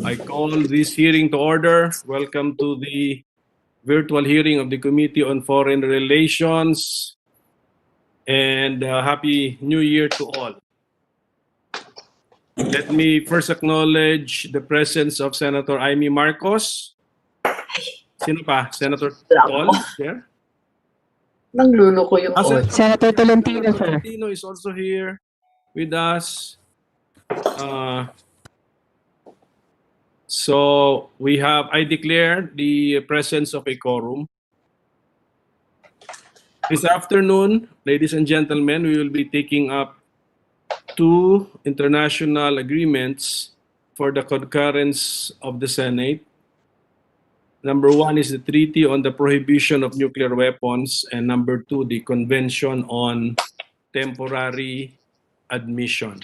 I call this hearing to order. Welcome to the virtual hearing of the Committee on Foreign Relations, and Happy New Year to all. Let me first acknowledge the presence of Senator Amy Marcos. Sino pa? Senator Tol? There? Nangluloko yung Senator Tolentino, sir. Tolentino is also here with us. So I declare the presence of a quorum. This afternoon, ladies and gentlemen, we will be taking up two international agreements for the concurrence of the Senate. Number one is the Treaty on the Prohibition of Nuclear Weapons, and number two, the Convention on Temporary Admission.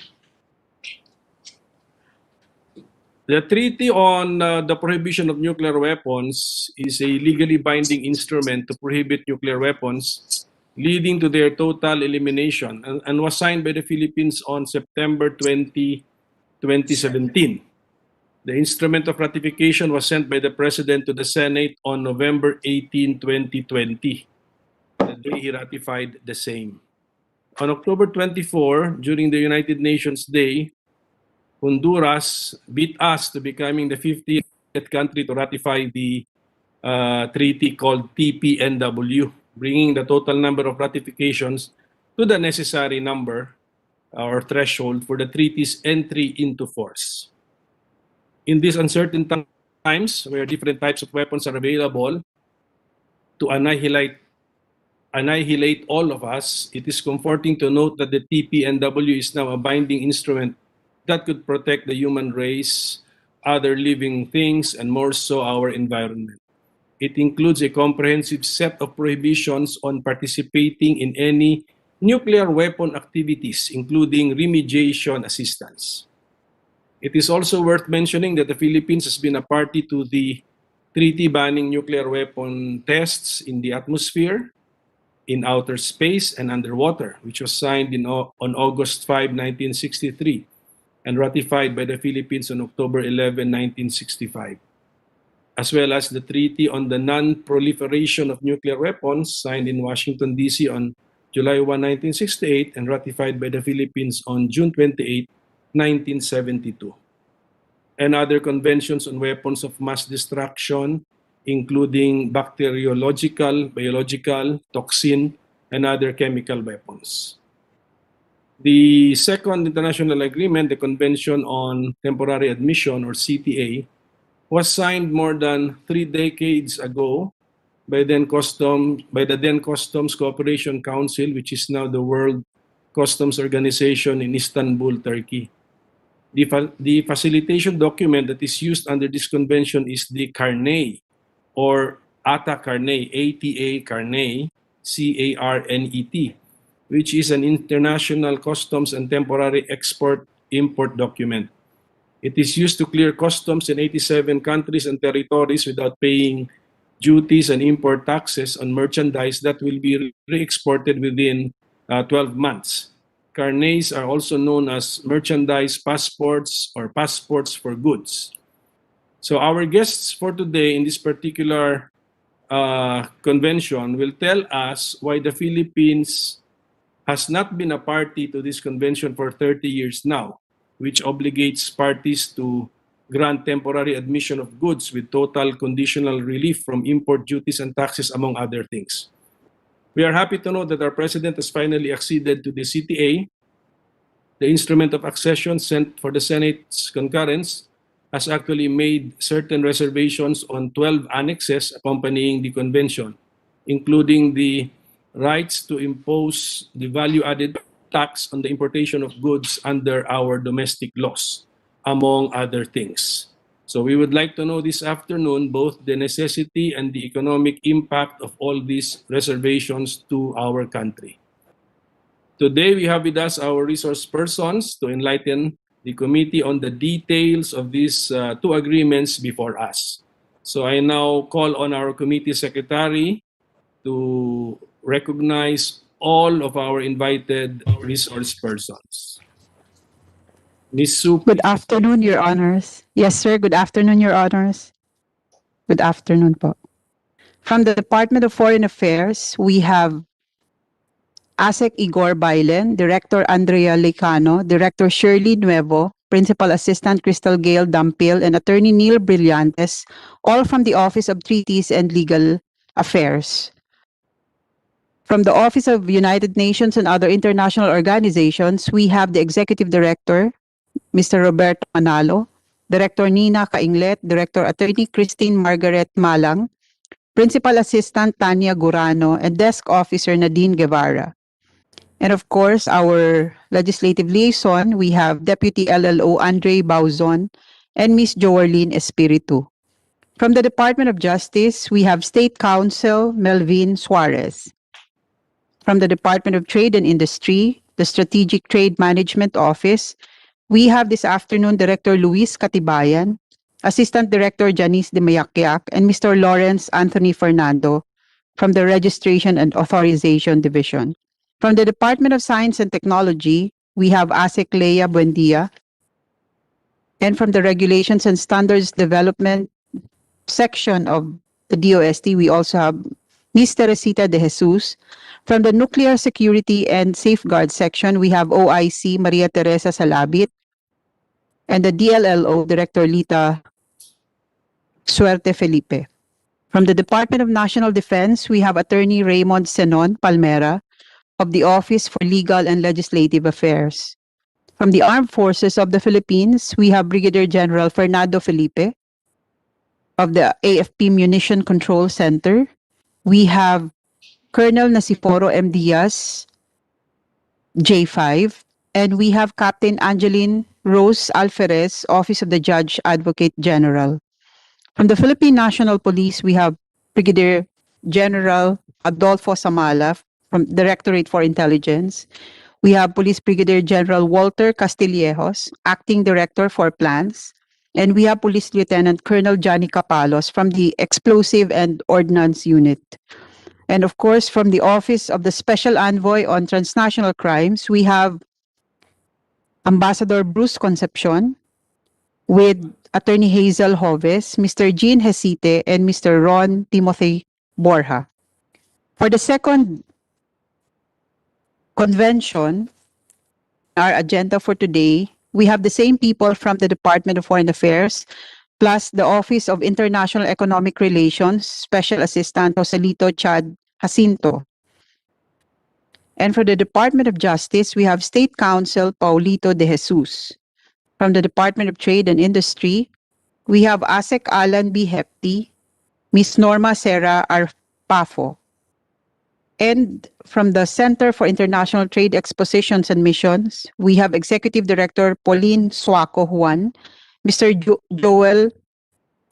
The Treaty on the Prohibition of Nuclear Weapons is a legally binding instrument to prohibit nuclear weapons, leading to their total elimination, and was signed by the Philippines on September 20, 2017. The instrument of ratification was sent by the President to the Senate on November 18, 2020, the day he ratified the same. On October 24, during the United Nations Day, Honduras beat us to becoming the 50th country to ratify the treaty called TPNW, bringing the total number of ratifications to the necessary number or threshold for the treaty's entry into force. In these uncertain times, where different types of weapons are available to annihilate all of us, it is comforting to note that the TPNW is now a binding instrument that could protect the human race, other living things, and more so our environment. It includes a comprehensive set of prohibitions on participating in any nuclear weapon activities, including remediation assistance. It is also worth mentioning that the Philippines has been a party to the treaty banning nuclear weapon tests in the atmosphere, in outer space, and underwater, which was signed on August 5, 1963, and ratified by the Philippines on October 11, 1965, as well as the Treaty on the Non-Proliferation of Nuclear Weapons, signed in Washington, D.C. on July 1, 1968, and ratified by the Philippines on June 28, 1972, and other conventions on weapons of mass destruction, including bacteriological, biological, toxin, and other chemical weapons. The second international agreement, the Convention on Temporary Admission, or CTA, was signed more than 3 decades ago by the then Customs Cooperation Council, which is now the World Customs Organization in Istanbul, Turkey. The facilitation document that is used under this convention is the Carnet, or ATA Carnet, ATA Carnet, CARNET, which is an international customs and temporary export-import document. It is used to clear customs in 87 countries and territories without paying duties and import taxes on merchandise that will be re-exported within 12 months. Carnets are also known as merchandise passports or passports for goods. So our guests for today in this particular convention will tell us why the Philippines has not been a party to this convention for 30 years now, which obligates parties to grant temporary admission of goods with total conditional relief from import duties and taxes, among other things. We are happy to know that our President has finally acceded to the CTA. The instrument of accession sent for the Senate's concurrence has actually made certain reservations on 12 annexes accompanying the convention, including the rights to impose the value-added tax on the importation of goods under our domestic laws, among other things. So we would like to know this afternoon both the necessity and the economic impact of all these reservations to our country. Today we have with us our resource persons to enlighten the committee on the details of these two agreements before us. So I now call on our committee secretary to recognize all of our invited resource persons. Ms. Sup, Good afternoon, Your Honors. Yes, sir. Good afternoon, Your Honors. Good afternoon po. From the Department of Foreign Affairs, we have ASEC Igor Bailen, Director Andrea Lecano, Director Shirley Nuevo, Principal Assistant Crystal Gale Dampil, and Attorney Neil Brillantes, all from the Office of Treaties and Legal Affairs. From the Office of United Nations and other international organizations, we have the Executive Director, Mr. Roberto Manalo, Director Nina Cainglet, Director Attorney Christine Margaret Malang, Principal Assistant Tanya Gurano, and Desk Officer Nadine Guevara. And of course, our legislative liaison, we have Deputy LLO Andre Bauzon and Ms. Joarlene Espiritu. From the Department of Justice, we have State Counsel Melvin Suarez. From the Department of Trade and Industry, the Strategic Trade Management Office, we have this afternoon Director Luis Katibayan, Assistant Director Janice de Mayakiak, and Mr. Lawrence Anthony Fernando from the Registration and Authorization Division. From the Department of Science and Technology, we have ASEC Leia Buendia. And from the Regulations and Standards Development section of the DOST, we also have Ms. Teresita de Jesus. From the Nuclear Security and Safeguard section, we have OIC Maria Teresa Salabit. And the DLLO, Director Lita Suerte Felipe. From the Department of National Defense, we have Attorney Raymond Senon Palmera of the Office for Legal and Legislative Affairs. From the Armed Forces of the Philippines, we have Brigadier General Fernando Felipe of the AFP Munition Control Center. We have Colonel Nasiporo M. Diaz, J5, and we have Captain Angeline Rose Alferez, Office of the Judge Advocate General. From the Philippine National Police, we have Brigadier General Adolfo Samala from Directorate for Intelligence. We have Police Brigadier General Walter Castillejos, Acting Director for Plans. And we have Police Lieutenant Colonel Johnny Capalos from the Explosive and Ordnance Unit. And of course, from the Office of the Special Envoy on Transnational Crimes, we have Ambassador Bruce Concepcion with Attorney Hazel Hoves, Mr. Jean Hesite, and Mr. Ron Timothy Borja. For the second convention, our agenda for today, we have the same people from the Department of Foreign Affairs, plus the Office of International Economic Relations, Special Assistant Joselito Chad Jacinto. And for the Department of Justice, we have State Counsel Paulito de Jesus. From the Department of Trade and Industry, we have ASEC Alan B. Hepti, Ms. Norma Serra Arpafo. And from the Center for International Trade Expositions and Missions, we have Executive Director Pauline Suaco Juan, Mr. Joel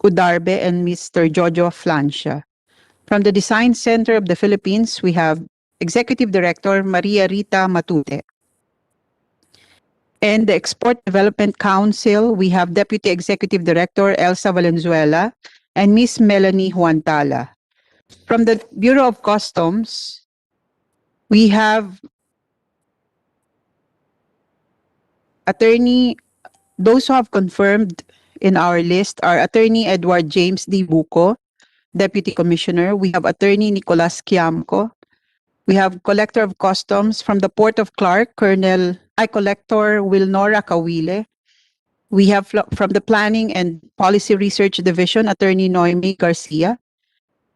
Udarbe, and Mr. Jojo Flancia. From the Design Center of the Philippines, we have Executive Director Maria Rita Matute. And the Export Development Council, we have Deputy Executive Director Elsa Valenzuela and Ms. Melanie Huantala. From the Bureau of Customs, we have those who have confirmed in our list are Attorney Edward James D. Buco, Deputy Commissioner. We have Attorney Nicolas Quiamco. We have Collector of Customs from the Port of Clark, Collector Wilnora Kawile. We have from the Planning and Policy Research Division, Attorney Noemi Garcia.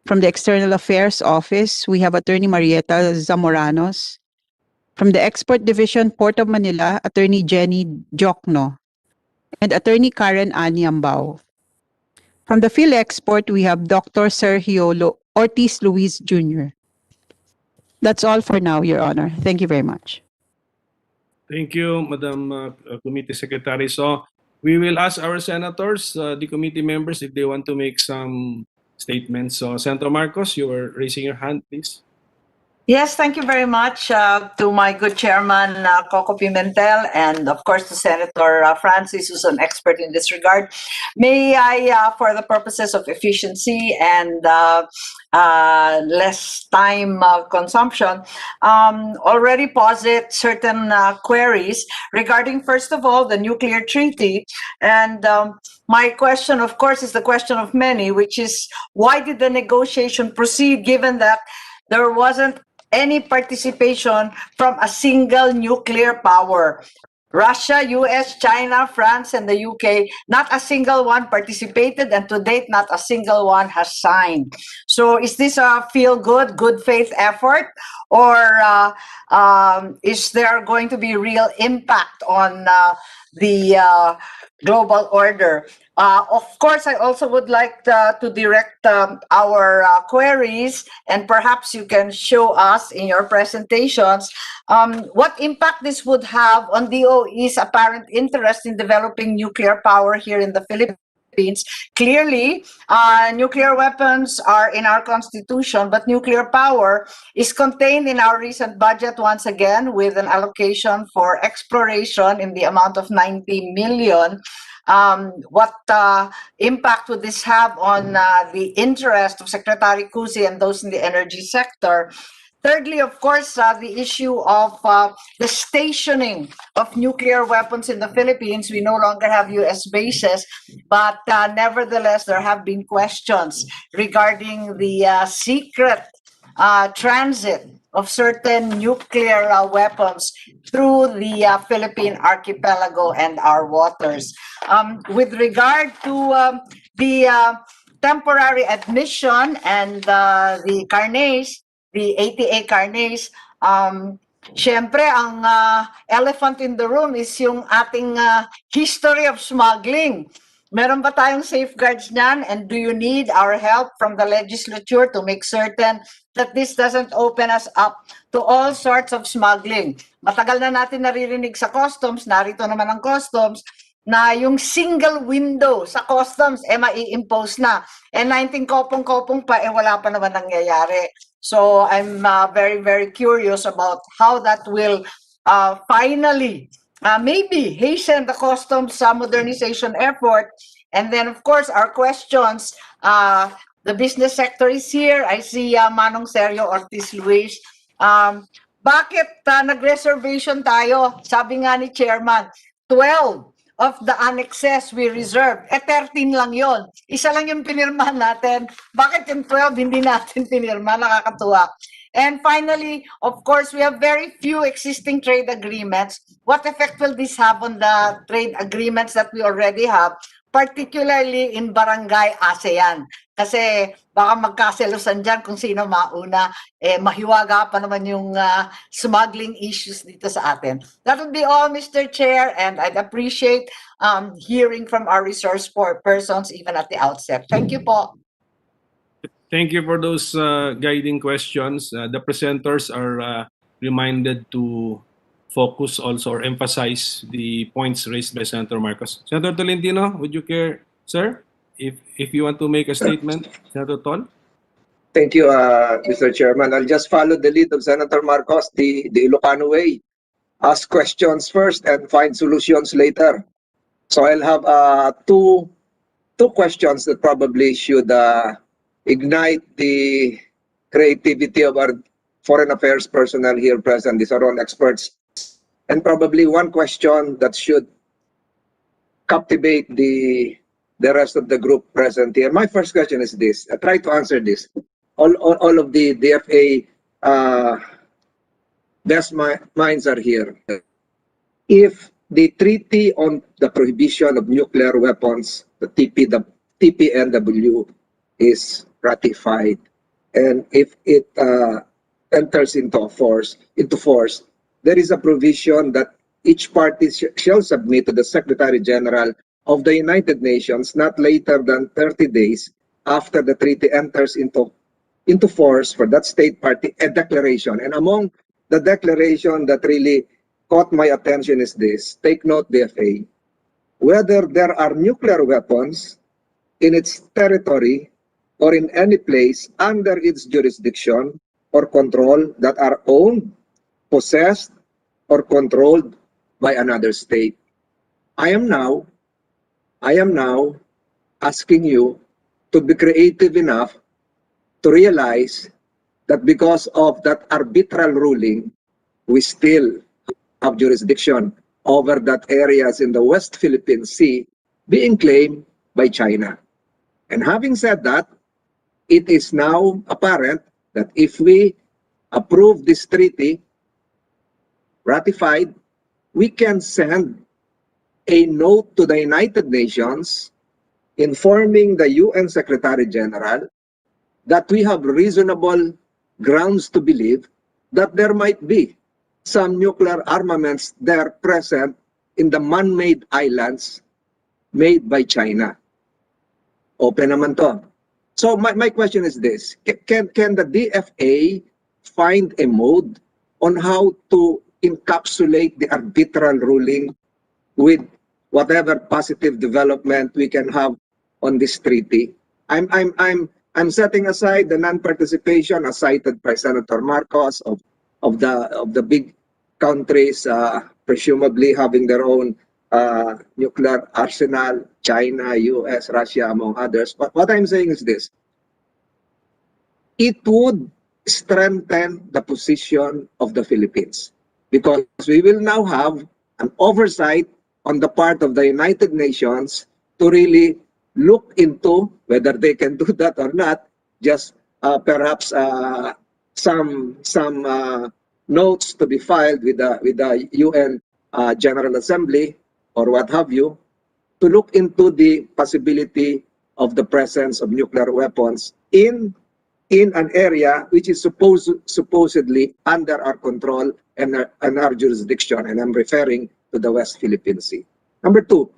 From the External Affairs Office, we have Attorney Marieta Zamoranos. From the Export Division, Port of Manila, Attorney Jenny Jokno. And Attorney Karen Anyambao. From the PhilExport, we have Dr. Sergio Ortiz Luis Jr. That's all for now, Your Honor. Thank you very much. thank you, Madam Committee Secretary. So we will ask our senators, the committee members, if they want to make some statements. So Senator Marcos, you are raising your hand, please. Yes, thank you very much to my good chairman, Coco Pimentel, and of course to Senator Francis, who's an expert in this regard. May I, for the purposes of efficiency and less time consumption, already posit certain queries regarding, first of all, the nuclear treaty. And my question, of course, is the question of many, which is why did the negotiation proceed given that there wasn't any participation from a single nuclear power? Russia, US, China, France, and the UK, not a single one participated, and to date, not a single one has signed. So is this a feel-good, good faith effort, or is there going to be real impact on the global order? Of course, I also would like to direct our queries, and perhaps you can show us in your presentations what impact this would have on DOE's apparent interest in developing nuclear power here in the Philippines. Clearly, nuclear weapons are in our constitution, but nuclear power is contained in our recent budget once again with an allocation for exploration in the amount of 90 million. What impact would this have on the interest of Secretary Cusi and those in the energy sector? Thirdly, of course, the issue of the stationing of nuclear weapons in the Philippines. We no longer have US bases, but nevertheless, there have been questions regarding the secret transit of certain nuclear weapons through the Philippine archipelago and our waters. With regard to the temporary admission and the carnets, the ATA carnets, syempre, ang elephant in the room is yung ating history of smuggling. Meron ba tayong safeguards niyan? And do you need our help from the legislature to make certain that this doesn't open us up to all sorts of smuggling? Matagal na natin naririnig sa customs, narito naman ang customs, na yung single window sa customs, mai-impose na. And 19 kopong-kopong pa, wala pa naman nangyayari. So I'm very, very curious about how that will finally maybe hasten the customs modernization effort. And then, of course, our questions. The business sector is here. I see Manong Sergio Ortiz Luis. Bakit nag-reservation tayo? Sabi nga ni Chairman, 12 of the annexes we reserve. 13 lang yon. Isa lang yung pinirmahan natin. Bakit yung 12 hindi natin pinirma? Nakakatuwa. And finally, of course, we have very few existing trade agreements. What effect will this have on the trade agreements that we already have, particularly in Barangay ASEAN? Kasi baka magkaselosan dyan kung sino mauna, mahiwaga pa naman yung smuggling issues dito sa atin. That would be all, Mr. Chair, and I'd appreciate hearing from our resource persons even at the outset. Thank you po. Thank you for those guiding questions. The presenters are reminded to focus also or emphasize the points raised by Senator Marcos. Senator Tolentino, would you care, sir, if you want to make a statement, Senator Tol? Thank you, Mr. Chairman. I'll just follow the lead of Senator Marcos, the Ilocano way. Ask questions first and find solutions later. So I'll have two questions that probably should ignite the creativity of our foreign affairs personnel here present. These are all experts. And probably one question that should captivate the rest of the group present here. My first question is this. I try to answer this. All of the DFA best minds are here. If the Treaty on the Prohibition of Nuclear Weapons, the TPNW, is ratified, and if it enters into force, there is a provision that each party shall submit to the Secretary General of the United Nations not later than 30 days after the treaty enters into force for that state party a declaration. And among the declaration that really caught my attention is this. Take note, DFA. Whether there are nuclear weapons in its territory or in any place under its jurisdiction, or control that are owned, possessed, or controlled by another state. I am now asking you to be creative enough to realize that because of that arbitral ruling, we still have jurisdiction over that areas in the West Philippine Sea being claimed by China. And having said that, it is now apparent that if we approve this treaty, ratified, we can send a note to the United Nations informing the UN Secretary General that we have reasonable grounds to believe that there might be some nuclear armaments there present in the man-made islands made by China. Open naman to. So my question is this, can the DFA find a mode on how to encapsulate the arbitral ruling with whatever positive development we can have on this treaty? I'm setting aside the non-participation as cited by Senator Marcos of the big countries presumably having their own nuclear arsenal, China, US, Russia, among others. But what I'm saying is this, it would strengthen the position of the Philippines because we will now have an oversight on the part of the United Nations to really look into whether they can do that or not, just perhaps some notes to be filed with the UN General Assembly or what have you, to look into the possibility of the presence of nuclear weapons in an area which is supposedly under our control and our jurisdiction, and I'm referring to the West Philippine Sea. Number two,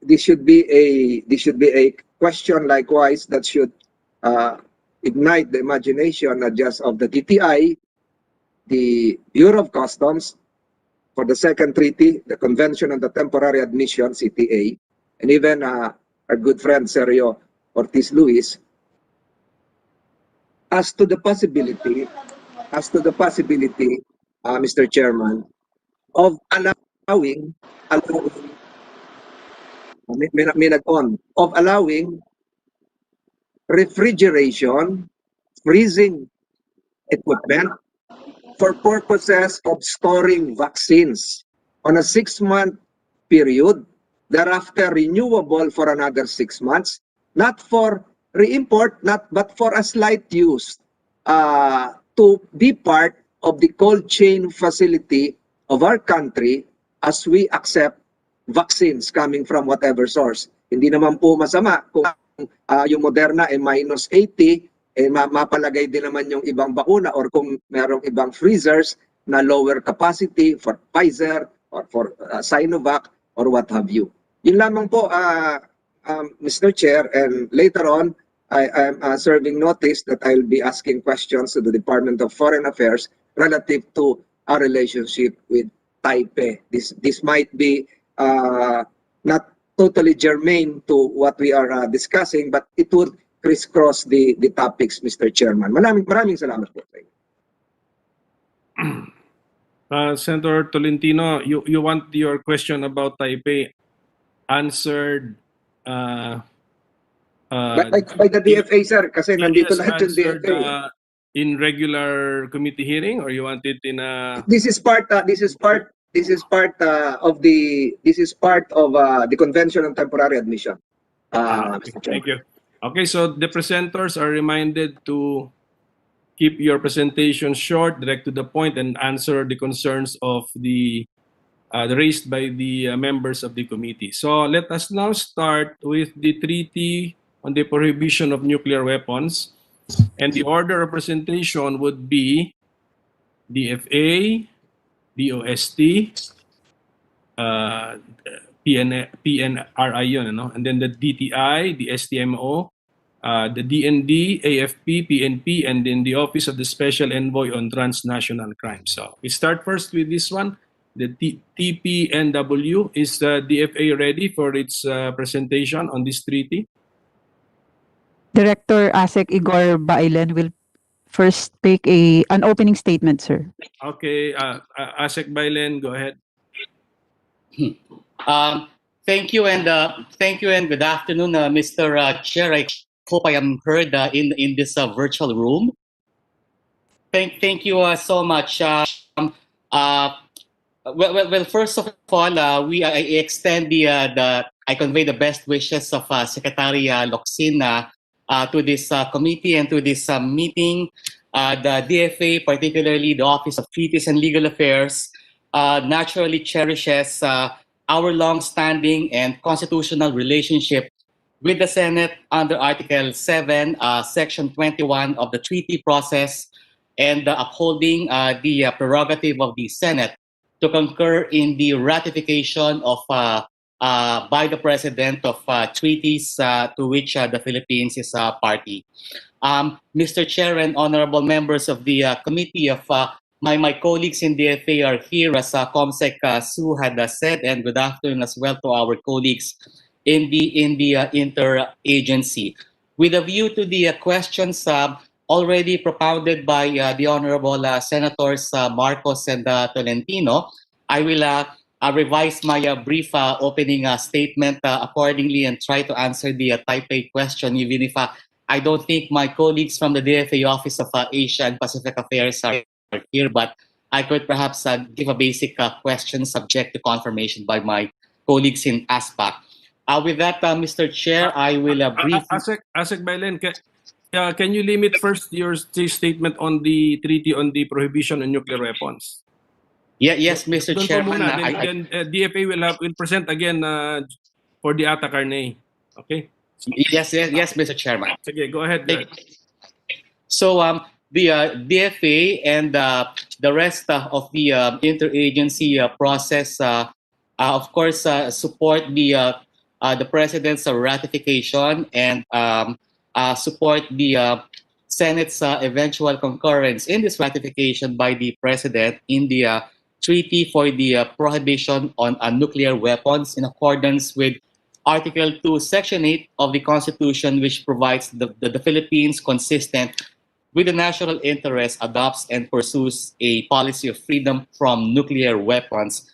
this should be a question likewise that should ignite the imagination not just of the DTI, the Bureau of Customs, for the second treaty, the Convention on the Temporary Admission, CTA, and even our good friend Sergio Ortiz Luis, as to the possibility, Mr. Chairman, of allowing refrigeration, freezing equipment for purposes of storing vaccines on a 6-month period, thereafter renewable for another 6 months, not for re-import, but for a slight use to be part of the cold chain facility of our country as we accept vaccines coming from whatever source. Hindi naman po masama kung yung Moderna ay -80, mapalagay din naman yung ibang bakuna or kung merong ibang freezers na lower capacity for Pfizer or for Sinovac or what have you. Yun lamang po, Mr. Chair, and later on, I am serving notice that I'll be asking questions to the Department of Foreign Affairs relative to our relationship with Taipei. This might be not totally germane to what we are discussing, but it would crisscross the topics, Mr. Chairman. Maraming salamat po. Senator Tolentino, you want your question about Taipei answered By the DFA, sir, kasi nandito lahat yung answered DFA. in regular committee hearing, or you want it in a... This is part of the Convention on Temporary Admission. Okay, thank you. Okay, so the presenters are reminded to keep your presentation short, direct to the point, and answer the concerns of the raised by the members of the committee. So let us now start with the Treaty on the Prohibition of Nuclear Weapons, and the order of presentation would be DFA, DOST, PNRI yun, ano? And then the DTI, the STMO, the DND, AFP, PNP, and then the Office of the Special Envoy on Transnational Crime. So we start first with this one, the TPNW. Is the DFA ready for its presentation on this treaty? Director ASEC Igor Bailen will first make an opening statement, sir. Okay, Asek Bailen, go ahead. Um, thank you and good afternoon, Mr. Chair. I hope I am heard in this virtual room. Thank you so much. Uh, first of all, I extend I convey the best wishes of Secretary Locsin to this committee and to this meeting. The DFA, particularly the Office of Treaties and Legal Affairs, naturally cherishes our long-standing and constitutional relationship with the Senate under Article 7, Section 21 of the treaty process, and upholding the prerogative of the Senate to concur in the ratification of by the President of treaties to which the Philippines is a party. Mr. Chair and honorable members of the committee, of my colleagues in DFA are here, as Comsec Sue had said, and good afternoon as well to our colleagues in the interagency. With a view to the questions already propounded by the honorable Senators Marcos and Tolentino, I will revise my brief opening statement accordingly and try to answer the type A question, even if I don't think my colleagues from the DFA Office of Asia and Pacific Affairs are here, but I could perhaps give a basic question subject to confirmation by my colleagues in ASPAC. With that, Mr. Chair, I will briefly... Asek Bailen, can you limit first your statement on the treaty on the prohibition on nuclear weapons? Yes, Mr. Doon po Chairman. muna, then DFA will present again for the Ata Carne. Okay? Yes, Mr. Chairman. Okay, go ahead. So the DFA and the rest of the interagency process, of course, support the President's ratification and support the Senate's eventual concurrence in this ratification by the President in the treaty for the prohibition on nuclear weapons in accordance with Article 2, Section 8 of the Constitution, which provides the Philippines, consistent with the national interest, adopts and pursues a policy of freedom from nuclear weapons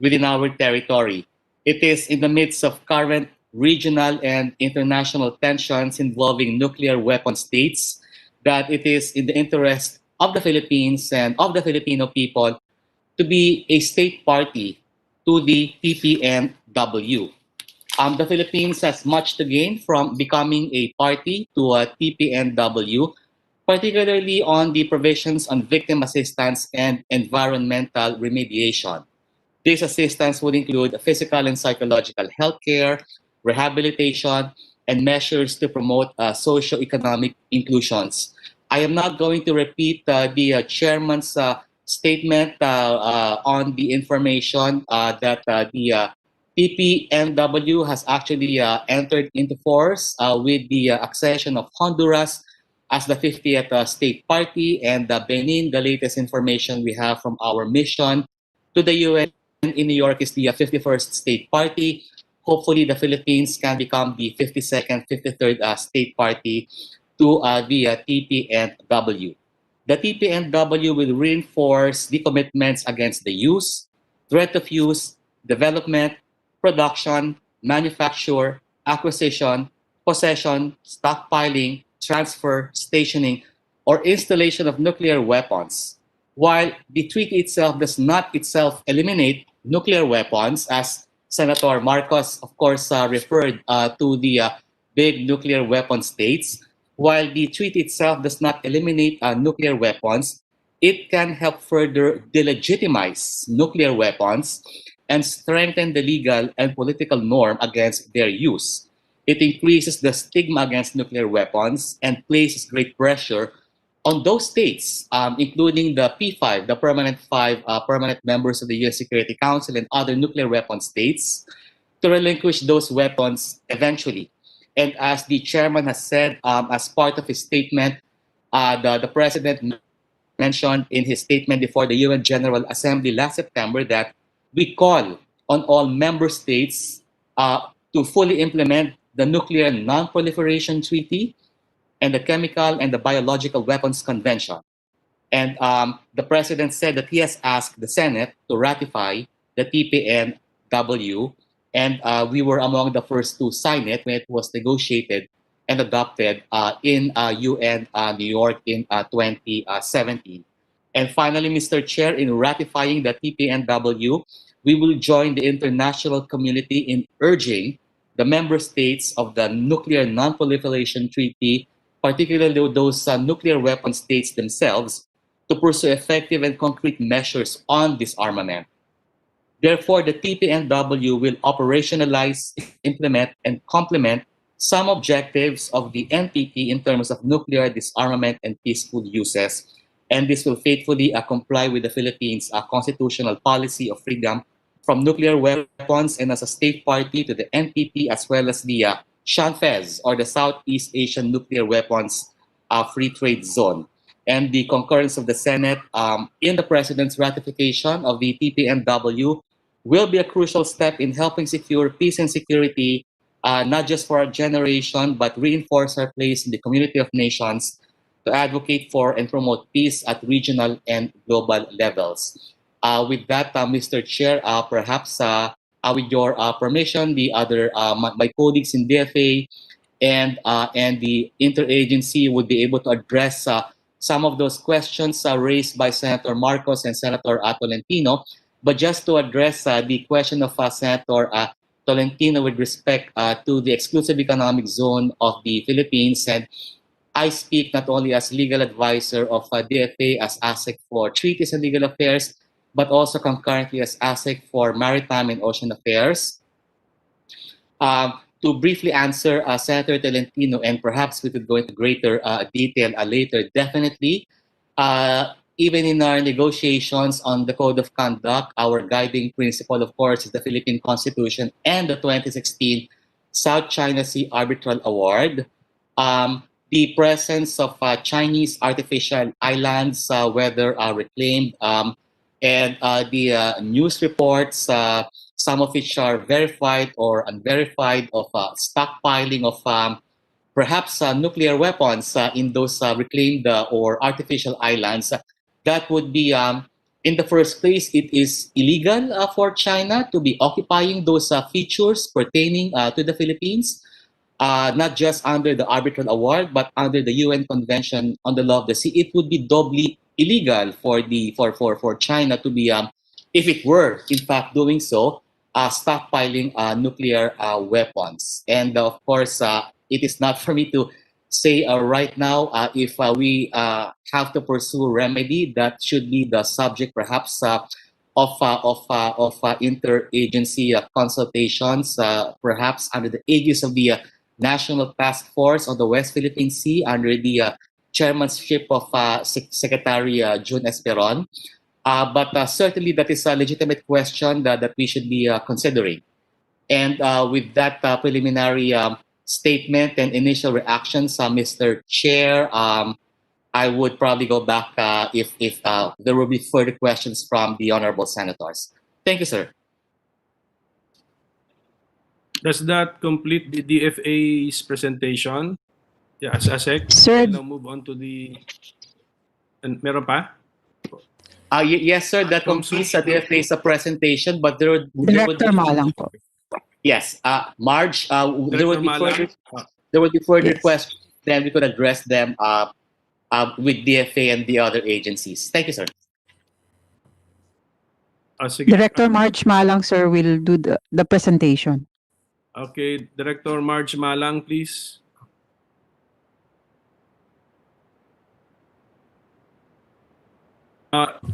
within our territory. It is in the midst of current regional and international tensions involving nuclear weapon states that it is in the interest of the Philippines and of the Filipino people to be a state party to the TPNW. The Philippines has much to gain from becoming a party to TPNW, particularly on the provisions on victim assistance and environmental remediation. This assistance would include physical and psychological health care, rehabilitation, and measures to promote socio-economic inclusions. I am not going to repeat the chairman's statement on the information that the TPNW has actually entered into force with the accession of Honduras as the 50th state party, and Benin, the latest information we have from our mission to the UN in New York, is the 51st state party. Hopefully, the Philippines can become the 52nd, 53rd state party to the TPNW. The TPNW will reinforce the commitments against the use, threat of use, development, production, manufacture, acquisition, possession, stockpiling, transfer, stationing, or installation of nuclear weapons. While the treaty itself does not itself eliminate nuclear weapons, as Senator Marcos, of course, referred to the big nuclear weapon states, while the treaty itself does not eliminate nuclear weapons, it can help further delegitimize nuclear weapons and strengthen the legal and political norm against their use. It increases the stigma against nuclear weapons and places great pressure on those states, including the P5, the permanent members of the U.S. Security Council and other nuclear weapon states, to relinquish those weapons eventually. And as the chairman has said, as part of his statement, the president mentioned in his statement before the UN General Assembly last September that we call on all member states to fully implement the Nuclear Non-Proliferation Treaty, and the Chemical and the Biological Weapons Convention. And the president said that he has asked the Senate to ratify the TPNW, and we were among the first to sign it when it was negotiated and adopted in UN New York in 2017. And finally, Mr. Chair, in ratifying the TPNW, we will join the international community in urging the member states of the Nuclear Non-Proliferation Treaty, particularly those nuclear weapon states themselves, to pursue effective and concrete measures on disarmament. Therefore, the TPNW will operationalize, implement, and complement some objectives of the NPT in terms of nuclear disarmament and peaceful uses. And this will faithfully comply with the Philippines' constitutional policy of freedom from nuclear weapons, and as a state party to the NPT, as well as the SHANFEZ, or the Southeast Asian Nuclear Weapons Free Trade Zone. And the concurrence of the Senate in the President's ratification of the TPNW will be a crucial step in helping secure peace and security, not just for our generation, but reinforce our place in the community of nations to advocate for and promote peace at regional and global levels. With that, Mr. Chair, perhaps with your permission, the other my colleagues in DFA and the interagency would be able to address some of those questions raised by Senator Marcos and Senator Tolentino. But just to address the question of Senator Tolentino with respect to the exclusive economic zone of the Philippines, and I speak not only as legal advisor of DFA as ASEC for Treaties and Legal Affairs, but also concurrently as ASEC for Maritime and Ocean Affairs. To briefly answer Senator Tolentino, and perhaps we could go into greater detail later, definitely, even in our negotiations on the Code of Conduct, our guiding principle, of course, is the Philippine Constitution and the 2016 South China Sea Arbitral Award. The presence of Chinese artificial islands, whether reclaimed, and the news reports, some of which are verified or unverified, of stockpiling of perhaps nuclear weapons in those reclaimed or artificial islands, that would be, in the first place, it is illegal for China to be occupying those features pertaining to the Philippines, not just under the arbitral award, but under the UN Convention on the Law of the Sea. It would be doubly illegal for China to be, if it were in fact doing so, stockpiling nuclear weapons. And of course, it is not for me to say right now if we have to pursue remedy. That should be the subject perhaps of interagency consultations, perhaps under the aegis of the National Task Force on the West Philippine Sea under the chairmanship of Secretary June Esperon. But certainly that is a legitimate question that we should be considering. And with that preliminary statement and initial reactions, Mr. Chair, I would probably go back if there will be further questions from the honorable senators. Thank you, sir. Does that complete the DFA's presentation? Yes, ASEC. Sir, We'll now move on to the... And meron pa? Yes, sir, that completes the DFA's presentation, but there would Director be... Malang po. Yes, Marge, there would be Malang. further Yes. questions, then we could address them with DFA and the other agencies. Thank you, sir. Sige. Director March Malang, sir, will do the presentation. Okay, Director Marge Malang, please.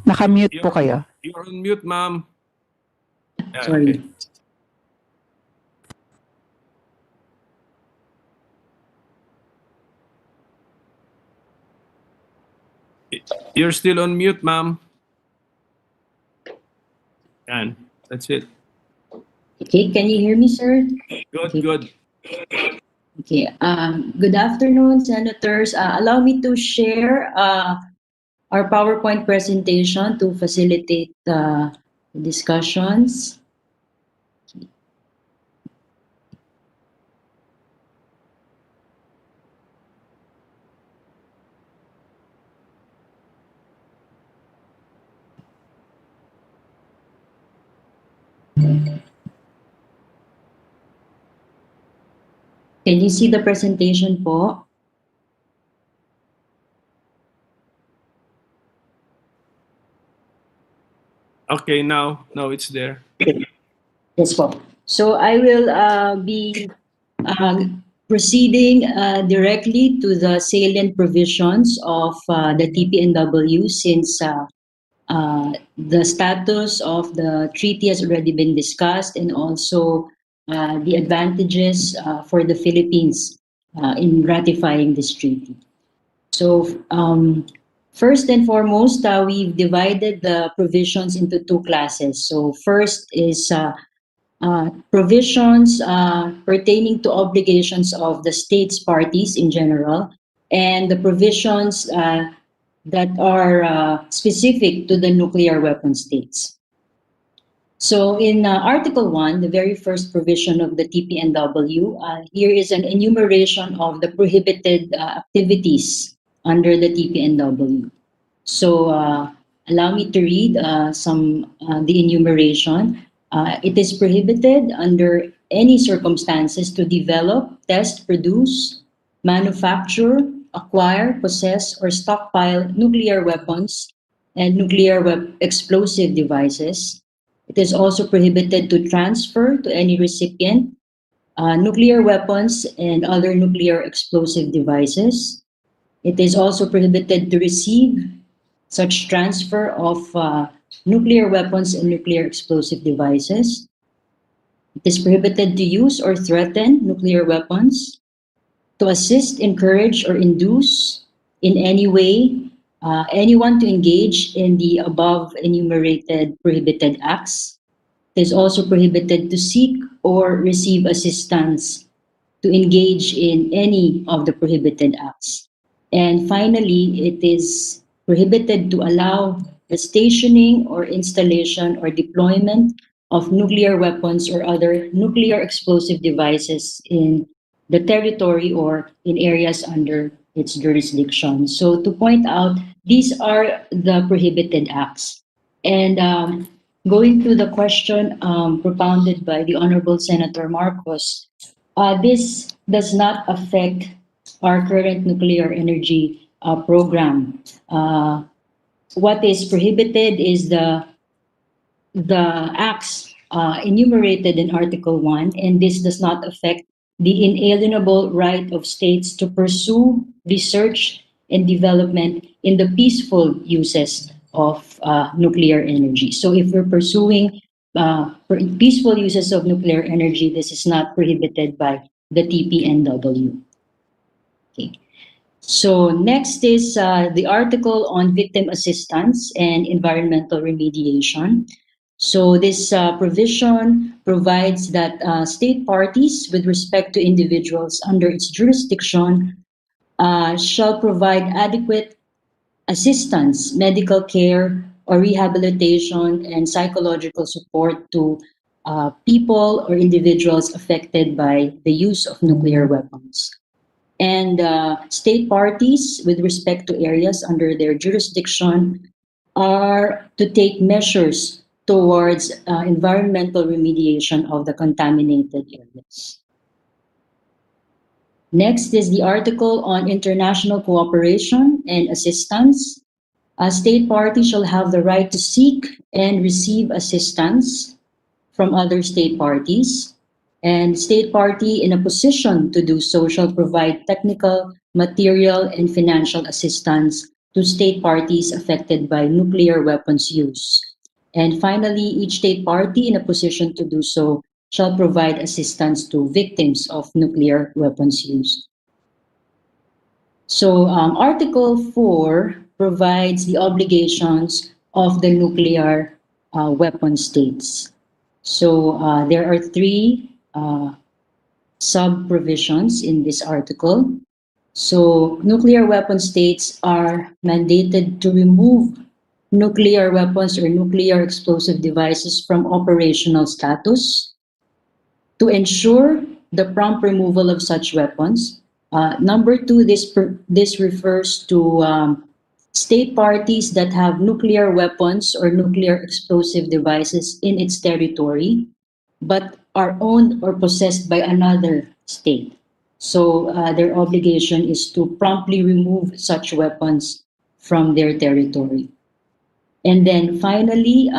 Nakamute po kayo. You're on mute, ma'am. Yeah, Sorry. okay. You're still on mute, ma'am. And that's it. Okay, can you hear me, sir? Good, Okay. good. Okay. Good afternoon, senators. Allow me to share our PowerPoint presentation to facilitate discussions. Can you see the presentation po? Okay, now it's there. Yes po. So I will be proceeding directly to the salient provisions of the TPNW, since the status of the treaty has already been discussed, and also the advantages for the Philippines in ratifying this treaty. So first and foremost, we've divided the provisions into two classes. So first is provisions pertaining to obligations of the states parties in general, and the provisions that are specific to the nuclear weapon states. So in Article 1, the very first provision of the TPNW, here is an enumeration of the prohibited activities under the TPNW. So allow me to read the enumeration. It is prohibited under any circumstances to develop, test, produce, manufacture, acquire, possess, or stockpile nuclear weapons and explosive devices. It is also prohibited to transfer to any recipient nuclear weapons and other nuclear explosive devices. It is also prohibited to receive such transfer of nuclear weapons and nuclear explosive devices. It is prohibited to use or threaten nuclear weapons, to assist, encourage, or induce in any way anyone to engage in the above enumerated prohibited acts. It is also prohibited to seek or receive assistance to engage in any of the prohibited acts. And finally, it is prohibited to allow the stationing or installation or deployment of nuclear weapons or other nuclear explosive devices in the territory or in areas under its jurisdiction. So to point out, these are the prohibited acts. And going to the question propounded by the Honorable Senator Marcos, this does not affect our current nuclear energy program. What is prohibited is the acts enumerated in Article 1, and this does not affect the inalienable right of states to pursue research and development in the peaceful uses of nuclear energy. So if we're pursuing peaceful uses of nuclear energy, this is not prohibited by the TPNW. Okay. So next is the article on victim assistance and environmental remediation. So this provision provides that state parties with respect to individuals under its jurisdiction shall provide adequate assistance, medical care, or rehabilitation and psychological support to people or individuals affected by the use of nuclear weapons. And state parties with respect to areas under their jurisdiction are to take measures towards environmental remediation of the contaminated areas. Next is the article on international cooperation and assistance. A state party shall have the right to seek and receive assistance from other state parties, and state party in a position to do so shall provide technical, material, and financial assistance to state parties affected by nuclear weapons use. And finally, each state party in a position to do so shall provide assistance to victims of nuclear weapons use. So Article 4 provides the obligations of the nuclear weapon states. So there are three sub-provisions in this article. So nuclear weapon states are mandated to remove nuclear weapons or nuclear explosive devices from operational status, to ensure the prompt removal of such weapons. Number two, this refers to state parties that have nuclear weapons or nuclear explosive devices in its territory, but are owned or possessed by another state. So their obligation is to promptly remove such weapons from their territory. And then finally,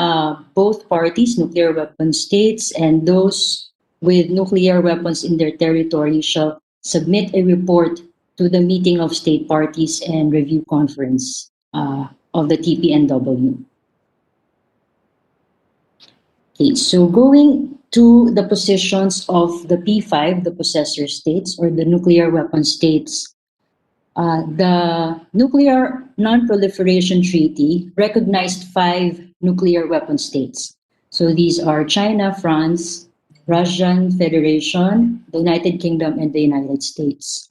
both parties, nuclear weapon states and those with nuclear weapons in their territory, shall submit a report to the meeting of state parties and review conference of the TPNW. Okay, so going to the positions of the P5, the possessor states or the nuclear weapon states, the Nuclear Non-Proliferation Treaty recognized 5 nuclear weapon states. So these are China, France, Russian Federation, the United Kingdom, and the United States.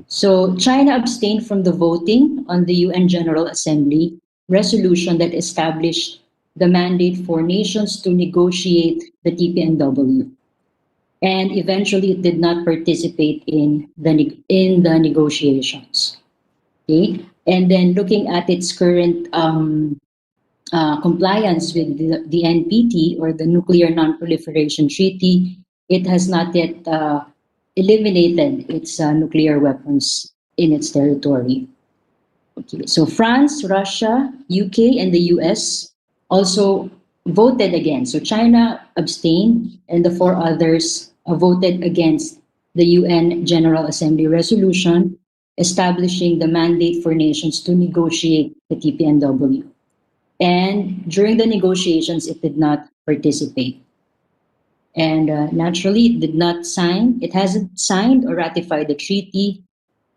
So China abstained from the voting on the UN General Assembly resolution that established the mandate for nations to negotiate the TPNW. And eventually it did not participate in the negotiations. Okay, and then looking at its current compliance with the NPT or the Nuclear Non-Proliferation Treaty, it has not yet eliminated its nuclear weapons in its territory. Okay, so France, Russia, UK, and the US also voted against. So China abstained, and the 4 others voted against the UN General Assembly resolution establishing the mandate for nations to negotiate the TPNW. And during the negotiations, it did not participate. And naturally, it did not sign. It hasn't signed or ratified the treaty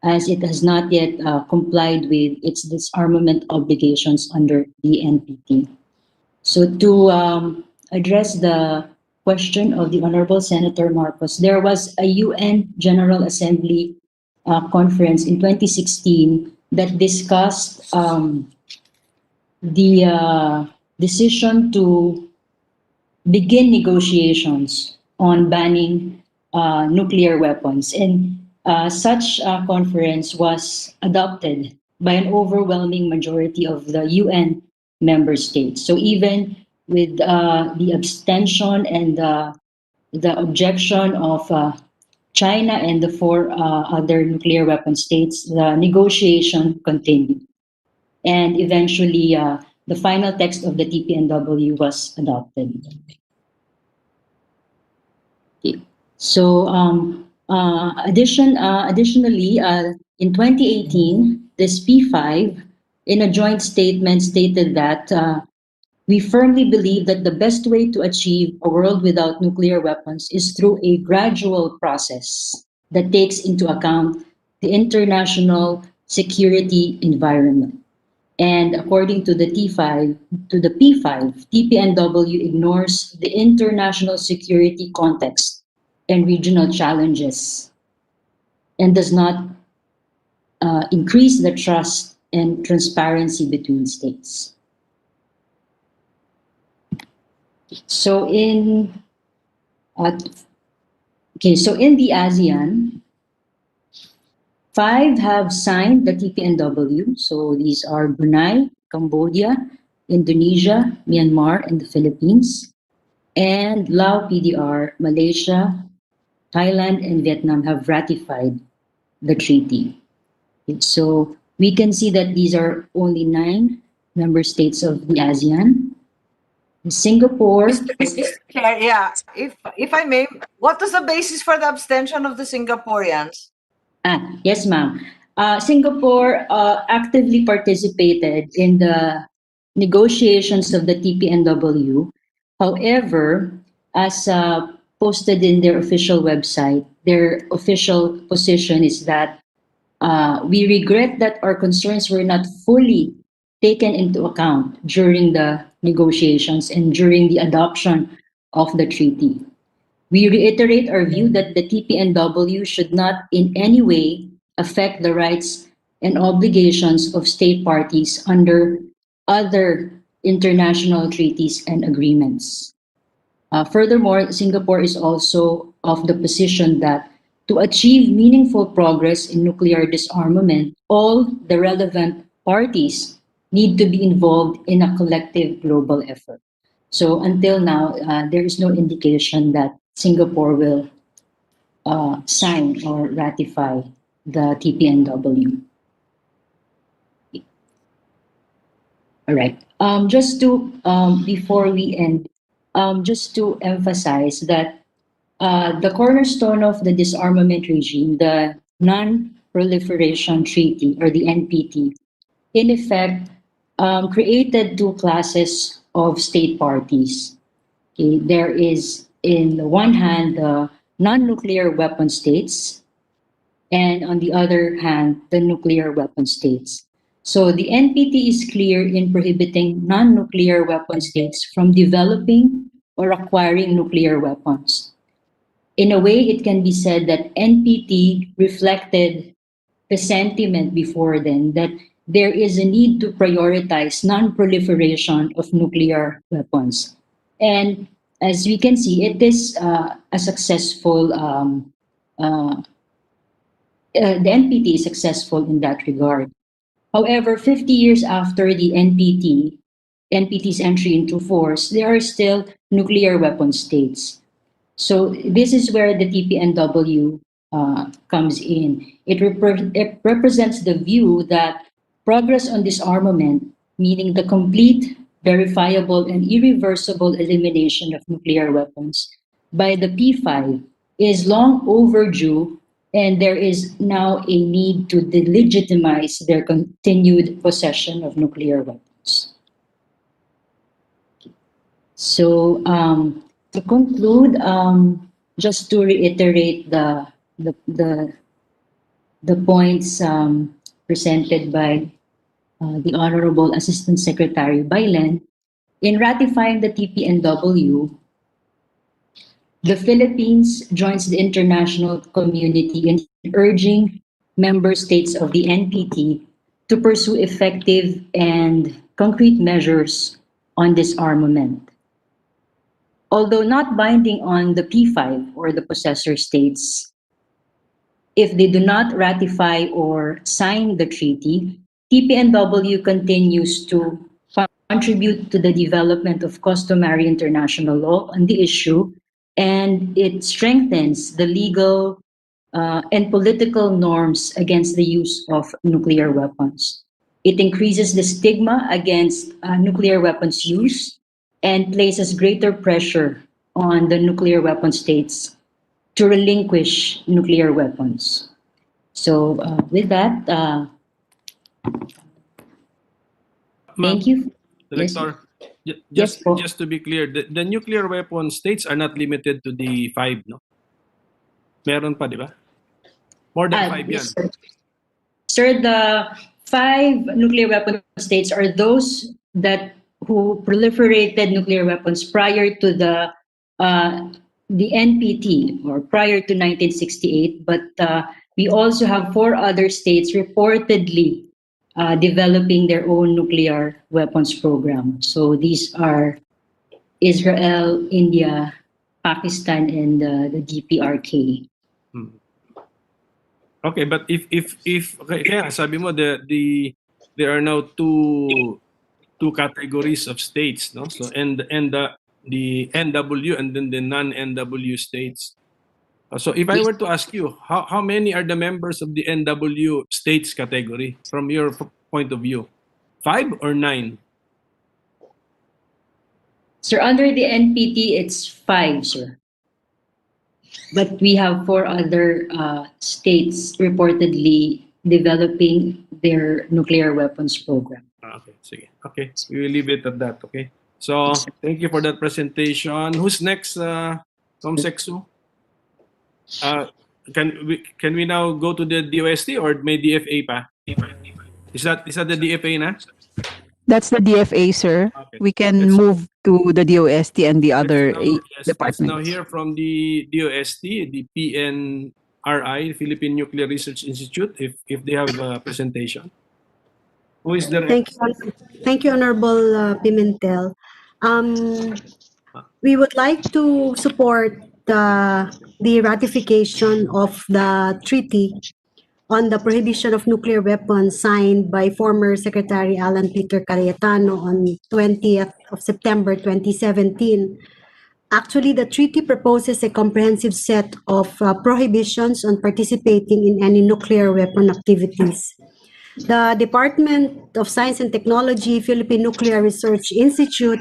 as it has not yet complied with its disarmament obligations under the NPT. So to address the question of the Honorable Senator Marcos, there was a UN General Assembly conference in 2016 that discussed the decision to begin negotiations on banning nuclear weapons. And such conference was adopted by an overwhelming majority of the UN member states. So even with the abstention and the objection of China and the 4 other nuclear weapon states, the negotiation continued. And eventually, the final text of the TPNW was adopted. Okay. So, additionally, in 2018, this P5, in a joint statement, stated that we firmly believe that the best way to achieve a world without nuclear weapons is through a gradual process that takes into account the international security environment. And according to the P5, TPNW ignores the international security context and regional challenges and does not increase the trust and transparency between states. So in the ASEAN, 5 have signed the TPNW. So these are Brunei, Cambodia, Indonesia, Myanmar, and the Philippines. And Laos, PDR, Malaysia, Thailand, and Vietnam have ratified the treaty. So we can see that these are only 9 member states of the ASEAN. Singapore. Mr. Chair, yeah, if I may, what was the basis for the abstention of the Singaporeans? Yes, ma'am. Singapore actively participated in the negotiations of the TPNW. However, as posted in their official website, their official position is that we regret that our concerns were not fully taken into account during the negotiations and during the adoption of the treaty. We reiterate our view that the TPNW should not in any way affect the rights and obligations of state parties under other international treaties and agreements. Furthermore, Singapore is also of the position that to achieve meaningful progress in nuclear disarmament, all the relevant parties need to be involved in a collective global effort. So until now, there is no indication that Singapore will sign or ratify the TPNW. All right. Just to before we end, just to emphasize that the cornerstone of the disarmament regime, the Non-Proliferation Treaty or the NPT, in effect, created two classes of state parties. Okay, there is, in the one hand, the non-nuclear weapon states, and on the other hand, the nuclear weapon states. So the NPT is clear in prohibiting non-nuclear weapon states from developing or acquiring nuclear weapons. In a way, it can be said that NPT reflected the sentiment before then that there is a need to prioritize non-proliferation of nuclear weapons. And as we can see, it is a successful, the NPT is successful in that regard. However, 50 years after the NPT's entry into force, there are still nuclear weapon states. So this is where the TPNW comes in. It represents the view that progress on disarmament, meaning the complete, verifiable, and irreversible elimination of nuclear weapons by the P5 is long overdue, and there is now a need to delegitimize their continued possession of nuclear weapons. So to conclude, just to reiterate the points presented by the Honorable Assistant Secretary Bailen, in ratifying the TPNW, the Philippines joins the international community in urging member states of the NPT to pursue effective and concrete measures on disarmament. Although not binding on the P5 or the possessor states, if they do not ratify or sign the treaty, TPNW continues to contribute to the development of customary international law on the issue, and it strengthens the legal and political norms against the use of nuclear weapons. It increases the stigma against nuclear weapons use and places greater pressure on the nuclear weapon states to relinquish nuclear weapons. So with that, thank you. Director, Yes, po. just to be clear, the nuclear weapon states are not limited to the 5, no? Meron pa, di ba? More than 5 yan. Yes, sir. Sir, the 5 nuclear weapon states are those that who proliferated nuclear weapons prior to the NPT or prior to 1968. But we also have 4 other states reportedly developing their own nuclear weapons program. So these are Israel, India, Pakistan, and the DPRK. Okay, but if kaya sabi mo there are now two categories of states, no? So and the NW and then the non-NW states. So if I were to ask you, how many are the members of the NW states category from your point of view? 5 or 9? Sir, under the NPT, it's 5, sir. But we have 4 other states reportedly developing their nuclear weapons program. Okay, sige. Okay, we will leave it at that, okay? So, thank you for that presentation. Who's next, from Sexu? Can we now go to the DOST or may DFA pa? Is that the DFA na? That's the DFA, sir. Okay. We can move to the DOST and the other Let's now departments. hear from the DOST, the PNRI, Philippine Nuclear Research Institute, if they have a presentation. Who is the Thank you, Honorable Pimentel. We would like to support the ratification of the treaty on the prohibition of nuclear weapons signed by former Secretary Alan Peter Cayetano on 20th of September 2017. Actually, the treaty proposes a comprehensive set of prohibitions on participating in any nuclear weapon activities. The Department of Science and Technology, Philippine Nuclear Research Institute,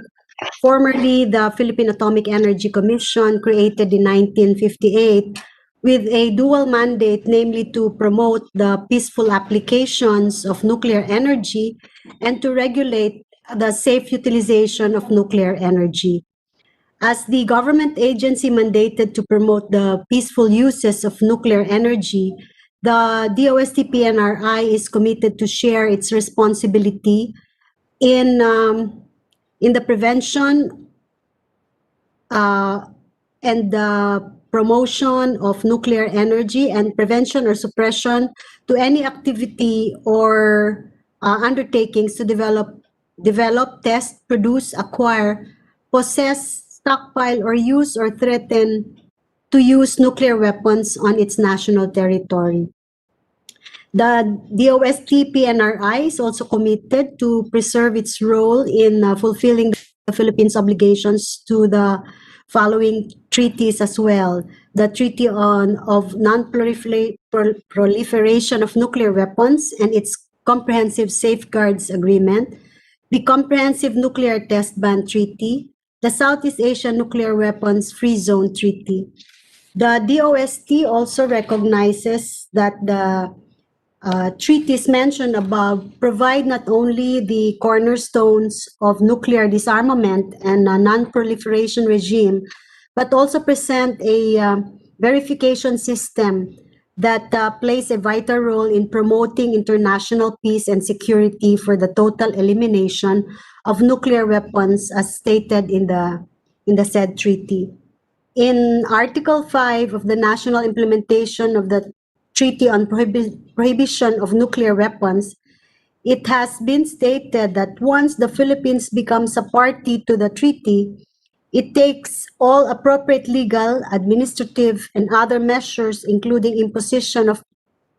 formerly the Philippine Atomic Energy Commission, created in 1958, with a dual mandate, namely to promote the peaceful applications of nuclear energy and to regulate the safe utilization of nuclear energy. As the government agency mandated to promote the peaceful uses of nuclear energy, the DOST-PNRI is committed to share its responsibility in the prevention and the promotion of nuclear energy and prevention or suppression to any activity or undertakings to develop, test, produce, acquire, possess, stockpile, or use or threaten to use nuclear weapons on its national territory. The DOST-PNRI is also committed to preserve its role in fulfilling the Philippines' obligations to the following treaties as well. The Treaty of Non-Proliferation of Nuclear Weapons and its Comprehensive Safeguards Agreement, the Comprehensive Nuclear Test Ban Treaty, the Southeast Asian Nuclear Weapons Free Zone Treaty. The DOST also recognizes that the treaties mentioned above provide not only the cornerstones of nuclear disarmament and a non-proliferation regime, but also present a verification system that plays a vital role in promoting international peace and security for the total elimination of nuclear weapons as stated in the said treaty. In Article 5 of the National Implementation of the Treaty on Prohibition of Nuclear Weapons, it has been stated that once the Philippines becomes a party to the treaty, it takes all appropriate legal, administrative, and other measures, including imposition of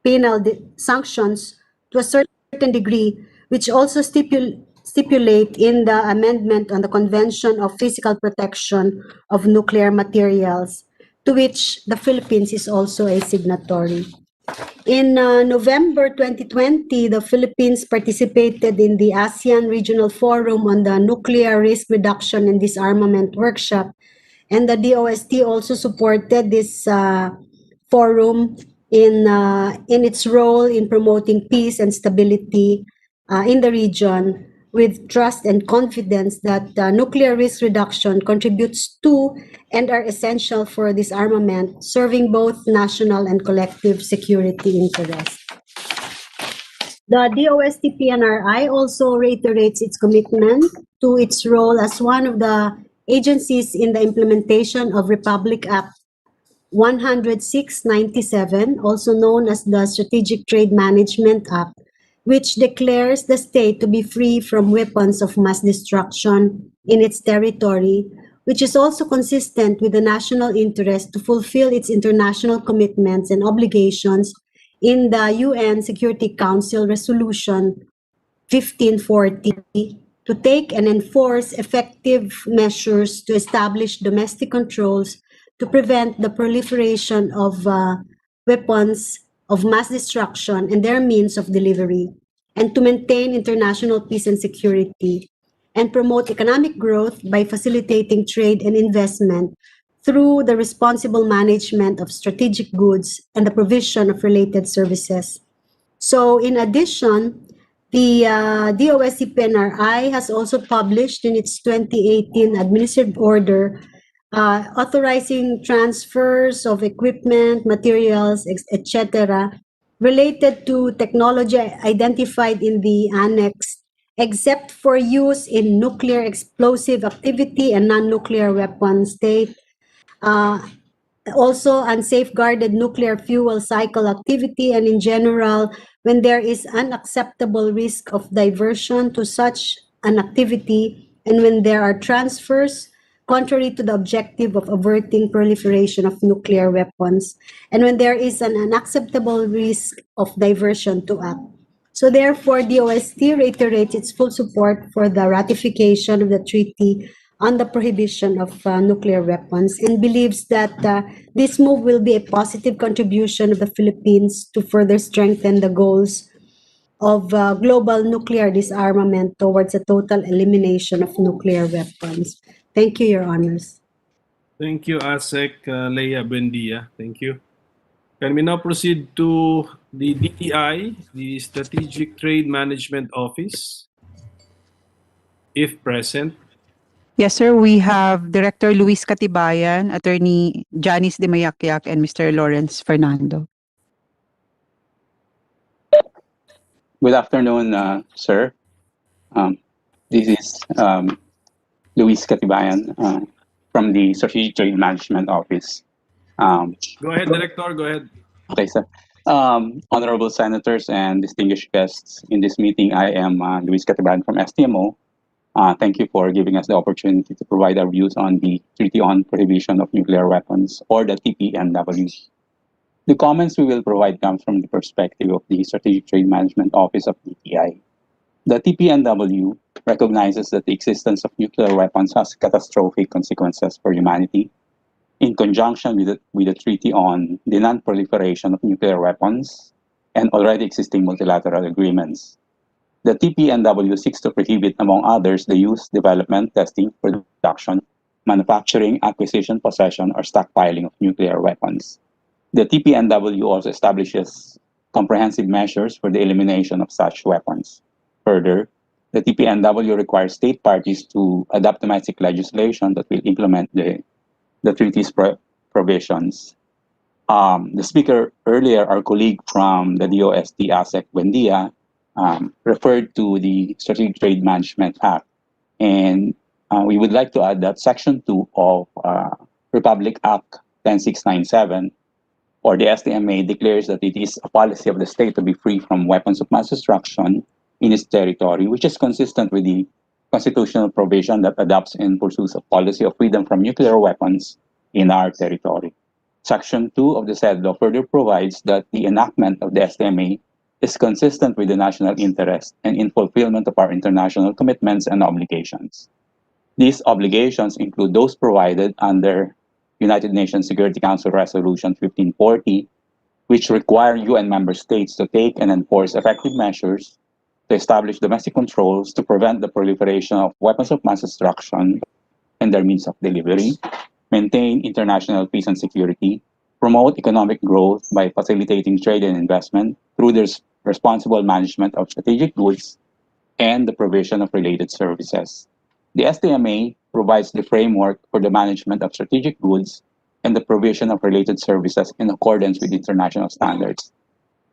penal sanctions to a certain degree, which also stipulate in the amendment on the Convention of Physical Protection of Nuclear Materials, to which the Philippines is also a signatory. In November 2020, the Philippines participated in the ASEAN Regional Forum on the Nuclear Risk Reduction and Disarmament Workshop, and the DOST also supported this forum in its role in promoting peace and stability in the region, with trust and confidence that nuclear risk reduction contributes to and are essential for disarmament, serving both national and collective security interests. The DOST-PNRI also reiterates its commitment to its role as one of the agencies in the implementation of Republic Act 10697, also known as the Strategic Trade Management Act, which declares the state to be free from weapons of mass destruction in its territory, which is also consistent with the national interest to fulfill its international commitments and obligations in the UN Security Council Resolution 1540 to take and enforce effective measures to establish domestic controls to prevent the proliferation of weapons of mass destruction and their means of delivery, and to maintain international peace and security, and promote economic growth by facilitating trade and investment through the responsible management of strategic goods and the provision of related services. So in addition, the DOST-PNRI has also published in its 2018 administrative order authorizing transfers of equipment, materials, etc., related to technology identified in the annex, except for use in nuclear explosive activity and non-nuclear weapon state, also unsafeguarded nuclear fuel cycle activity, and in general, when there is unacceptable risk of diversion to such an activity, and when there are transfers contrary to the objective of averting proliferation of nuclear weapons, and when there is an unacceptable risk of diversion to act. So therefore, DOST reiterates its full support for the ratification of the Treaty on the prohibition of nuclear weapons and believes that this move will be a positive contribution of the Philippines to further strengthen the goals of global nuclear disarmament towards a total elimination of nuclear weapons. Thank you, Your Honors. Thank you, ASEC Leia Buendia. Thank you. Can we now proceed to the DTI, the Strategic Trade Management Office, if present? Yes, sir. We have Director Luis Katibayan, Attorney Janice de Mayakyak, and Mr. Lawrence Fernando. Good afternoon, sir. This is Luis Katibayan from the Strategic Trade Management Office. Go ahead, Director. Go ahead. Okay, sir. Honorable senators and distinguished guests in this meeting, I am Luis Katibayan from STMO. Thank you for giving us the opportunity to provide our views on the Treaty on Prohibition of Nuclear Weapons, or the TPNW. The comments we will provide come from the perspective of the Strategic Trade Management Office of DTI. The TPNW recognizes that the existence of nuclear weapons has catastrophic consequences for humanity. In conjunction with the Treaty on the Non-Proliferation of Nuclear Weapons and already existing multilateral agreements, the TPNW seeks to prohibit, among others, the use, development, testing, production, manufacturing, acquisition, possession, or stockpiling of nuclear weapons. The TPNW also establishes comprehensive measures for the elimination of such weapons. Further, the TPNW requires state parties to adopt domestic legislation that will implement the treaty's provisions. The speaker earlier, our colleague from the DOST, ASEC Buendia, referred to the Strategic Trade Management Act. And we would like to add that Section 2 of Republic Act 10697, or the STMA, declares that it is a policy of the state to be free from weapons of mass destruction in its territory, which is consistent with the constitutional provision that adopts and pursues a policy of freedom from nuclear weapons in our territory. Section 2 of the said law further provides that the enactment of the STMA is consistent with the national interest and in fulfillment of our international commitments and obligations. These obligations include those provided under United Nations Security Council Resolution 1540, which require UN member states to take and enforce effective measures to establish domestic controls to prevent the proliferation of weapons of mass destruction and their means of delivery, maintain international peace and security, promote economic growth by facilitating trade and investment through the responsible management of strategic goods and the provision of related services. The STMA provides the framework for the management of strategic goods and the provision of related services in accordance with international standards.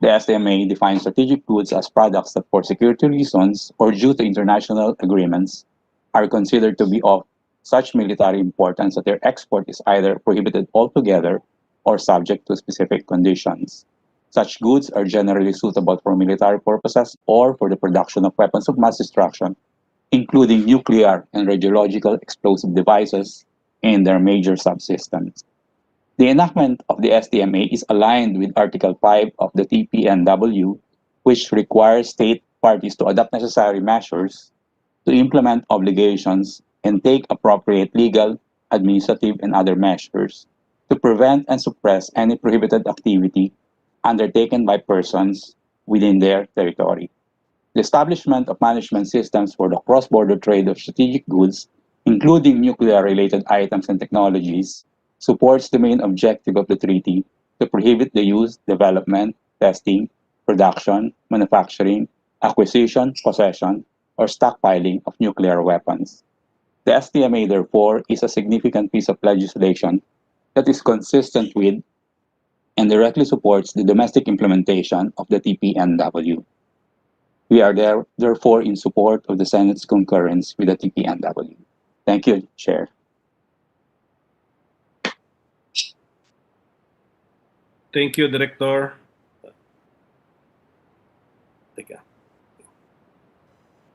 The STMA defines strategic goods as products that, for security reasons or due to international agreements, are considered to be of such military importance that their export is either prohibited altogether or subject to specific conditions. Such goods are generally suitable for military purposes or for the production of weapons of mass destruction, including nuclear and radiological explosive devices and their major subsystems. The enactment of the STMA is aligned with Article 5 of the TPNW, which requires state parties to adopt necessary measures to implement obligations and take appropriate legal, administrative, and other measures to prevent and suppress any prohibited activity undertaken by persons within their territory. The establishment of management systems for the cross-border trade of strategic goods, including nuclear-related items and technologies, supports the main objective of the treaty to prohibit the use, development, testing, production, manufacturing, acquisition, possession, or stockpiling of nuclear weapons. The STMA, therefore, is a significant piece of legislation that is consistent with and directly supports the domestic implementation of the TPNW. We are therefore in support of the Senate's concurrence with the TPNW. Thank you, Chair. Thank you, Director. Teka.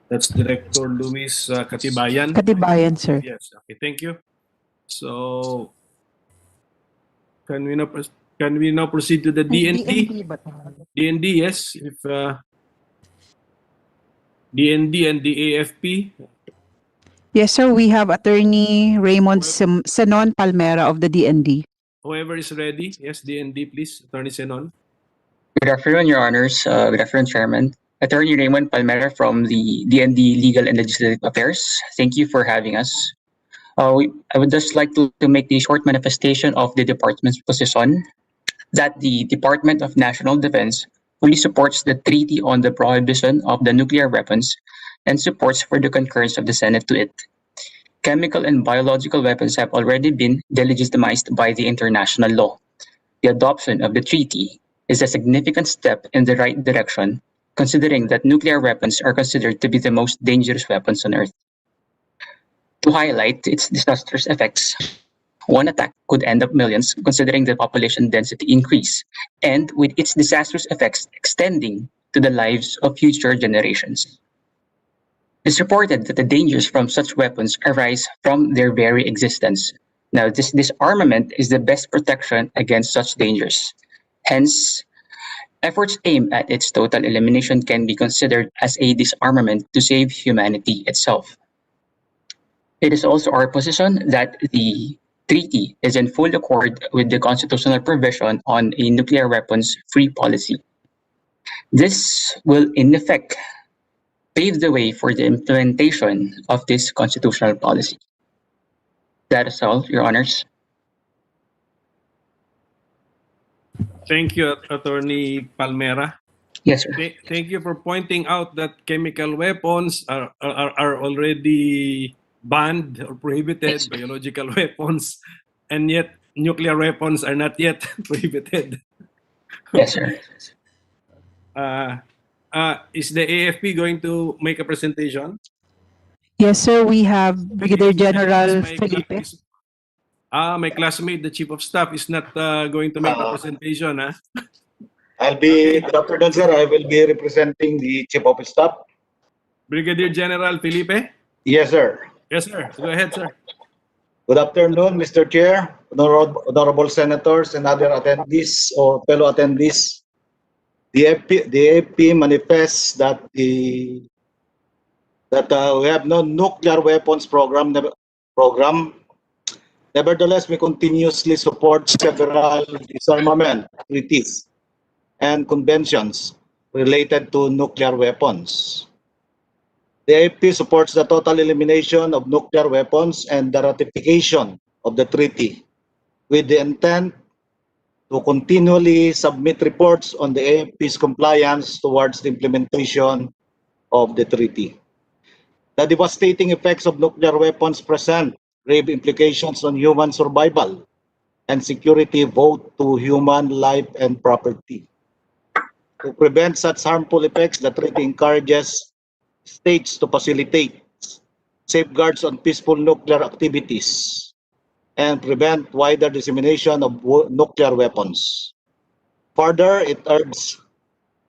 That's Director Luis Katibayan. Katibayan, sir. Yes. Okay. Thank you. So, can we now proceed to the DND? DND, yes. If DND and the AFP. Yes, sir. We have Attorney Raymond Senon Palmera of the DND. Whoever is ready, yes, DND, please. Attorney Senon. Good afternoon, Your Honors. Good afternoon, Chairman. Attorney Raymond Palmera from the DND Legal and Legislative Affairs. Thank you for having us. I would just like to make the short manifestation of the department's position that the Department of National Defense fully supports the Treaty on the Prohibition of the Nuclear Weapons and supports for the concurrence of the Senate to it. Chemical and biological weapons have already been delegitimized by the international law. The adoption of the treaty is a significant step in the right direction, considering that nuclear weapons are considered to be the most dangerous weapons on Earth. To highlight its disastrous effects, one attack could end up millions, considering the population density increase, and with its disastrous effects extending to the lives of future generations. It's reported that the dangers from such weapons arise from their very existence. Now, this disarmament is the best protection against such dangers. Hence, efforts aimed at its total elimination can be considered as a disarmament to save humanity itself. It is also our position that the treaty is in full accord with the constitutional provision on a nuclear weapons-free policy. This will, in effect, pave the way for the implementation of this constitutional policy. That is all, Your Honors. Thank you, Attorney Palmera. Yes, sir. Thank you for pointing out that chemical weapons are already banned or prohibited, biological weapons, and yet nuclear weapons are not yet prohibited. Yes, sir. Is the AFP going to make a presentation? Yes, sir. We have Brigadier General My Felipe. my classmate, the Chief of Staff, is not going to make a presentation. Good afternoon, sir. I will be representing the Chief of Staff. Brigadier General Felipe? Yes, sir. Yes, sir. Go ahead, sir. Good afternoon, Mr. Chair, honorable senators, and other attendees or fellow attendees. The AFP manifests that we have no nuclear weapons program. Nevertheless, we continuously support several disarmament treaties and conventions related to nuclear weapons. The AFP supports the total elimination of nuclear weapons and the ratification of the treaty with the intent to continually submit reports on the AFP's compliance towards the implementation of the treaty. The devastating effects of nuclear weapons present grave implications on human survival and security, both to human life and property. To prevent such harmful effects, the treaty encourages states to facilitate safeguards on peaceful nuclear activities and prevent wider dissemination of nuclear weapons. Further, it urges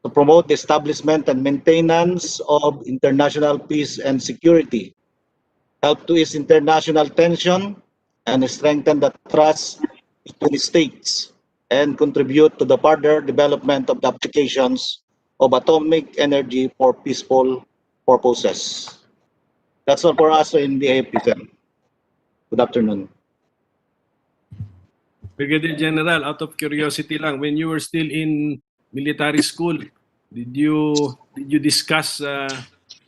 to promote the establishment and maintenance of international peace and security, help to ease international tension, and strengthen the trust between states, and contribute to the further development of the applications of atomic energy for peaceful purposes. That's all for us in the AFP, sir. Good afternoon. Brigadier General, out of curiosity lang, when you were still in military school, did you discuss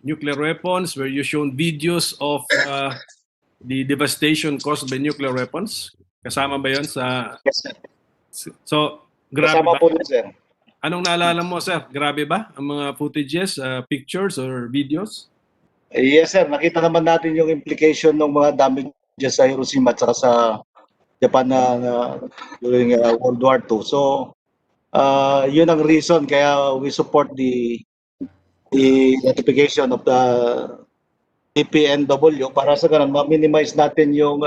nuclear weapons? Were you shown videos of the devastation caused by nuclear weapons? Kasama ba yun sa... Yes, sir. So, grabe Kasama ba? po yun, sir. Anong naalala mo, sir? Grabe ba ang mga footages, pictures, or videos? Yes, sir. Nakita naman natin yung implication ng mga damages sa Hiroshima at saka sa Japan during World War II. So, yun ang reason kaya we support the ratification of the TPNW para sa ganun ma-minimize natin yung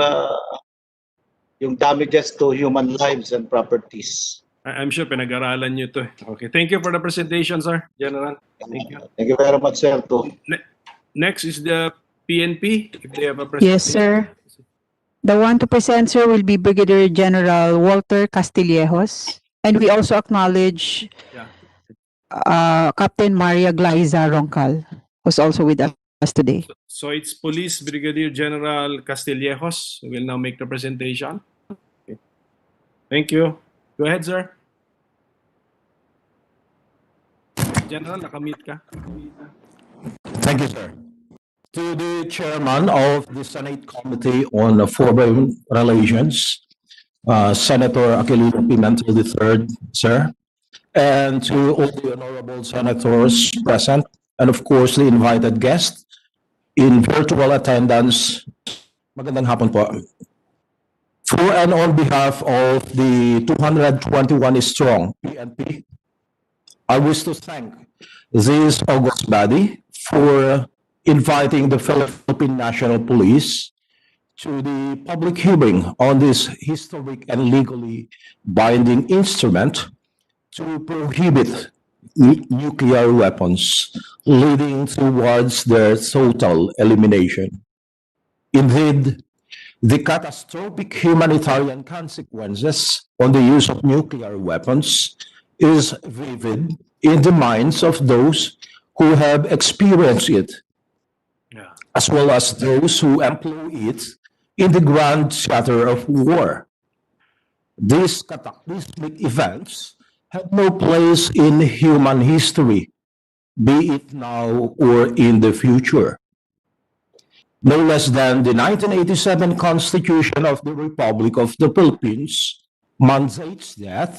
damages to human lives and properties. I'm sure pinag-aralan nyo ito. Okay. Thank you for the presentation, sir. General. Thank you. Thank you very much, sir. Too. Next is the PNP. If they have a presentation. Yes, sir. The one to present, sir, will be Brigadier General Walter Castillejos. And we also acknowledge Captain Maria Glaiza Roncal, who's also with us us today. So it's Police Brigadier General Castillejos who will now make the presentation. Okay. Thank you. Go ahead, sir. General, nakamute ka. Thank you, sir. To the chairman of the Senate Committee on Foreign Relations, Senator Aquilino Pimentel III, sir, and to all the honorable senators present, and of course the invited guests in virtual attendance. Magandang hapon po. For and on behalf of the 221 strong PNP, I wish to thank this august body for inviting the Philippine National Police to the public hearing on this historic and legally binding instrument to prohibit nuclear weapons, leading towards their total elimination. Indeed, the catastrophic humanitarian consequences on the use of nuclear weapons is vivid in the minds of those who have experienced it, as well as those who employ it in the grand theater of war. These cataclysmic events have no place in human history, be it now or in the future. No less than the 1987 Constitution of the Republic of the Philippines mandates that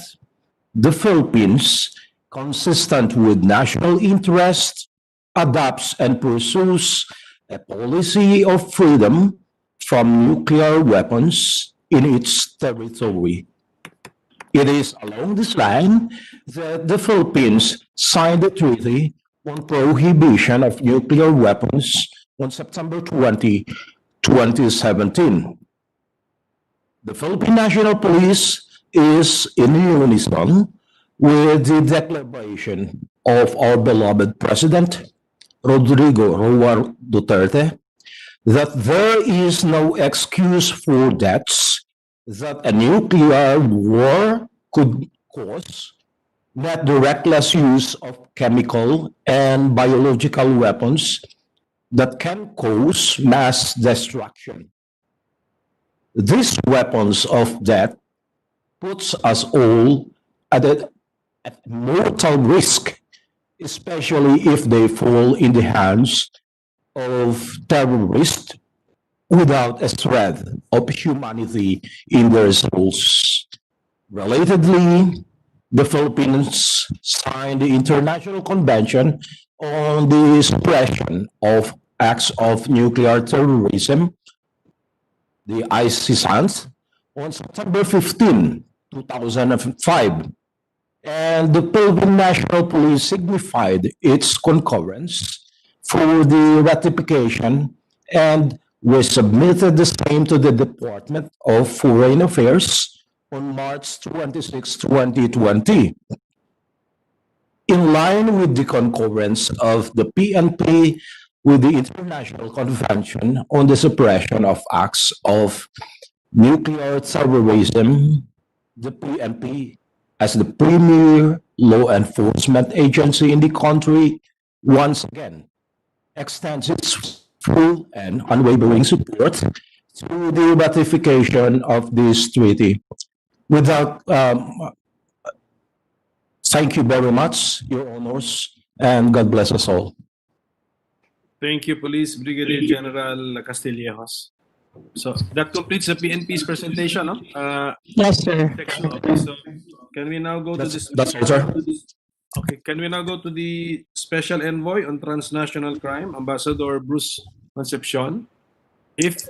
the Philippines, consistent with national interest, adopts and pursues a policy of freedom from nuclear weapons in its territory. It is along this line that the Philippines signed the Treaty on Prohibition of Nuclear Weapons on September 20, 2017. The Philippine National Police is in unison with the declaration of our beloved President, Rodrigo Roa Duterte, that there is no excuse for deaths that a nuclear war could cause, that the reckless use of chemical and biological weapons that can cause mass destruction. These weapons of death puts us all at mortal risk, especially if they fall in the hands of terrorists without a thread of humanity in their souls. Relatedly, the Philippines signed the International Convention on the Suppression of Acts of Nuclear Terrorism, the ICCANT, on September 15, 2005. And the Philippine National Police signified its concurrence for the ratification, and we submitted the same to the Department of Foreign Affairs on March 26, 2020. In line with the concurrence of the PNP with the International Convention on the Suppression of Acts of Nuclear Terrorism, the PNP, as the premier law enforcement agency in the country, once again extends its full and unwavering support to the ratification of this treaty. Thank you very much, Your Honors, and God bless us all. Thank you, Police Brigadier General Castillejos. So that completes the PNP's presentation, no? Yes, sir. Okay, so can we now go to this? That's all, sir. Okay, can we now go to the Special Envoy on Transnational Crime, Ambassador Bruce Concepcion, if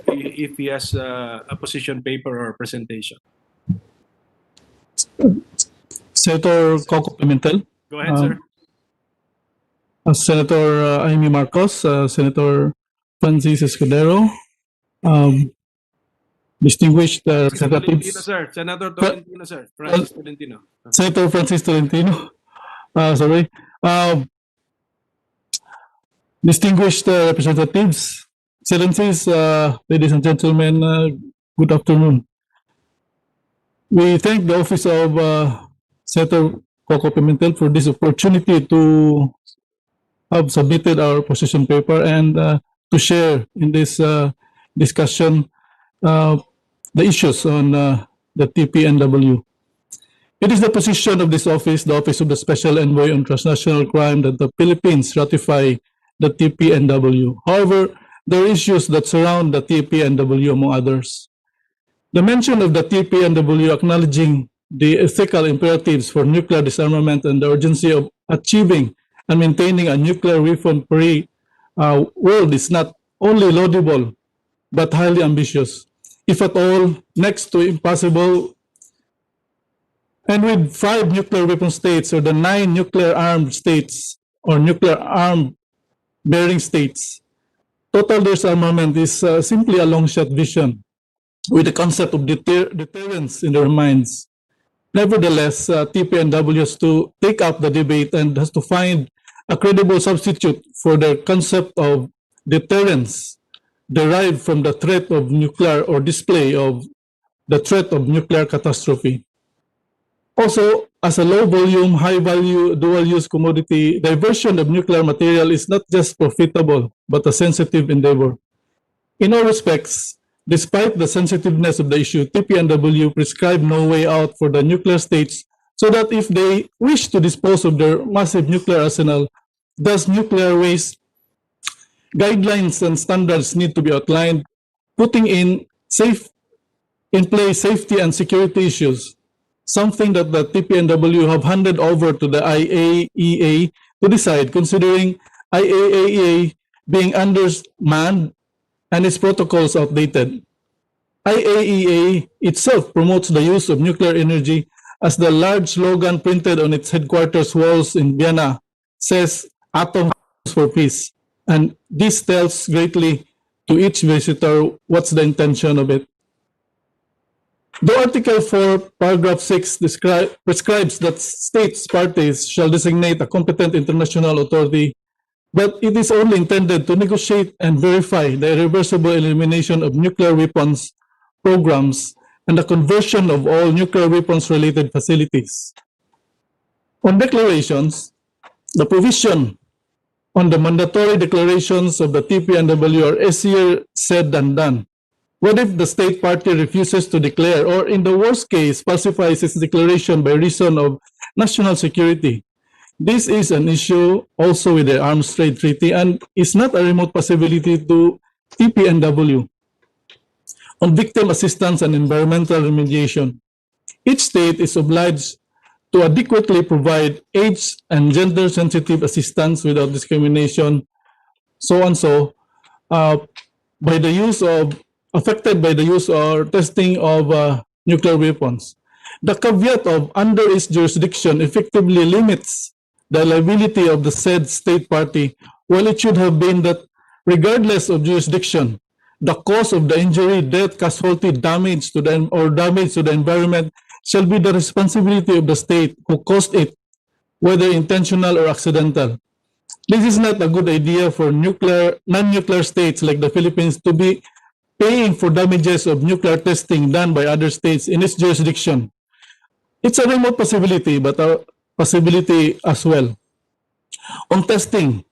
he has a position paper or presentation? Senator Coco Pimentel. Go ahead, sir. Senator Amy Marcos, Senator Francis Escudero, distinguished Tolentino, representatives. sir. Senator Tolentino, sir. Francis Tolentino. Senator Francis Tolentino. Sorry. Distinguished representatives, excellencies, ladies and gentlemen, good afternoon. We thank the office of Senator Coco Pimentel for this opportunity to have submitted our position paper and to share in this discussion the issues on the TPNW. It is the position of this office, the Office of the Special Envoy on Transnational Crime, that the Philippines ratify the TPNW. However, there are issues that surround the TPNW, among others. The mention of the TPNW acknowledging the ethical imperatives for nuclear disarmament and the urgency of achieving and maintaining a nuclear weapon-free world is not only laudable, but highly ambitious, if at all next to impossible. And with 5 nuclear weapon states, or the 9 nuclear armed states, or nuclear armed bearing states, total disarmament is simply a long shot vision with the concept of deterrence in their minds. Nevertheless, TPNW has to take up the debate and has to find a credible substitute for the concept of deterrence derived from the threat of nuclear, or display of the threat of nuclear catastrophe. Also, as a low-volume, high-value, dual-use commodity, diversion of nuclear material is not just profitable, but a sensitive endeavor. In all respects, despite the sensitiveness of the issue, TPNW prescribed no way out for the nuclear states, so that if they wish to dispose of their massive nuclear arsenal, thus nuclear waste, guidelines and standards need to be outlined, putting in place safety and security issues, something that the TPNW have handed over to the IAEA to decide, considering IAEA being undermanned and its protocols outdated. IAEA itself promotes the use of nuclear energy, as the large slogan printed on its headquarters walls in Vienna says, "Atoms for peace." And this tells greatly to each visitor what's the intention of it. The Article 4, Paragraph 6 prescribes that states parties shall designate a competent international authority, but it is only intended to negotiate and verify the irreversible elimination of nuclear weapons programs and the conversion of all nuclear weapons-related facilities. On declarations, the provision on the mandatory declarations of the TPNW are easier said than done. What if the state party refuses to declare, or in the worst case, falsifies its declaration by reason of national security? This is an issue also with the Arms Trade Treaty and is not a remote possibility to TPNW. On victim assistance and environmental remediation, each state is obliged to adequately provide age and gender-sensitive assistance without discrimination, so and so, by the use of affected by the use or testing of nuclear weapons. The caveat of under its jurisdiction effectively limits the liability of the said state party, while it should have been that regardless of jurisdiction, the cause of the injury, death, casualty, damage to the environment shall be the responsibility of the state who caused it, whether intentional or accidental. This is not a good idea for non-nuclear states like the Philippines to be paying for damages of nuclear testing done by other states in its jurisdiction. It's a remote possibility, but a possibility as well. On testing,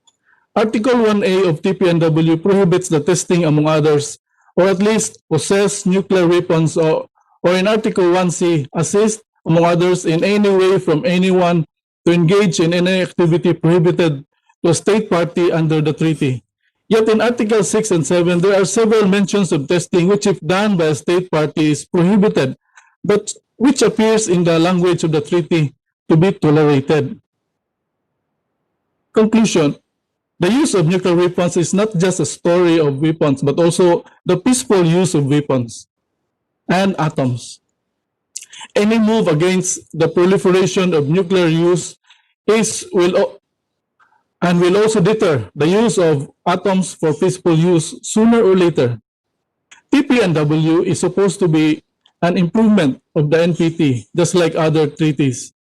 Article 1A of TPNW prohibits the testing, among others, or at least possess nuclear weapons, or in Article 1C, assist, among others, in any way from anyone to engage in any activity prohibited to a state party under the treaty. Yet in Article 6 and 7, there are several mentions of testing which, if done by a state party, is prohibited, but which appears in the language of the treaty to be tolerated. Conclusion: the use of nuclear weapons is not just a story of weapons, but also the peaceful use of weapons and atoms. Any move against the proliferation of nuclear use will also deter the use of atoms for peaceful use sooner or later. TPNW is supposed to be an improvement of the NPT, just like other treaties.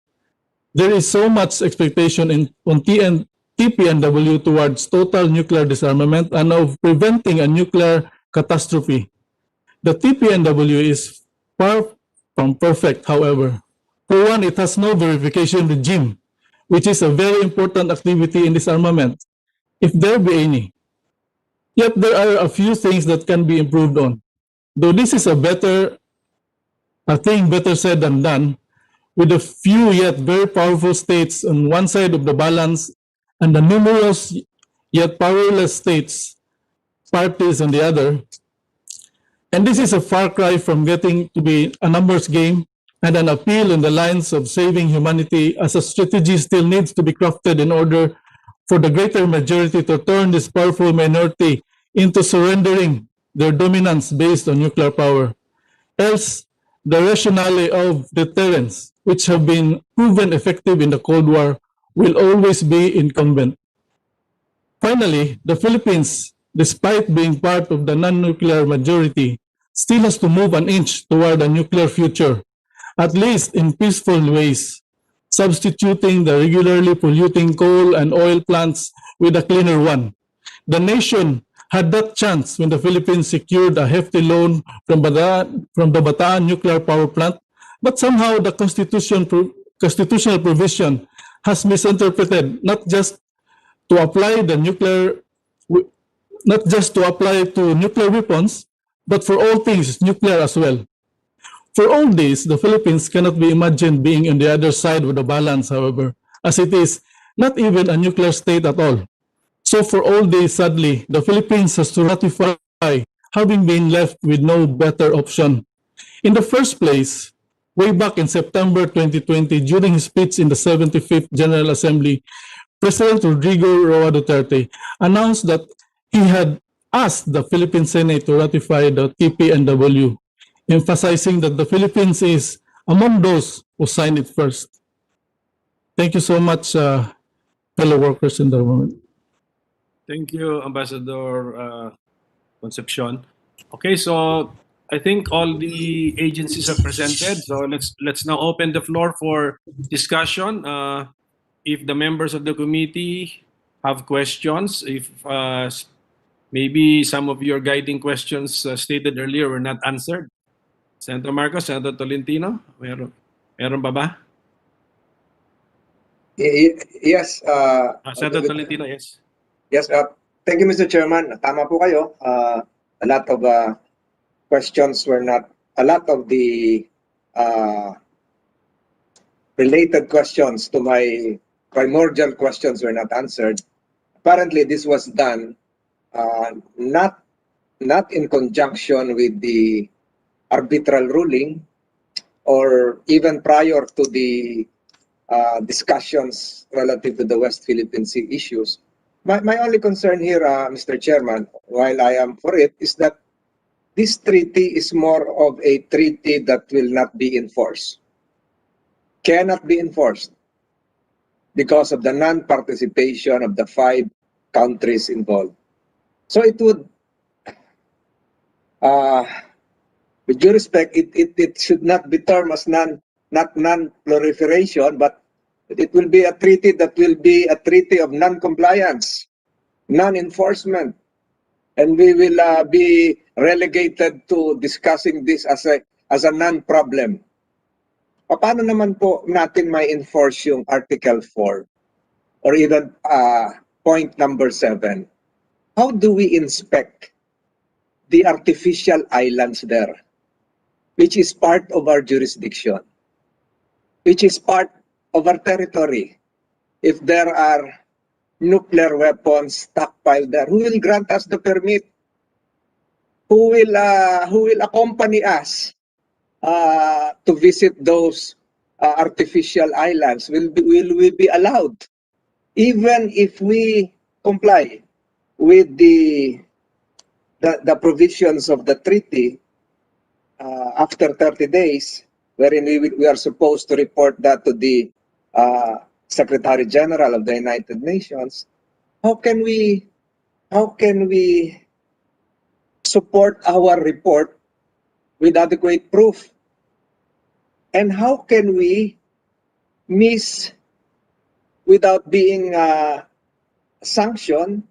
There is so much expectation on TPNW towards total nuclear disarmament and of preventing a nuclear catastrophe. The TPNW is far from perfect, however. For one, it has no verification regime, which is a very important activity in disarmament. if there be any. Yet there are a few things that can be improved on. Though this is a thing better said than done, with a few yet very powerful states on one side of the balance and the numerous yet powerless parties on the other. And this is a far cry from getting to be a numbers game and an appeal in the lines of saving humanity, as a strategy still needs to be crafted in order for the greater majority to turn this powerful minority into surrendering their dominance based on nuclear power. Else, the rationale of deterrence, which have been proven effective in the Cold War, will always be incumbent. Finally, the Philippines, despite being part of the non-nuclear majority, still has to move an inch toward a nuclear future, at least in peaceful ways, substituting the regularly polluting coal and oil plants with a cleaner one. The nation had that chance when the Philippines secured a hefty loan from the Bataan nuclear power plant, but somehow the constitutional provision has misinterpreted not just to apply to nuclear weapons, but for all things nuclear as well. For all this, the Philippines cannot be imagined being on the other side of the balance, however, as it is not even a nuclear state at all. So for all this, sadly, the Philippines has to ratify, having been left with no better option. In the first place, way back in September 2020, during his speech in the 75th General Assembly, President Rodrigo Roa Duterte announced that he had asked the Philippine Senate to ratify the TPNW, emphasizing that the Philippines is among those who signed it first. Thank you so much, fellow workers in the movement. Thank you, Ambassador Concepcion. Okay, so I think all the agencies have presented. So let's now open the floor for discussion. If the members of the committee have questions, if maybe some of your guiding questions stated earlier were not answered. Senator Marcos, Senator Tolentino, meron ba ba? Yes. Senator Tolentino, yes. Yes, thank you, Mr. Chairman. Tama po kayo. A lot of questions were not, a lot of the related questions to my primordial questions were not answered. Apparently, this was done not in conjunction with the arbitral ruling or even prior to the discussions relative to the West Philippine Sea issues. My only concern here, Mr. Chairman, while I am for it, is that this treaty is more of a treaty that will not be enforced. Cannot be enforced because of the non-participation of the 5 countries involved. So it would, with due respect, it should not be termed as non-proliferation, but it will be a treaty that will be a treaty of non-compliance, non-enforcement, and we will be relegated to discussing this as a non-problem. Paano naman po natin may enforce yung Article 4 or even point number 7? How do we inspect the artificial islands there, which is part of our jurisdiction, which is part of our territory? If there are nuclear weapons stockpiled there, who will grant us the permit? Who will accompany us to visit those artificial islands? Will we be allowed, even if we comply with the provisions of the treaty after 30 days, wherein we are supposed to report that to the Secretary General of the United Nations? How can we support our report with adequate proof? And how can we miss without being sanctioned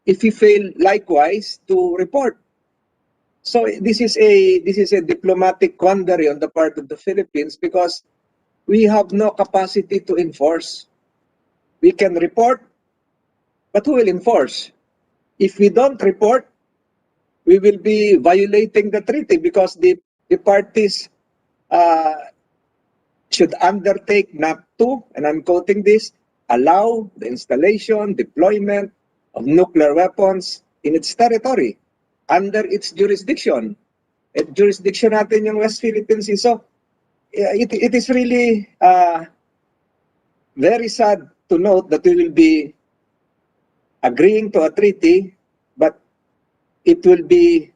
if we fail likewise to report? So this is a diplomatic quandary on the part of the Philippines, because we have no capacity to enforce. We can report, But who will enforce? If we don't report, we will be violating the treaty because the parties should undertake not to, and I'm quoting this, allow the installation, deployment of nuclear weapons in its territory, under its jurisdiction. At jurisdiction natin yung West Philippine Sea. So, it is really very sad to note that we will be agreeing to a treaty, but it will be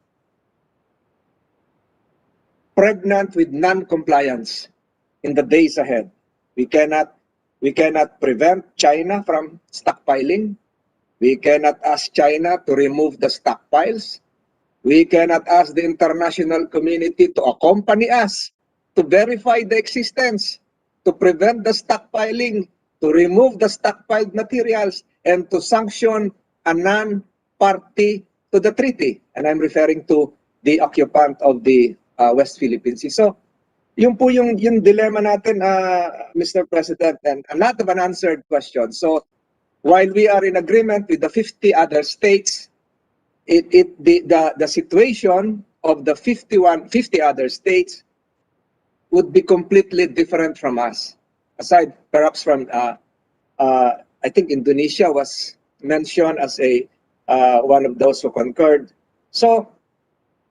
pregnant with non-compliance in the days ahead. We cannot prevent China from stockpiling. We cannot ask China to remove the stockpiles. We cannot ask the international community to accompany us to verify the existence, to prevent the stockpiling, to remove the stockpiled materials, and to sanction a non-party to the treaty. And I'm referring to the occupant of the West Philippine Sea. So, yun po yung dilemma natin, Mr. President, and a lot of unanswered questions. So, while we are in agreement with the 50 other states, the situation of the 50 other states would be completely different from us. Aside perhaps from, I think Indonesia was mentioned as one of those who concurred. So,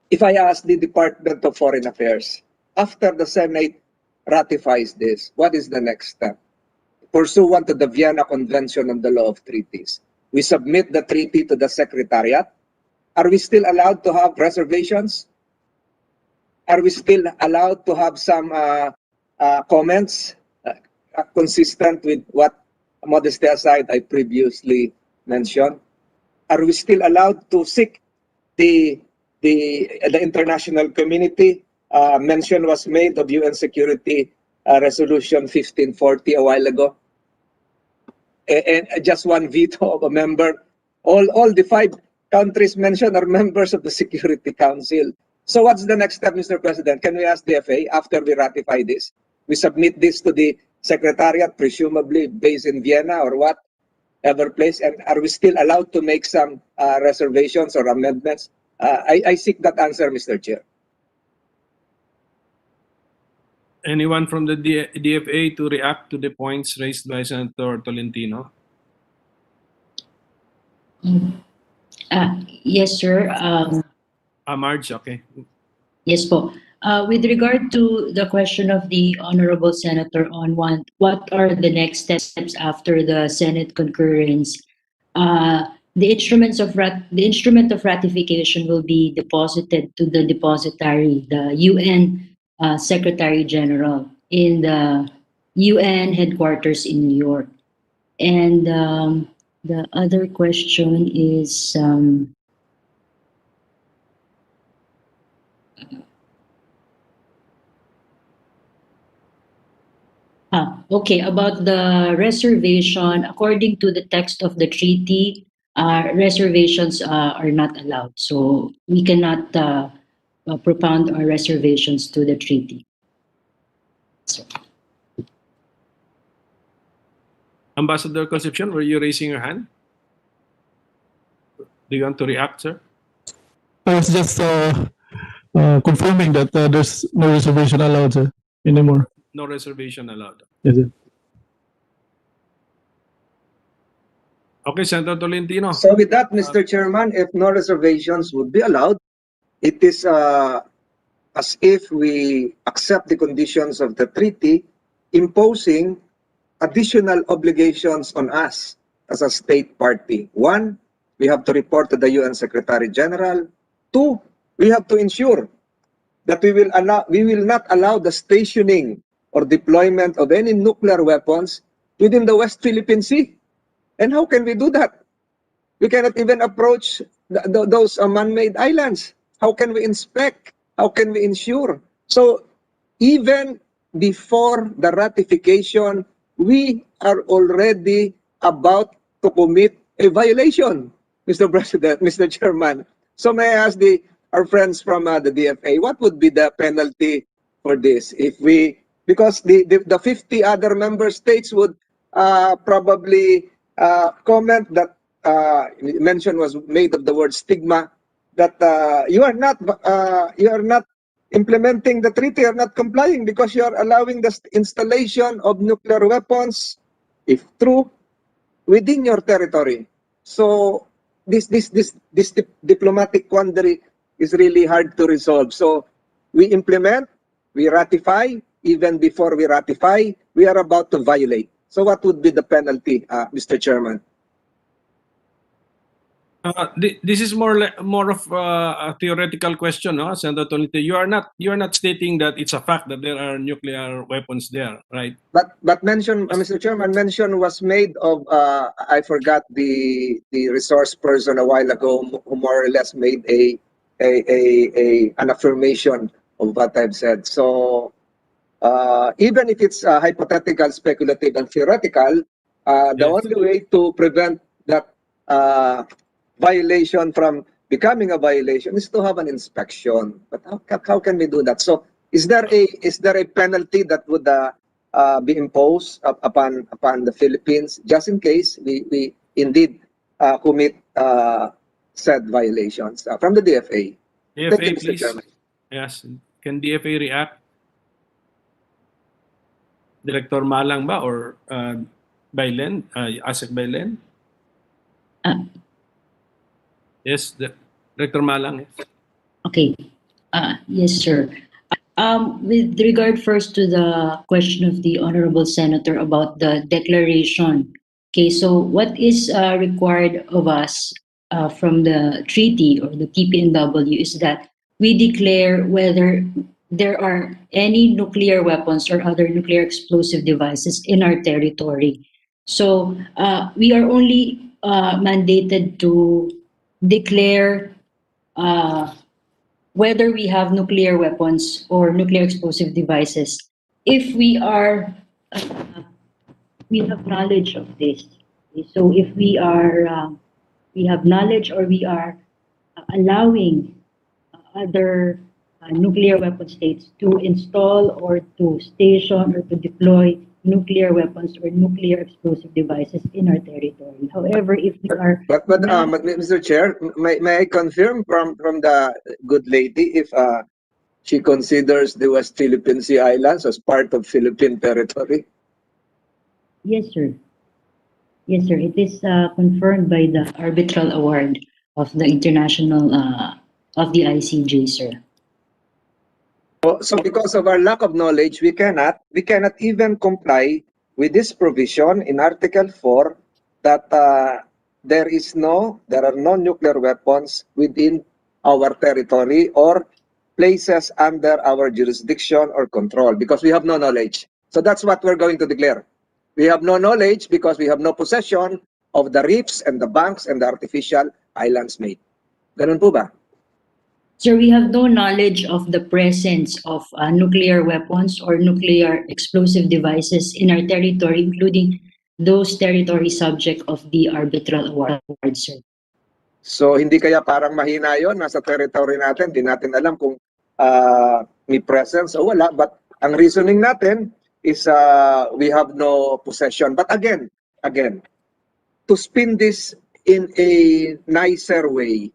if I ask the Department of Foreign Affairs, after the Senate ratifies this, what is the next step? Pursuant to the Vienna Convention on the Law of Treaties, we submit the treaty to the Secretariat. Are we still allowed to have reservations? Are we still allowed to have some comments consistent with what, modesty aside, I previously mentioned? Are we still allowed to seek the international community? Mention was made of UN Security Resolution 1540 a while ago. And just one veto of a member. All the 5 countries mentioned are members of the Security Council. So what's the next step, Mr. President? Can we ask the FA after we ratify this? We submit this to the Secretariat, presumably based in Vienna or whatever place, and are we still allowed to make some reservations or amendments? I seek that answer, Mr. Chair. Anyone from the DFA to react to the points raised by Senator Tolentino? Yes, sir. Marge, okay. Yes po. With regard to the question of the Honorable Senator on what are the next steps after the Senate concurrence, the instrument of ratification will be deposited to the depositary, the UN Secretary General in the UN headquarters in New York. And the other question is okay, about the reservation. According to the text of the treaty, reservations are not allowed. So we cannot propound our reservations to the treaty. So. Ambassador Concepcion, were you raising your hand? Do you want to react, sir? I was just confirming that there's no reservation allowed, sir, anymore. No reservation allowed. Yes, sir. Okay, Senator Tolentino. So with that, Mr. Chairman, if no reservations would be allowed, it is as if we accept the conditions of the treaty, imposing additional obligations on us as a state party. 1, we have to report to the UN Secretary General. 2, we have to ensure that we will not allow the stationing or deployment of any nuclear weapons within the West Philippine Sea. And how can we do that? We cannot even approach those man-made islands. How can we inspect? How can we ensure? So even before the ratification, we are already about to commit a violation, Mr. President, Mr. Chairman. So may I ask our friends from the DFA, what would be the penalty for this? If we, because the 50 other member states would probably comment that mention was made of the word stigma, that you are not implementing the treaty, you are not complying because you are allowing the installation of nuclear weapons, if true, within your territory. So this diplomatic quandary is really hard to resolve. So we implement, we ratify, even before we ratify, we are about to violate. So what would be the penalty, Mr. Chairman? This is more of a theoretical question, no, Senator Tolente. You are not stating that it's a fact that there are nuclear weapons there, right? But mention, Mr. Chairman, mention was made of I forgot the resource person a while ago who more or less made an affirmation of what I've said. So even if it's hypothetical, speculative, and theoretical, the Yes. only way to prevent that violation from becoming a violation is to have an inspection. But how can we do that? So is there a penalty that would be imposed upon the Philippines just in case we indeed commit said violations from the DFA? Thank DFA, you, Mr. please. Chairman. Yes. Can DFA react? Director Malang ba or Bailen? Asek Bailen? Yes, Director Malang. Yes. Okay. Yes, sir. With regard first to the question of the Honorable Senator about the declaration. Okay, so what is required of us from the treaty or the TPNW is that we declare whether there are any nuclear weapons or other nuclear explosive devices in our territory. So we are only mandated to declare whether we have nuclear weapons or nuclear explosive devices if we are we have knowledge of this. So if we are we have knowledge or we are allowing other nuclear weapon states to install or to station or to deploy nuclear weapons or nuclear explosive devices in our territory. However, if we are But Mr. Chair, may I confirm from the good lady if she considers the West Philippine Sea Islands as part of Philippine territory? Yes, sir. Yes, sir. It is confirmed by the arbitral award of the international of the ICJ, sir. So because of our lack of knowledge, we cannot even comply with this provision in Article 4 that there are no nuclear weapons within our territory or places under our jurisdiction or control because we have no knowledge. So that's what we're going to declare. We have no knowledge because we have no possession of the reefs and the banks and the artificial islands made. Ganun po ba? Sir, we have no knowledge of the presence of nuclear weapons or nuclear explosive devices in our territory, including those territories subject of the arbitral award, sir. So hindi kaya parang mahina yon, nasa territory natin, di natin alam kung may presence o wala. But ang reasoning natin is we have no possession. But again, to spin this in a nicer way,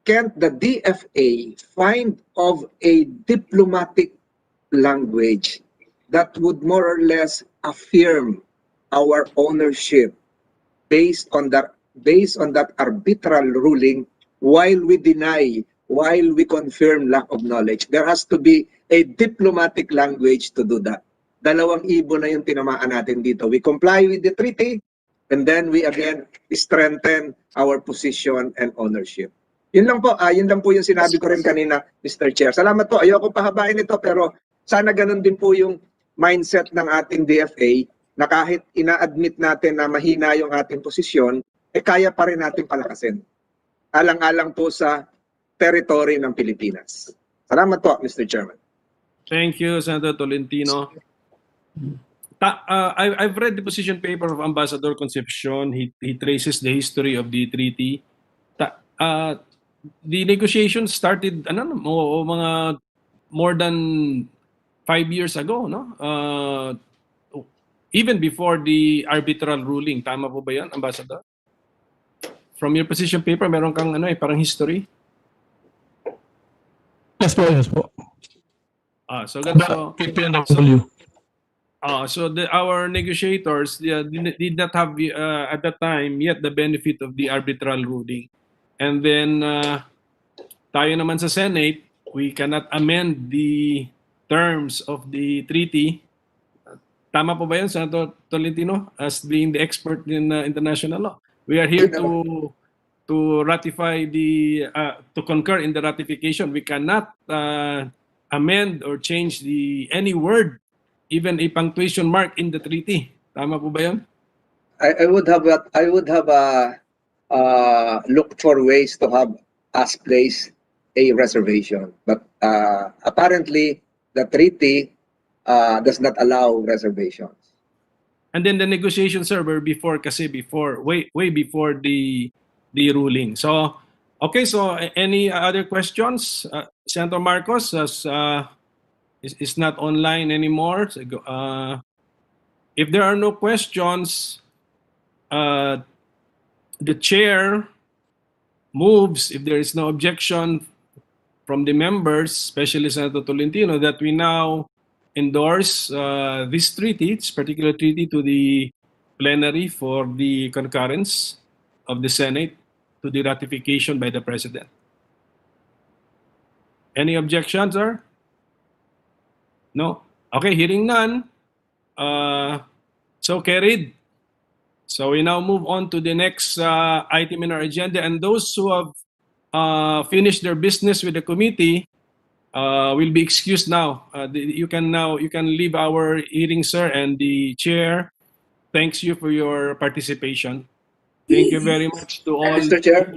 can't the DFA find of a diplomatic language that would more or less affirm our ownership based on that arbitral ruling while we confirm lack of knowledge? There has to be a diplomatic language to do that. Dalawang ibon na yung tinamaan natin dito. We comply with the treaty and then we again strengthen our position and ownership. Yun lang po yung sinabi ko rin kanina, Mr. Chair. Salamat po. Ayoko pahabain ito pero sana ganun din po yung mindset ng ating DFA na kahit ina-admit natin na mahina yung ating posisyon, kaya pa rin natin palakasin. Alang-alang po sa territory ng Pilipinas. Salamat po, Mr. Chairman. Thank you, Senator Tolentino. I've read the position paper of Ambassador Concepcion. He traces the history of the treaty. The negotiations started mga more than 5 years ago, no? Even before the arbitral ruling. Tama po ba yan, Ambassador? from your position paper, meron kang ano parang history. Yes po, yes po. So ganito. PPNW. So our negotiators did not have at that time yet the benefit of the arbitral ruling. And then tayo naman sa Senate, we cannot amend the terms of the treaty. Tama po ba yun, Senator Tolentino, as being the expert in international law? We are here to ratify to concur in the ratification. We cannot amend or change any word, even a punctuation mark in the treaty. Tama po ba yun? I would have looked for ways to have us place a reservation, but apparently the treaty does not allow reservations. And then the negotiations, sir, were way before the ruling. So, okay. So, any other questions? Senator Marcos is not online anymore. So, if there are no questions, the chair moves, if there is no objection from the members, especially Senator Tolentino, that we now endorse this treaty, this particular treaty, to the plenary for the concurrence of the Senate to the ratification by the President. Any objections, sir? No? Okay, hearing none. So carried. So we now move on to the next item in our agenda, and those who have finished their business with the committee will be excused now. You can leave our hearing, sir, and the chair thanks you for your participation. Thank you very much to all. Mr. Chair,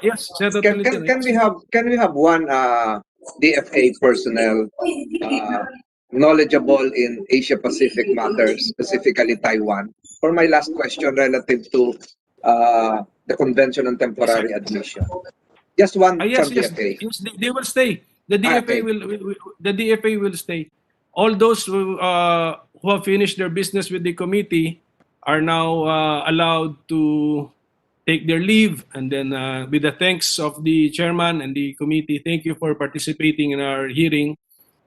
yes, Senator can we have one DFA personnel knowledgeable in Asia Pacific matters, specifically Taiwan, for my last question relative to the Convention on Temporary Admission? Just one yes, from yes, DFA. yes, they will stay. The DFA Okay. will stay. All those who have finished their business with the committee are now allowed to take their leave, and then with the thanks of the chairman and the committee, thank you for participating in our hearing.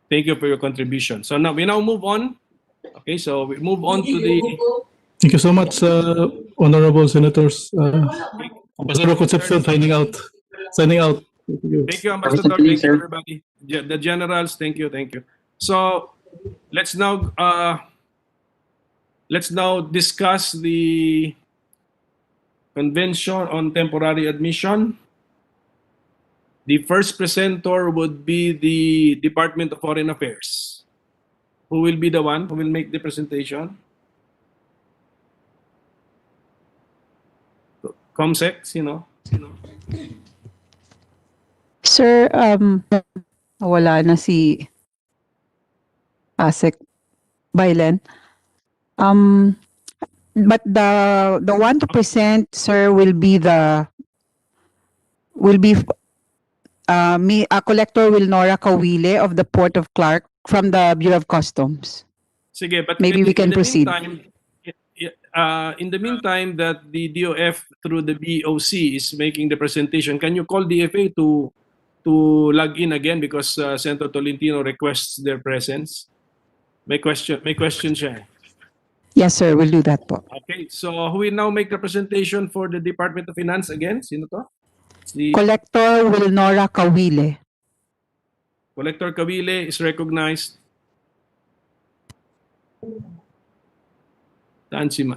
Thank you for your contribution. So now we move on. Okay, so we move on to the. Thank you so much, honorable senators. Ambassador Concepcion signing out. Signing out. Thank you, Ambassador. Thank you, everybody. The generals, thank you. So let's now discuss the Convention on Temporary Admission. The first presenter would be the Department of Foreign Affairs. Who will be the one who will make the presentation? Comsec, sino? Sir, wala na si ASEC Bailen. But the one to present, sir, will be Collector Wilnora Kawile of the Port of Clark from the Bureau of Customs. Sige, but Maybe we can in the proceed. In the meantime that the DOF through the BOC is making the presentation, can you call DFA to log in again, because Senator Tolentino requests their presence? May question siya. Yes, sir, we'll do that po. Okay, so who will now make the presentation for the Department of Finance again? Sino to? Collector Wilnora Kawile. Collector Kawile is recognized. Saan si Ma?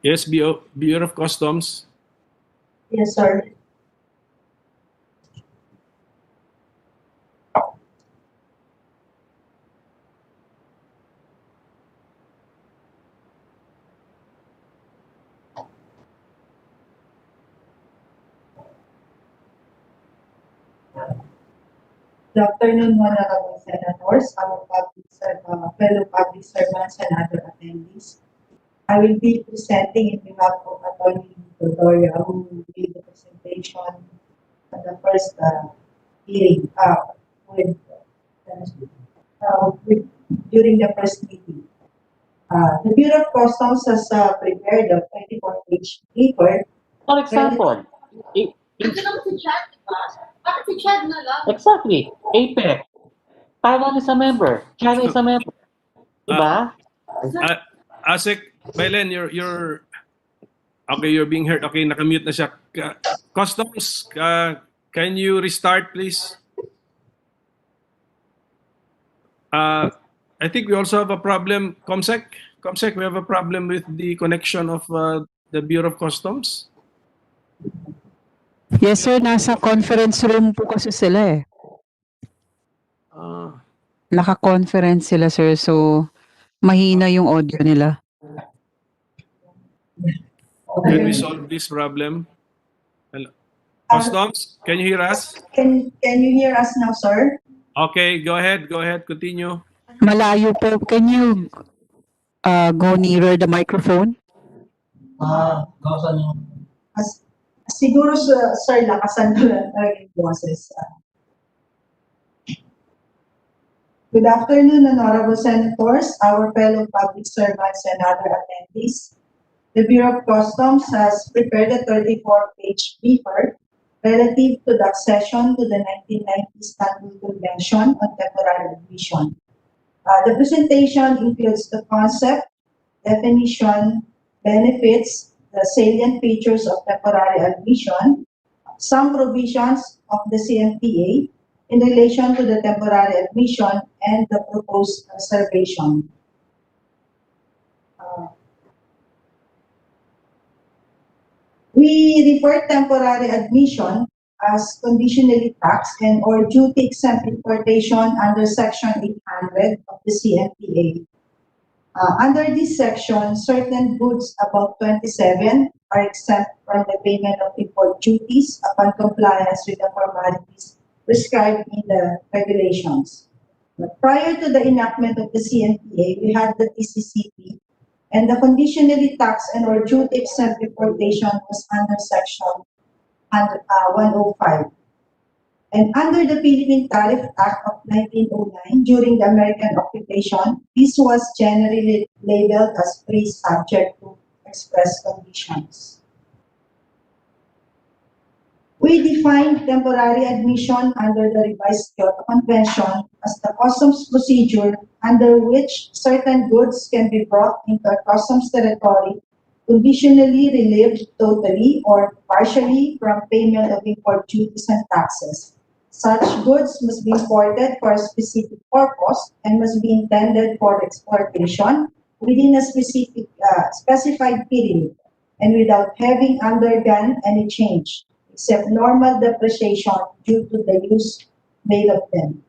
Yes, Bureau of Customs. Yes, sir. Good afternoon, honorable senators, our fellow public servants, and other attendees. I will be presenting in behalf of Attorney Dodoria, who will give the presentation at the first hearing during the first meeting. The Bureau of Customs has prepared a 24-page paper. For example, exactly, APEC. Taiwan is a member. China is a member. Diba? Asik, Belen, you're okay, you're being heard. Okay, nakamute na siya. Customs, can you restart, please? I think we also have a problem, Comsec. Comsec, we have a problem with the connection of the Bureau of Customs. Yes, sir. Nasa conference room po kasi sila eh. Naka-conference sila, sir. So, mahina yung audio nila. Can we solve this problem? Hello. Customs, can you hear us? Can you hear us now, sir? Okay, go ahead, continue. Malayo po. Can you go nearer the microphone? Siguro, sir, lakasan ko lang yung boses. Good afternoon, honorable senators, our fellow public servants, and other attendees. The Bureau of Customs has prepared a 34-page paper relative to the accession to the 1990 Istanbul Convention on Temporary Admission. The presentation includes the concept, definition, benefits, the salient features of temporary admission, some provisions of the CMTA in relation to the temporary admission, and the proposed reservation. We refer temporary admission as conditionally taxed and or duty exempt importation under Section 800 of the CMTA. Under this section, certain goods above 27 are exempt from the payment of import duties upon compliance with the formalities prescribed in the regulations. But prior to the enactment of the CMTA, we had the TCCP, and the conditionally taxed and or duty exempt importation was under Section 105. And under the Philippine Tariff Act of 1909, during the American occupation, this was generally labeled as free subject to express conditions. We defined temporary admission under the revised Kyoto Convention as the customs procedure under which certain goods can be brought into a customs territory conditionally relieved totally or partially from payment of import duties and taxes. Such goods must be imported for a specific purpose and must be intended for exportation within a specified period and without having undergone any change, except normal depreciation due to the use made of them.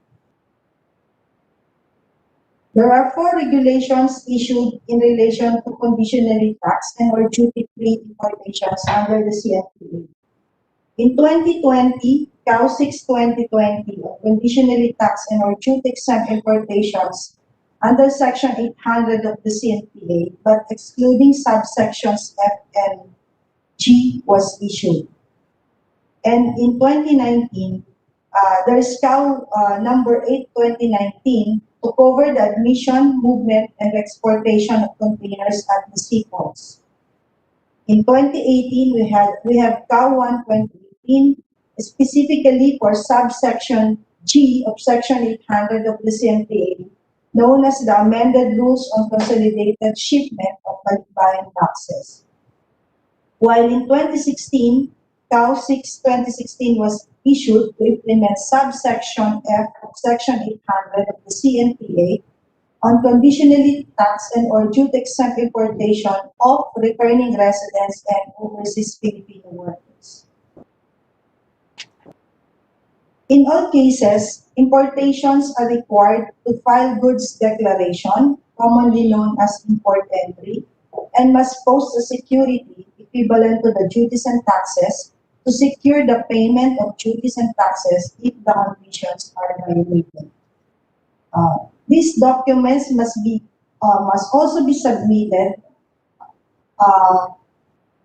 There are 4 regulations issued in relation to conditionally taxed and or duty-free importations under the CMTA. In 2020, CAO 6-2020 of conditionally taxed and or duty-exempt importations under Section 800 of the CMTA, but excluding subsections F and G was issued. And in 2019, there is CAO number 8-2019 to cover the admission, movement, and exportation of containers at the seaports. In 2018, we have CAO 1-2018 specifically for subsection G of Section 800 of the CMTA, known as the Amended Rules on Consolidated Shipment of Balikbayan Taxes. While in 2016, CAO 6-2016 was issued to implement subsection F of Section 800 of the CMTA on conditionally taxed and or duty-exempt importation of returning residents and overseas Filipino workers. In all cases, importations are required to file goods declaration, commonly known as import entry, and must post a security equivalent to the duties and taxes to secure the payment of duties and taxes if the conditions are violated. These documents must also be submitted.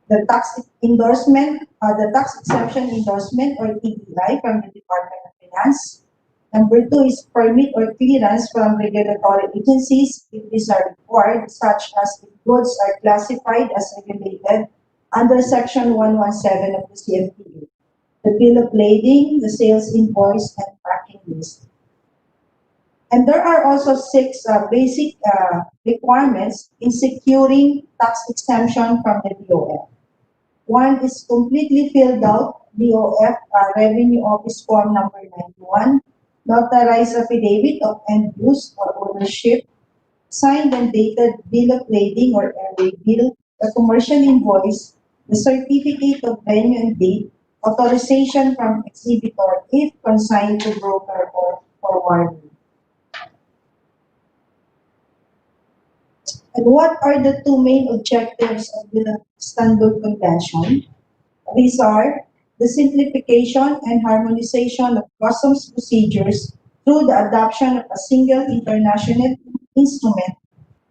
The tax endorsement, the tax exemption endorsement or TDI from the Department of Finance, Number two is permit or clearance from regulatory agencies if these are required, such as if goods are classified as regulated under Section 117 of the CFTA. The bill of lading, the sales invoice, and packing list. And there are also six basic requirements in securing tax exemption from the DOF. One is completely filled out DOF Revenue Office Form number 91, notarized affidavit of end use or ownership, signed and dated bill of lading or airway bill, the commercial invoice, the certificate of venue and date, authorization from exhibitor if consigned to broker or forwarder. And what are the two main objectives of the Istanbul Convention? These are the simplification and harmonization of customs procedures through the adoption of a single international instrument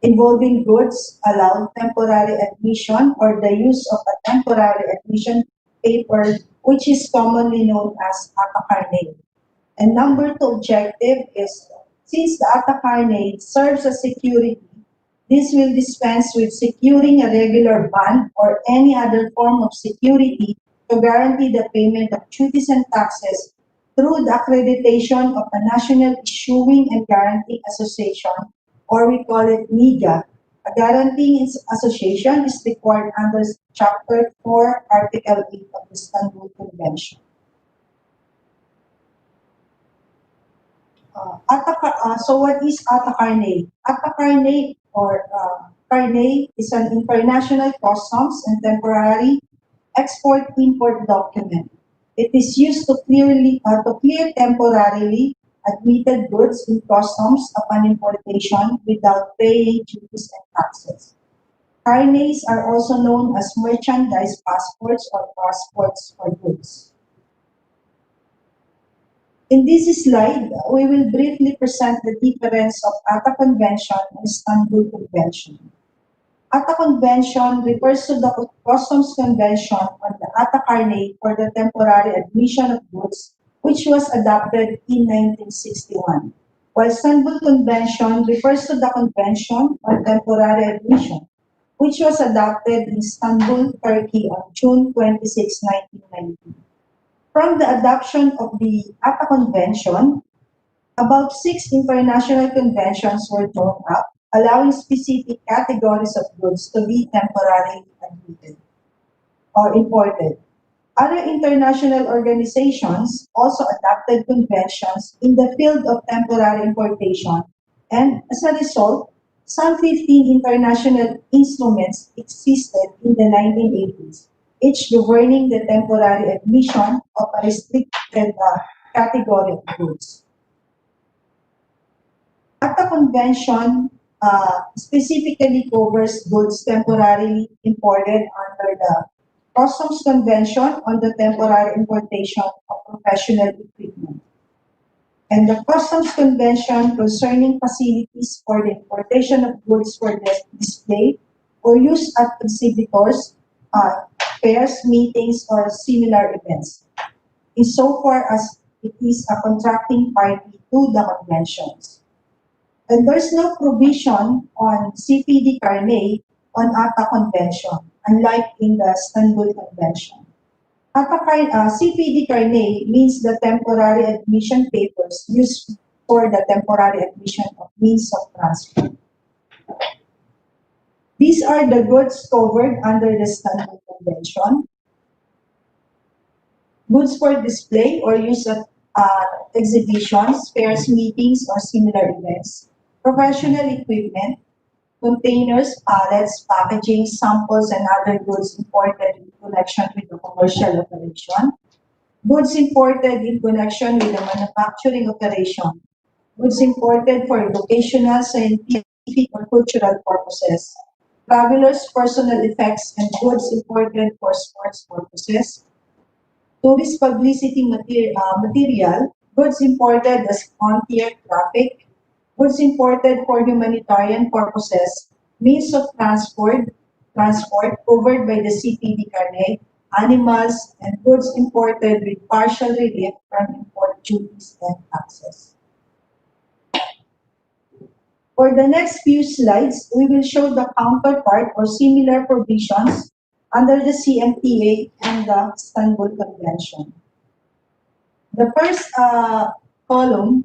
involving goods allowed temporary admission or the use of a temporary admission paper, which is commonly known as ATA. And number two objective is, since the ATA serves as security, this will dispense with securing a regular bond or any other form of security to guarantee the payment of duties and taxes through the accreditation of a National Issuing and Guaranteeing Association, or we call it NIGA. A guaranteeing association is required under Chapter 4, Article 8 of the Istanbul Convention. So what is ATA-CARNE? ATA-CARNE or CARNE is an international customs and temporary export-import document. It is used to clear temporarily admitted goods in customs upon importation without paying duties and taxes. CARNEs are also known as merchandise passports or passports for goods. In this slide, we will briefly present the difference of ATA Convention and Istanbul Convention. ATA Convention refers to the Customs Convention on the ATA-CARNE for the temporary admission of goods, which was adopted in 1961, while Istanbul Convention refers to the Convention on temporary admission, which was adopted in Istanbul, Turkey on June 26, 1990. From the adoption of the ATA Convention, about 6 international conventions were drawn up, allowing specific categories of goods to be temporarily admitted or imported. Other international organizations also adopted conventions in the field of temporary importation, and as a result, some 15 international instruments existed in the 1980s, each governing the temporary admission of a restricted category of goods. ATA Convention specifically covers goods temporarily imported under the Customs Convention on the temporary importation of professional equipment, and the Customs Convention concerning facilities for the importation of goods for display or use at exhibitors, fairs, meetings, or similar events, insofar as it is a contracting party to the conventions. And there's no provision on CPD-CARNE on ATA Convention, unlike in the Istanbul Convention. CPD-CARNE means the temporary admission papers used for the temporary admission of means of transport. These are the goods covered under the Istanbul Convention. Goods for display or use at exhibitions, fairs, meetings, or similar events. Professional equipment, containers, pallets, packaging, samples, and other goods imported in connection with the commercial operation. Goods imported in connection with the manufacturing operation. Goods imported for educational, scientific, or cultural purposes. Travelers' personal effects and goods imported for sports purposes. Tourist publicity material, goods imported as frontier traffic, goods imported for humanitarian purposes, means of transport covered by the CPD-CARNE, animals, and goods imported with partial relief from import duties and taxes. For the next few slides, we will show the counterpart or similar provisions under the CMTA and the Istanbul Convention. The first column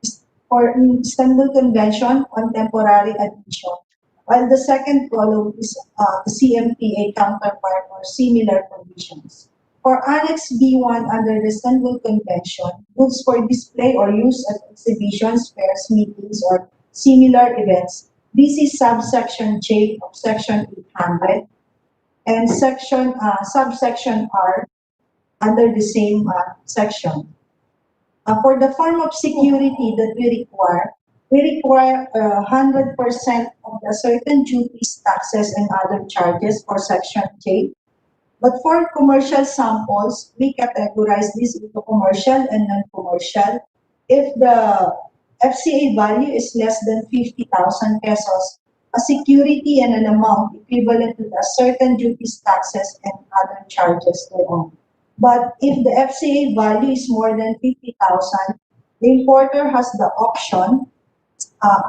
is for Istanbul Convention on temporary admission, while the second column is the CMTA counterpart or similar provisions. For Annex B1 under the Istanbul Convention, goods for display or use at exhibitions, fairs, meetings, or similar events. This is subsection J of section 800 and subsection R under the same section. For the form of security that we require 100% of the certain duties, taxes, and other charges for section J. But for commercial samples, we categorize this into commercial and non-commercial. If the FCA value is less than 50,000 pesos, a security and an amount equivalent to the certain duties, taxes, and other charges thereon. But if the FCA value is more than 50,000, the importer has the option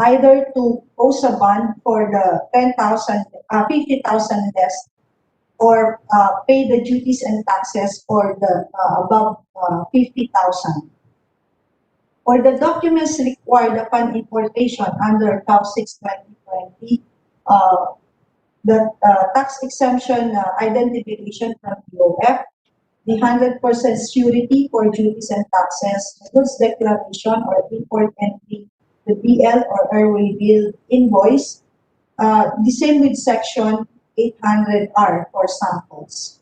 either to post a bond for the 50,000 less, or pay the duties and taxes for the above 50,000. For the documents required upon importation under TAW 6/2020, the tax exemption identification from BOF, the 100% surety for duties and taxes, the goods declaration or import entry, the BL or airway bill invoice, the same with section 800R for samples.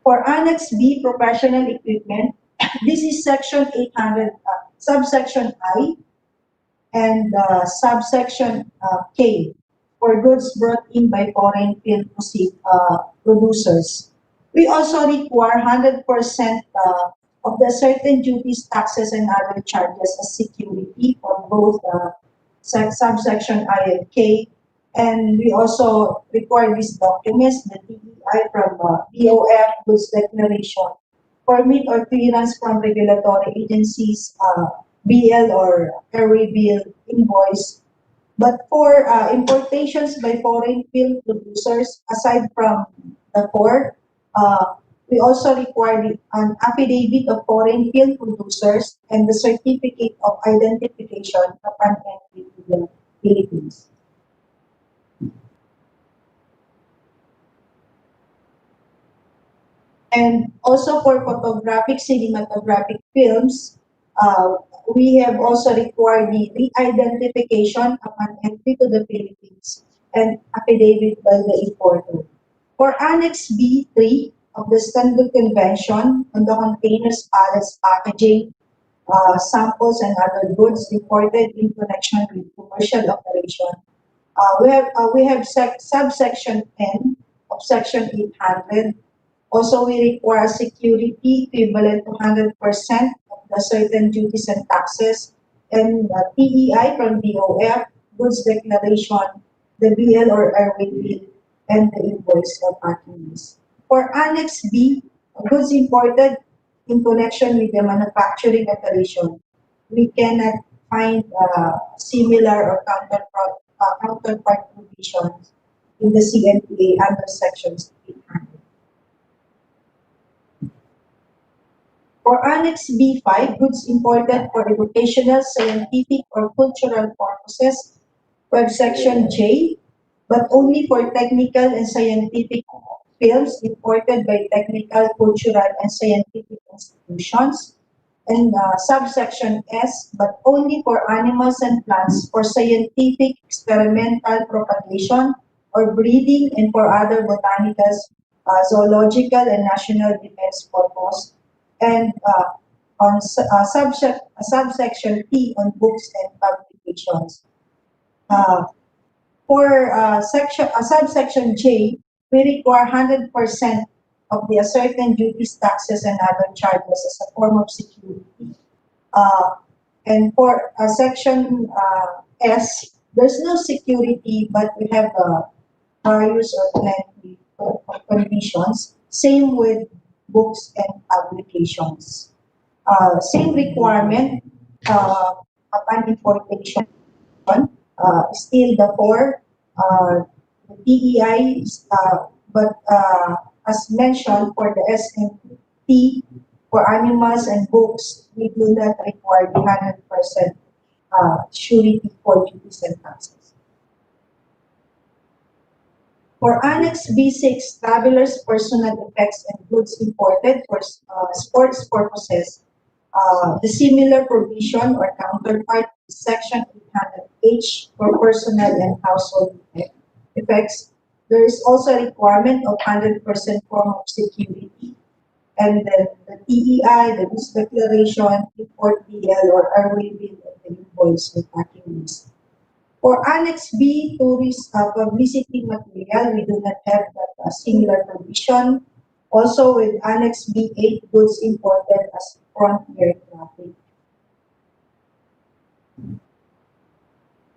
For Annex B, professional equipment, this is section 800, subsection I, and subsection K for goods brought in by foreign film producers. We also require 100% of the certain duties, taxes, and other charges as security for both subsection I and K. And we also require these documents, the DEI from BOF, goods declaration, permit or clearance from regulatory agencies, BL or airway bill invoice. But for importations by foreign film producers, aside from the core, we also require an affidavit of foreign film producers and the certificate of identification upon entry to the Philippines. And also for photographic, cinematographic films, we have also required the re-identification upon entry to the Philippines and affidavit by the importer. For Annex B3 of the Istanbul Convention on the containers, pallets, packaging, samples, and other goods imported in connection with commercial operation, we have subsection 10 of section 800. Also, we require security equivalent to 100% of the certain duties and taxes, and TEI from BOF, goods declaration, the BL or airway bill, and the invoice or packing list. For Annex B, goods imported in connection with the manufacturing operation, we cannot find similar or counterpart provisions in the CMTA under sections 800. For Annex B5, goods imported for educational, scientific, or cultural purposes, we have section J, but only for technical and scientific films imported by technical, cultural, and scientific institutions, and subsection S, but only for animals and plants for scientific, experimental propagation or breeding, and for other botanical, zoological, and national defense purpose, and on subsection T on books and publications. For subsection J, we require 100% of the certain duties, taxes, and other charges as a form of security. And for section S, there's no security, but we have various or plenty of conditions. Same with books and publications. Same requirement upon importation. Still the four, the PEI, but as mentioned for the SMT, for animals and books, we do not require the 100% surety for duties and taxes. For Annex B6, travelers' personal effects and goods imported for sports purposes, the similar provision or counterpart is Section 800H for personal and household effects. There is also a requirement of 100% form of security, and then the TEI, the goods declaration, import DL or airway bill, and the invoice with packing list. For Annex B, tourist publicity material, we do not have that similar provision. Also with Annex B8, goods imported as frontier traffic.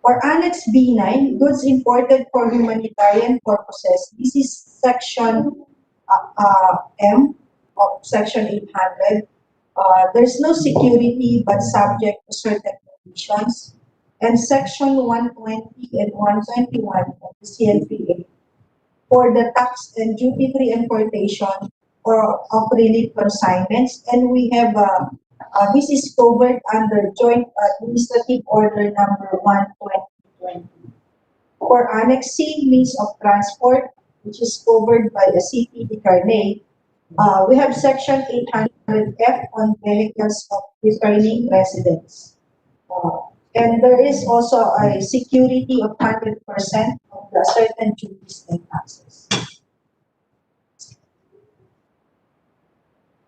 For Annex B9, goods imported for humanitarian purposes, this is Section M of Section 800. There's no security but subject to certain conditions. And Section 120 and 121 of the CLPA for the tax and duty-free importation or of relief consignments. And we have, this is covered under Joint Administrative Order number 1/2020. For Annex C, means of transport, which is covered by the CPD Carnet, we have Section 800F on vehicles of returning residents. And there is also a security of 100% of the certain duties and taxes.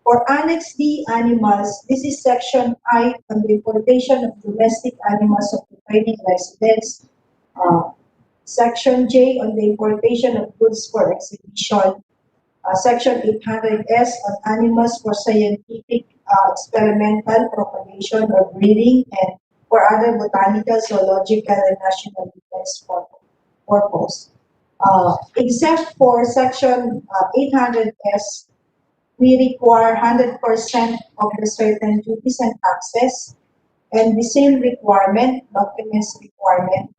For Annex D, animals, this is Section I on the importation of domestic animals of returning residents. Section J on the importation of goods for exhibition. Section 800S on animals for scientific, experimental, propagation, or breeding, and for other botanical, zoological, and national defense purpose. Except for Section 800S, we require 100% of the certain duties and taxes, and the same requirement, documents requirement,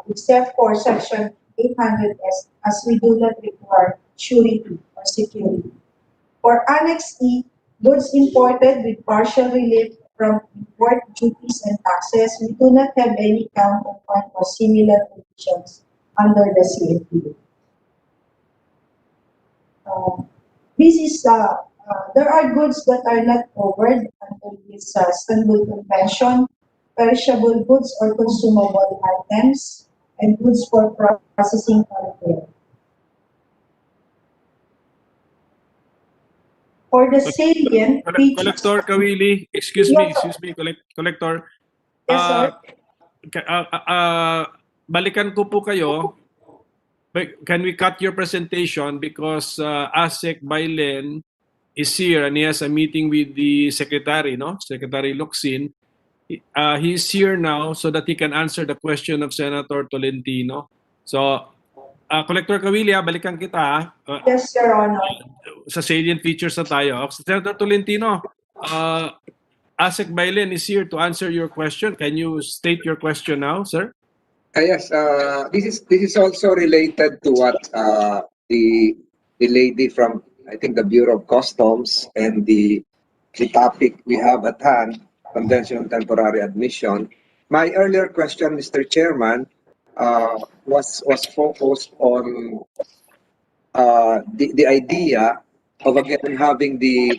except for Section 800S, as we do not require surety or security. For Annex E, goods imported with partial relief from import duties and taxes, we do not have any counterpart or similar provisions under the CLPA. This is, there are goods that are not covered under this Istanbul Convention, perishable goods or consumable items, and goods for processing or repair. For the salient features... Collector Kawili, excuse me, Collector. Yes, sir. Balikan ko po kayo. Can we cut your presentation because ASEC Bailen is here and he has a meeting with the secretary, no? Secretary Locsin. He's here now so that he can answer the question of Senator Tolentino. So, Collector Kawili, balikan kita. Yes, Your Honor. Sa salient features na tayo. Senator Tolentino, ASEC Bailen is here to answer your question. Can you state your question now, sir? Yes, this is also related to what the lady from, I think, the Bureau of Customs and the topic we have at hand, Convention on Temporary Admission. My earlier question, Mr. Chairman, was focused on the idea of again having the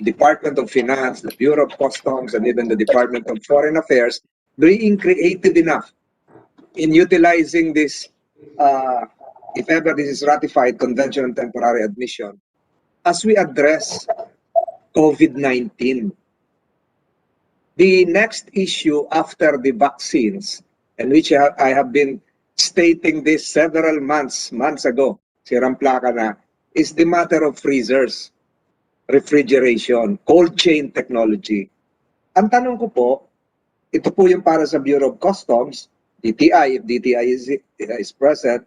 Department of Finance, the Bureau of Customs, and even the Department of Foreign Affairs being creative enough in utilizing this, if ever this is ratified, Convention on Temporary Admission, as we address COVID-19. The next issue after the vaccines, and which I have been stating this several months ago, sirang plaka na, is the matter of freezers, refrigeration, cold chain technology. Ang tanong ko po, ito po yung para sa Bureau of Customs, DTI, if DTI is present,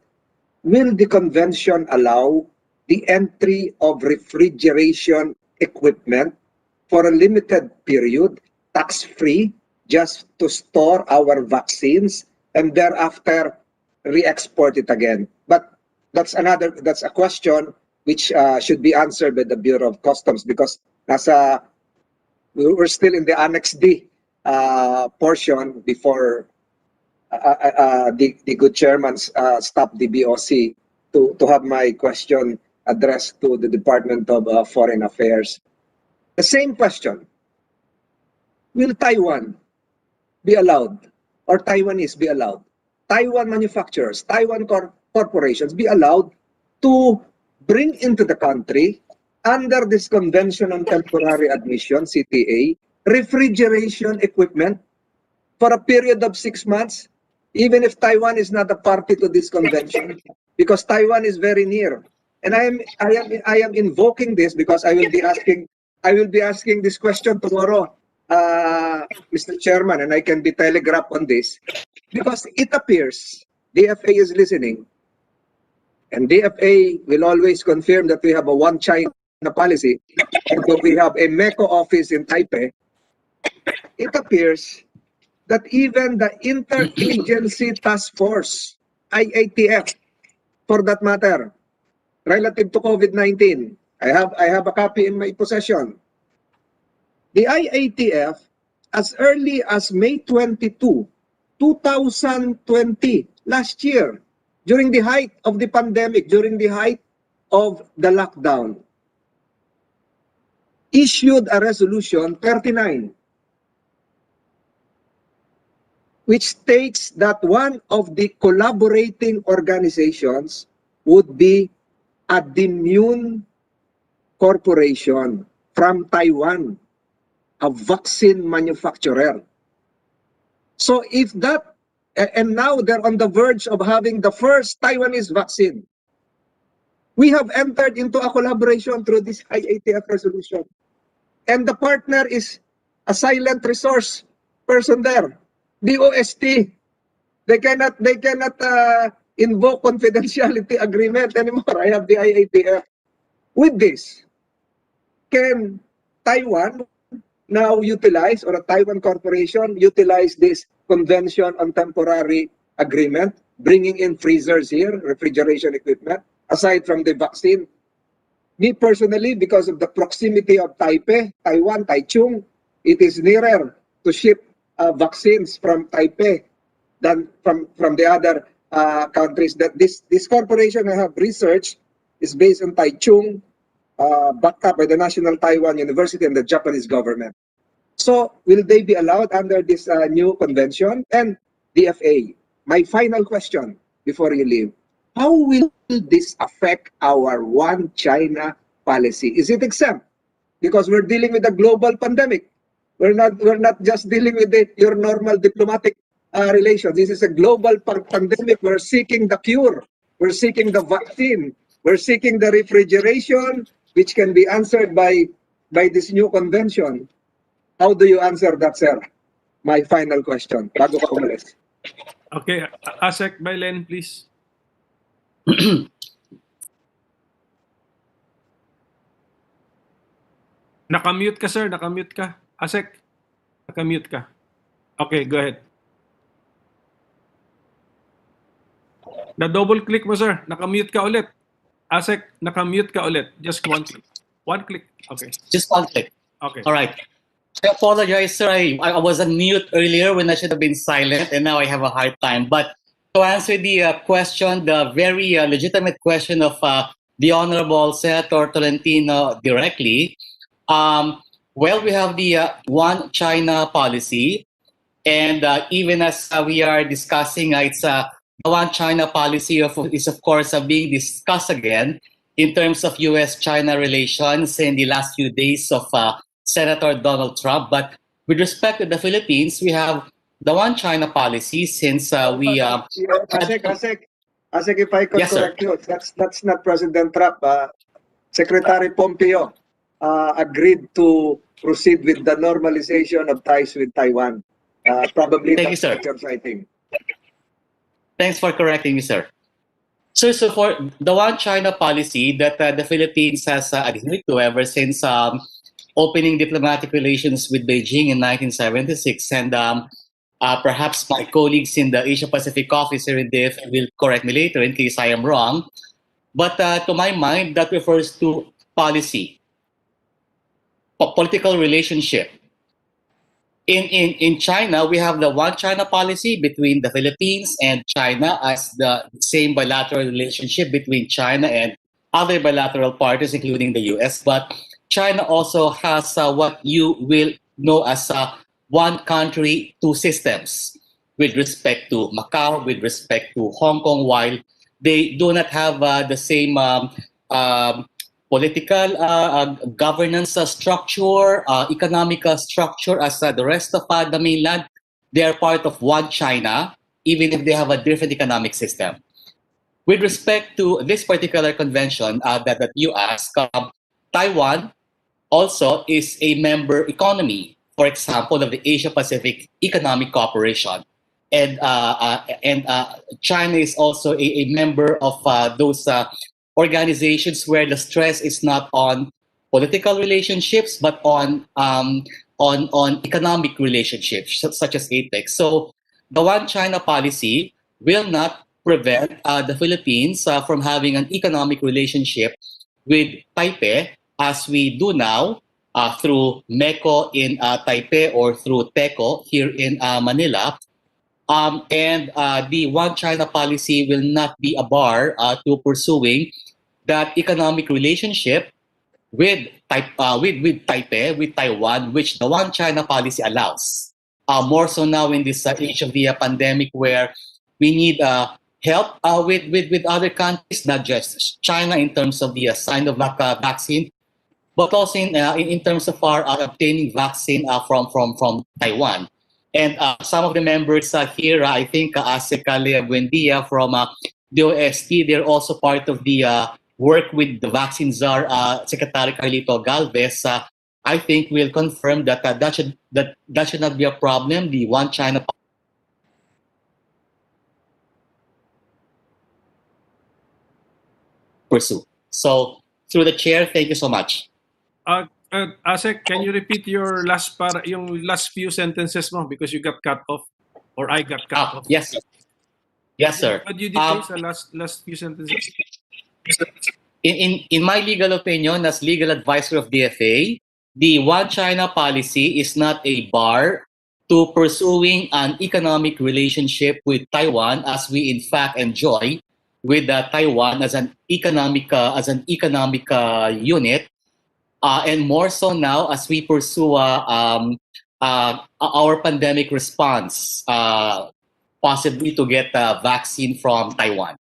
will the convention allow the entry of refrigeration equipment for a limited period, tax-free, just to store our vaccines and thereafter re-export it again. But that's a question which should be answered by the Bureau of Customs, because we're still in the Annex D portion before the good chairman stopped the BOC to have my question addressed to the Department of Foreign Affairs. The same question: will Taiwan be allowed, or Taiwanese be allowed, Taiwan manufacturers, Taiwan corporations be allowed to bring into the country, under this Convention on Temporary Admission, CTA, refrigeration equipment for a period of 6 months, even if Taiwan is not a party to this convention, because Taiwan is very near. And I am invoking this because I will be asking this question tomorrow, Mr. Chairman, and I can be telegraphed on this, because it appears DFA is listening, and DFA will always confirm that we have a one China policy, and so we have a MECO office in Taipei. It appears that even the Interagency Task Force, IATF, for that matter, relative to COVID-19, I have a copy in my possession. The IATF, as early as May 22, 2020, last year, during the height of the pandemic, during the height of the lockdown, issued a resolution 39, which states that one of the collaborating organizations would be a Dimmune Corporation from Taiwan, a vaccine manufacturer. So if that, and now they're on the verge of having the first Taiwanese vaccine, we have entered into a collaboration through this IATF resolution. And the partner is a silent resource person there, DOST. They cannot invoke confidentiality agreement anymore. I have the IATF. With this, can Taiwan now utilize, or a Taiwan corporation utilize this Convention on Temporary Agreement, bringing in freezers here, refrigeration equipment, aside from the vaccine? Me personally, because of the proximity of Taipei, Taiwan, Taichung, it is nearer to ship vaccines from Taipei than from the other countries. That this corporation I have researched is based on Taichung, backed up by the National Taiwan University and the Japanese government. So will they be allowed under this new convention? And DFA, my final question before you leave: how will this affect our one China policy? Is it exempt? Because we're dealing with a global pandemic. We're not just dealing with your normal diplomatic relations. This is a global pandemic. We're seeking the cure. We're seeking the vaccine. We're seeking the refrigeration, which can be answered by this new convention. How do you answer that, sir? My final question. Bago ka umalis. Okay, Asek Bailen, please. Nakamute ka, sir. Nakamute ka. Asek, nakamute ka. Okay, go ahead. Na-double click mo, sir. Nakamute ka ulit. Asek, nakamute ka ulit. Just one click. One click. Okay. Just one click. Okay. All right. I apologize, sir. I was on mute earlier when I should have been silent, and now I have a hard time. But to answer the question, the very legitimate question of the Honorable Senator Tolentino directly, well, we have the One China policy, and even as we are discussing, it's the One China policy is of course being discussed again in terms of U.S.-China relations in the last few days of Senator Donald Trump. But with respect to the Philippines, we have the One China policy since we... Asek, if I could Yes, sir. correct you, that's not President Trump. Secretary Pompeo agreed to proceed with the normalization of ties with Taiwan. Probably Thank you, that's sir. what you're citing. Thanks for correcting me, sir. So for the One China policy that the Philippines has adhered to ever since opening diplomatic relations with Beijing in 1976. And perhaps my colleagues in the Asia Pacific office here in DFA will correct me later in case I am wrong. But to my mind, that refers to policy, political relationship. In China, we have the one China policy between the Philippines and China as the same bilateral relationship between China and other bilateral partners, including the US. But China also has what you will know as one country, two systems with respect to Macau, with respect to Hong Kong, while they do not have the same political governance structure, economic structure as the rest of the mainland. They are part of one China, even if they have a different economic system. With respect to this particular convention that you asked, Taiwan also is a member economy, for example, of the Asia Pacific Economic Cooperation. And China is also a member of those organizations where the stress is not on political relationships, but on economic relationships, such as APEC. So the One China policy will not prevent the Philippines from having an economic relationship with Taipei, as we do now through MECO in Taipei or through TECO here in Manila. And the One China policy will not be a bar to pursuing that economic relationship with Taipei, with Taiwan, which the One China policy allows. More so now in this age of the pandemic, where we need help with other countries, not just China in terms of the Sinovac vaccine, but also in terms of our obtaining vaccine from Taiwan. And some of the members here, I think Asekale Buendia from the OST, they're also part of the work with the vaccine czar, Secretary Carlito Galvez. I think will confirm that that should not be a problem. The One China pursue. So through the chair, thank you so much. Asek, can you repeat your yung last few sentences mo because you got cut off, or I got cut off? Yes, yes, sir. Could you detail the last few sentences? In my legal opinion, as legal advisor of DFA, the One China policy is not a bar to pursuing an economic relationship with Taiwan, as we in fact enjoy with Taiwan as an economic unit. And more so now as we pursue our pandemic response, possibly to get a vaccine from Taiwan.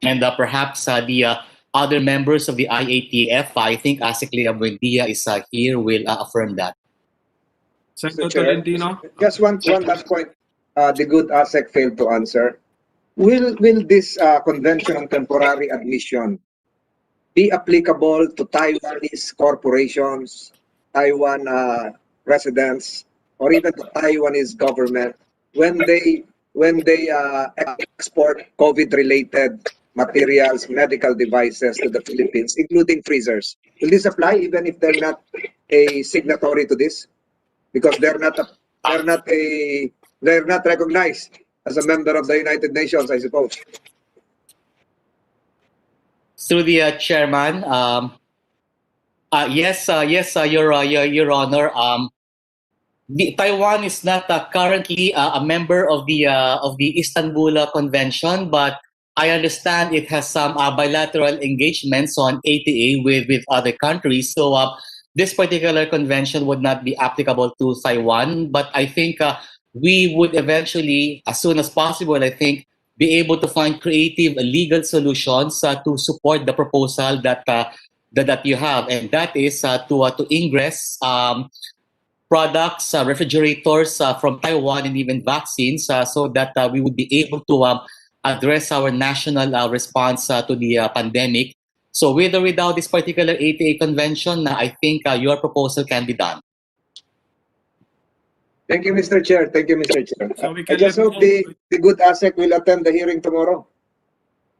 And perhaps the other members of the IATF, I think Asekle Buendia is here, will affirm that. Senator Tolentino? Just one last point. The good ASEC failed to answer. Will this convention on temporary admission be applicable to Taiwanese corporations, Taiwan residents, or even the Taiwanese government when they export COVID-related materials, medical devices to the Philippines, including freezers? Will this apply even if they're not a signatory to this, because they're not recognized as a member of the United Nations, I suppose? Through the chairman, yes, Your Honor. Taiwan is not currently a member of the Istanbul Convention, but I understand it has some bilateral engagements on ATA with other countries. So this particular convention would not be applicable to Taiwan, but I think we would eventually, as soon as possible, I think, be able to find creative legal solutions to support the proposal that you have, and that is to ingress products, refrigerators from Taiwan, and even vaccines, so that we would be able to address our national response to the pandemic. So with or without this particular ATA convention, I think your proposal can be done. Thank you, Mr. Chair. Thank you, Mr. Chair. So we I can just hope the good ASEC will attend the hearing tomorrow.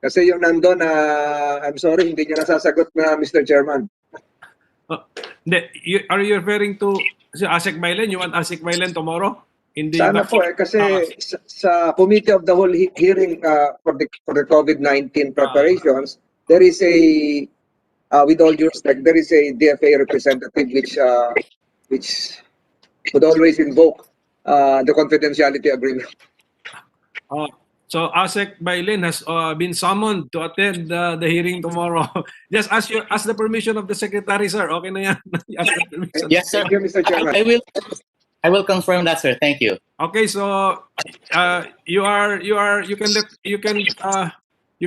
Kasi yung nandun, I'm sorry, hindi niya nasasagot na, Mr. Chairman. Are you referring to si ASEC Bailen? You want ASEC Bailen tomorrow? In the Sana po kasi sa Committee of the Whole hearing for the COVID-19 preparations, there is a with all due respect, there is a DFA representative which would always invoke the confidentiality agreement. So ASEC Bailen has been summoned to attend the hearing tomorrow. Just ask the permission of the secretary, sir. Okay na yan. Ask the permission. Yes, sir. Thank you, Mr. Chairman. I will confirm that, sir. Thank you. Okay, so you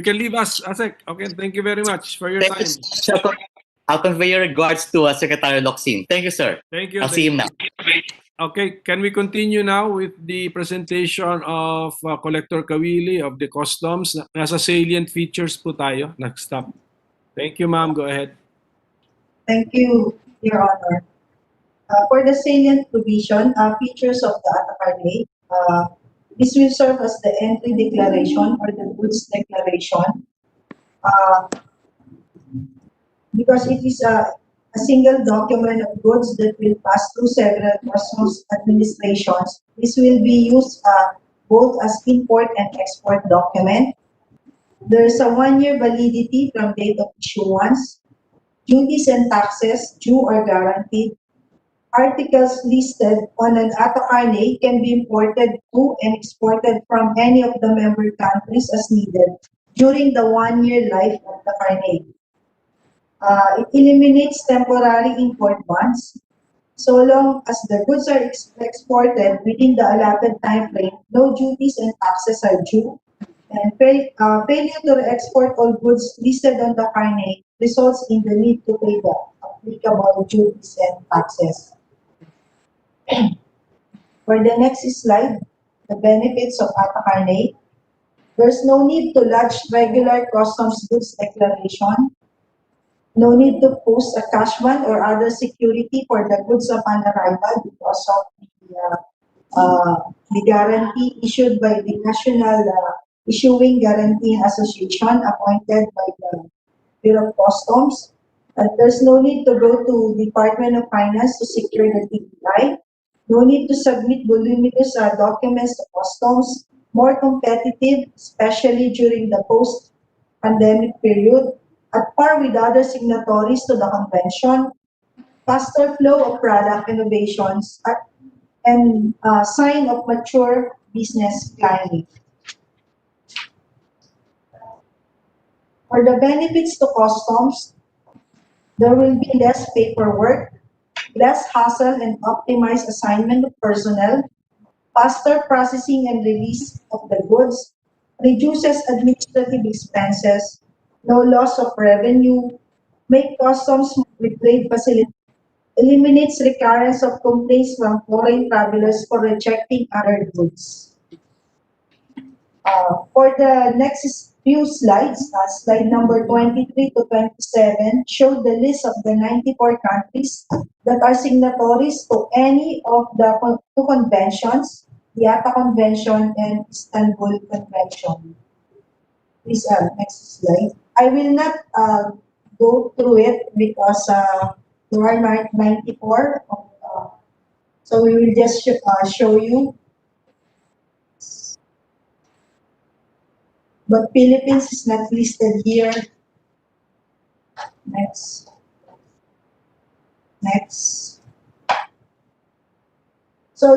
can leave us, ASEC. Okay, thank you very much for your Thank time. you, sir. I'll convey your regards to Secretary Locsin. Thank you, sir. Thank you. I'll see him now. Okay, can we continue now with the presentation of Collector Kawili of the Customs? Nasa salient features po tayo. Next stop. Thank you, ma'am. Go ahead. Thank you, Your Honor. For the salient provision, features of the ATACARNE, this will serve as the entry declaration or the goods declaration because it is a single document of goods that will pass through several customs administrations. This will be used both as import and export document. There is a 1-year validity from date of issuance. Duties and taxes due or guaranteed. Articles listed on an ATACARNE can be imported to and exported from any of the member countries as needed during the 1-year life of the carnet. It eliminates temporary import bans. So long as the goods are exported within the allotted time frame, no duties and taxes are due. And failure to export all goods listed on the carnet results in the need to pay the applicable duties and taxes. For the next slide, the benefits of ATACARNE. There's no need to lodge regular customs goods declaration. No need to post a cash bond or other security for the goods upon arrival because of the guarantee issued by the National Issuing Guarantee Association appointed by the Bureau of Customs. There's no need to go to Department of Finance to secure the TPI. No need to submit voluminous documents to customs. More competitive, especially during the post-pandemic period. At par with other signatories to the convention, faster flow of product innovations, and sign of mature business climate. For the benefits to customs, there will be less paperwork, less hassle and optimized assignment of personnel, faster processing and release of the goods, reduces administrative expenses, no loss of revenue, make customs with trade facility, eliminates recurrence of complaints from foreign travelers for rejecting other goods. For the next few slides, slide number 23 to 27, show the list of the 94 countries that are signatories to any of the two conventions, the ATA Convention and Istanbul Convention. Please, next slide. I will not go through it because there are 94. So we will just show you. But Philippines is not listed here. Next. Next. So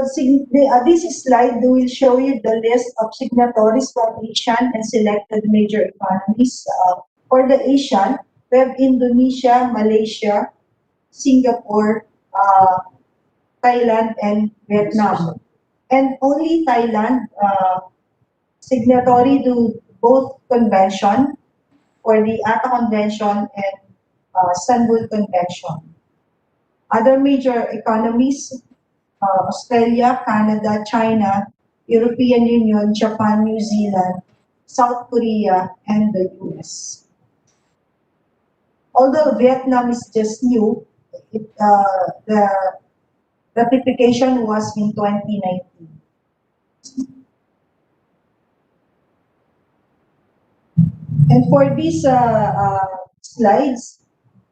this slide will show you the list of signatories from Asian and selected major economies. For the Asian, we have Indonesia, Malaysia, Singapore, Thailand, and Vietnam. And only Thailand, signatory to both convention, for the ATA Convention and Istanbul Convention. Other major economies, Australia, Canada, China, European Union, Japan, New Zealand, South Korea, and the US. Although Vietnam is just new, the ratification was in 2019. And for these slides,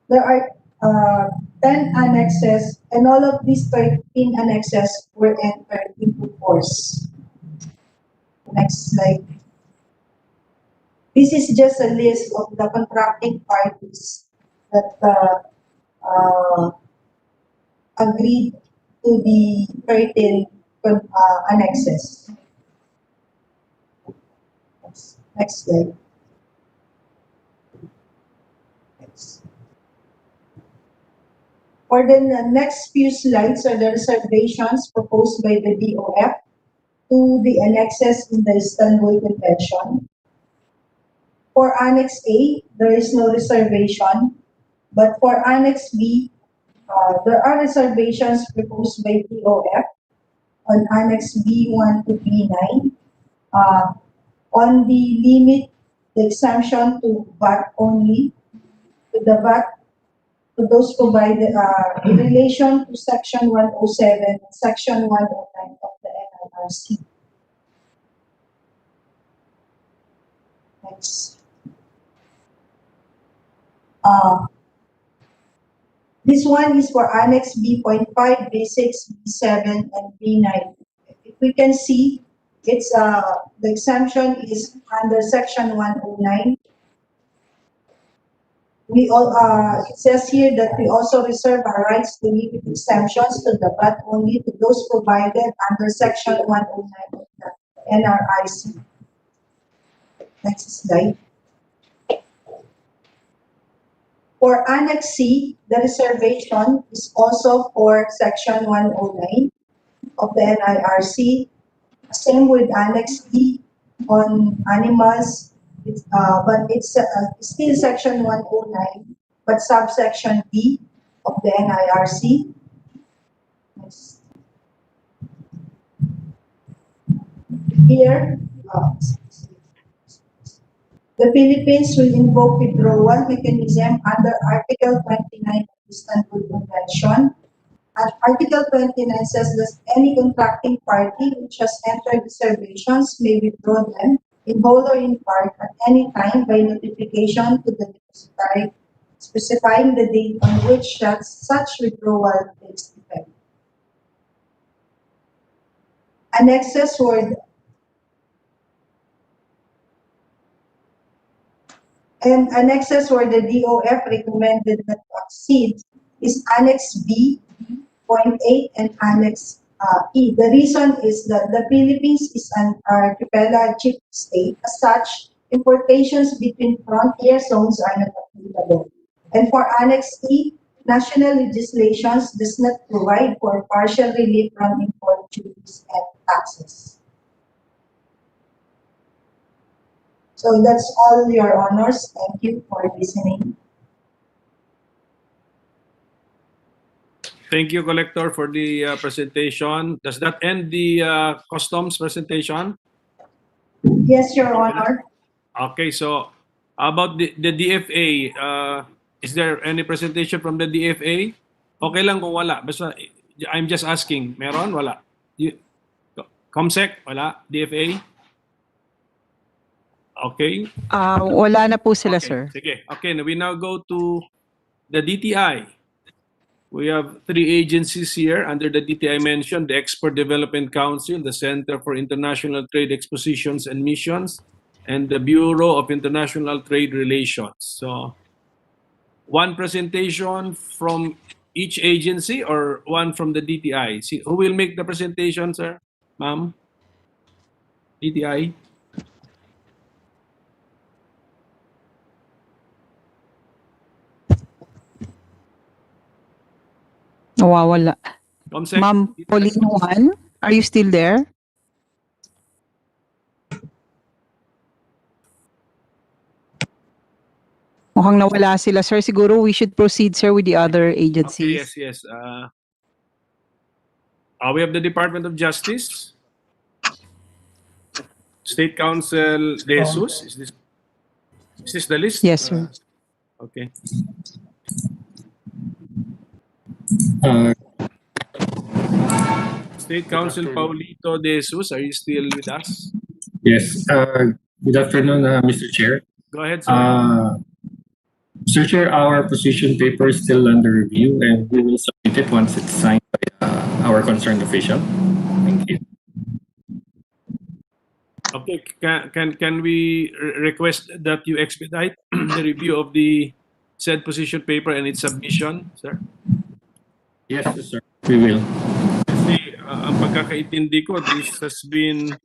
there are 10 annexes, and all of these 13 annexes were entered into force. Next slide. This is just a list of the contracting parties that agreed to the 13 annexes. Next slide. For the next few slides are the reservations proposed by the DOF to the annexes in the Istanbul Convention. For Annex A, there is no reservation, but for Annex B, there are reservations proposed by DOF on Annex B1 to B9 on the limit, the exemption to VAT only, to the VAT to those provided in relation to Section 107 and Section 109 of the NIRC. Next. This one is for Annex B.5, B6, B7, and B9. If we can see, it's the exemption is under Section 109. We all it says here that we also reserve our rights to limit exemptions to the VAT only to those provided under Section 109 of the NRIC. Next slide. For Annex C, the reservation is also for Section 109 of the NIRC. Same with Annex D on animals, but it's still Section 109, but subsection D of the NIRC. Next. Here, the Philippines will invoke withdrawal mechanism under Article 29 of the Istanbul Convention. Article 29 says that any contracting party which has entered reservations may withdraw them in whole or in part at any time by notification to the depositary, specifying the date on which such withdrawal takes effect. Annexes were annexes where the DOF recommended not to exceed is Annex B, 0.8, and Annex E. The reason is that the Philippines is an archipelagic state. As such, importations between frontier zones are not applicable. And for Annex E, national legislations does not provide for partial relief from import duties and taxes. So that's all, Your Honors. Thank you for listening. Thank you, Collector, for the presentation. Does that end the customs presentation? Yes, Your Honor. Okay, so about the DFA, is there any presentation from the DFA? Okay lang kung wala. Basta, I'm just asking. Meron? Wala? COMSEC? Wala? DFA? Okay. Wala na po sila, Okay, sir. sige. Okay, we now go to the DTI. We have 3 agencies here under the DTI mentioned, the Export Development Council, the Center for International Trade Expositions and Missions, and the Bureau of International Trade Relations. So, one presentation from each agency or one from the DTI? See, who will make the presentation, sir? Ma'am? DTI? Nawawala. COMSEC? Ma'am Pauline Juan, are you still there? Mukhang nawala sila, sir. Siguro we should proceed, sir, with the other Okay, agencies. yes. We have the Department of Justice, State Council De Jesus. Is this the list? Yes, sir. Okay. State Council Paulito De Jesus, are you still with us? Yes. Good afternoon, Mr. Chair. Go ahead, sir. Mr. Chair, our position paper is still under review and we will submit it once it's signed by our concerned official. Thank you. Okay, can we request that you expedite the review of the said position paper and its submission, sir? Yes, sir. We will. Kasi ang pagkakaintindi ko, this has been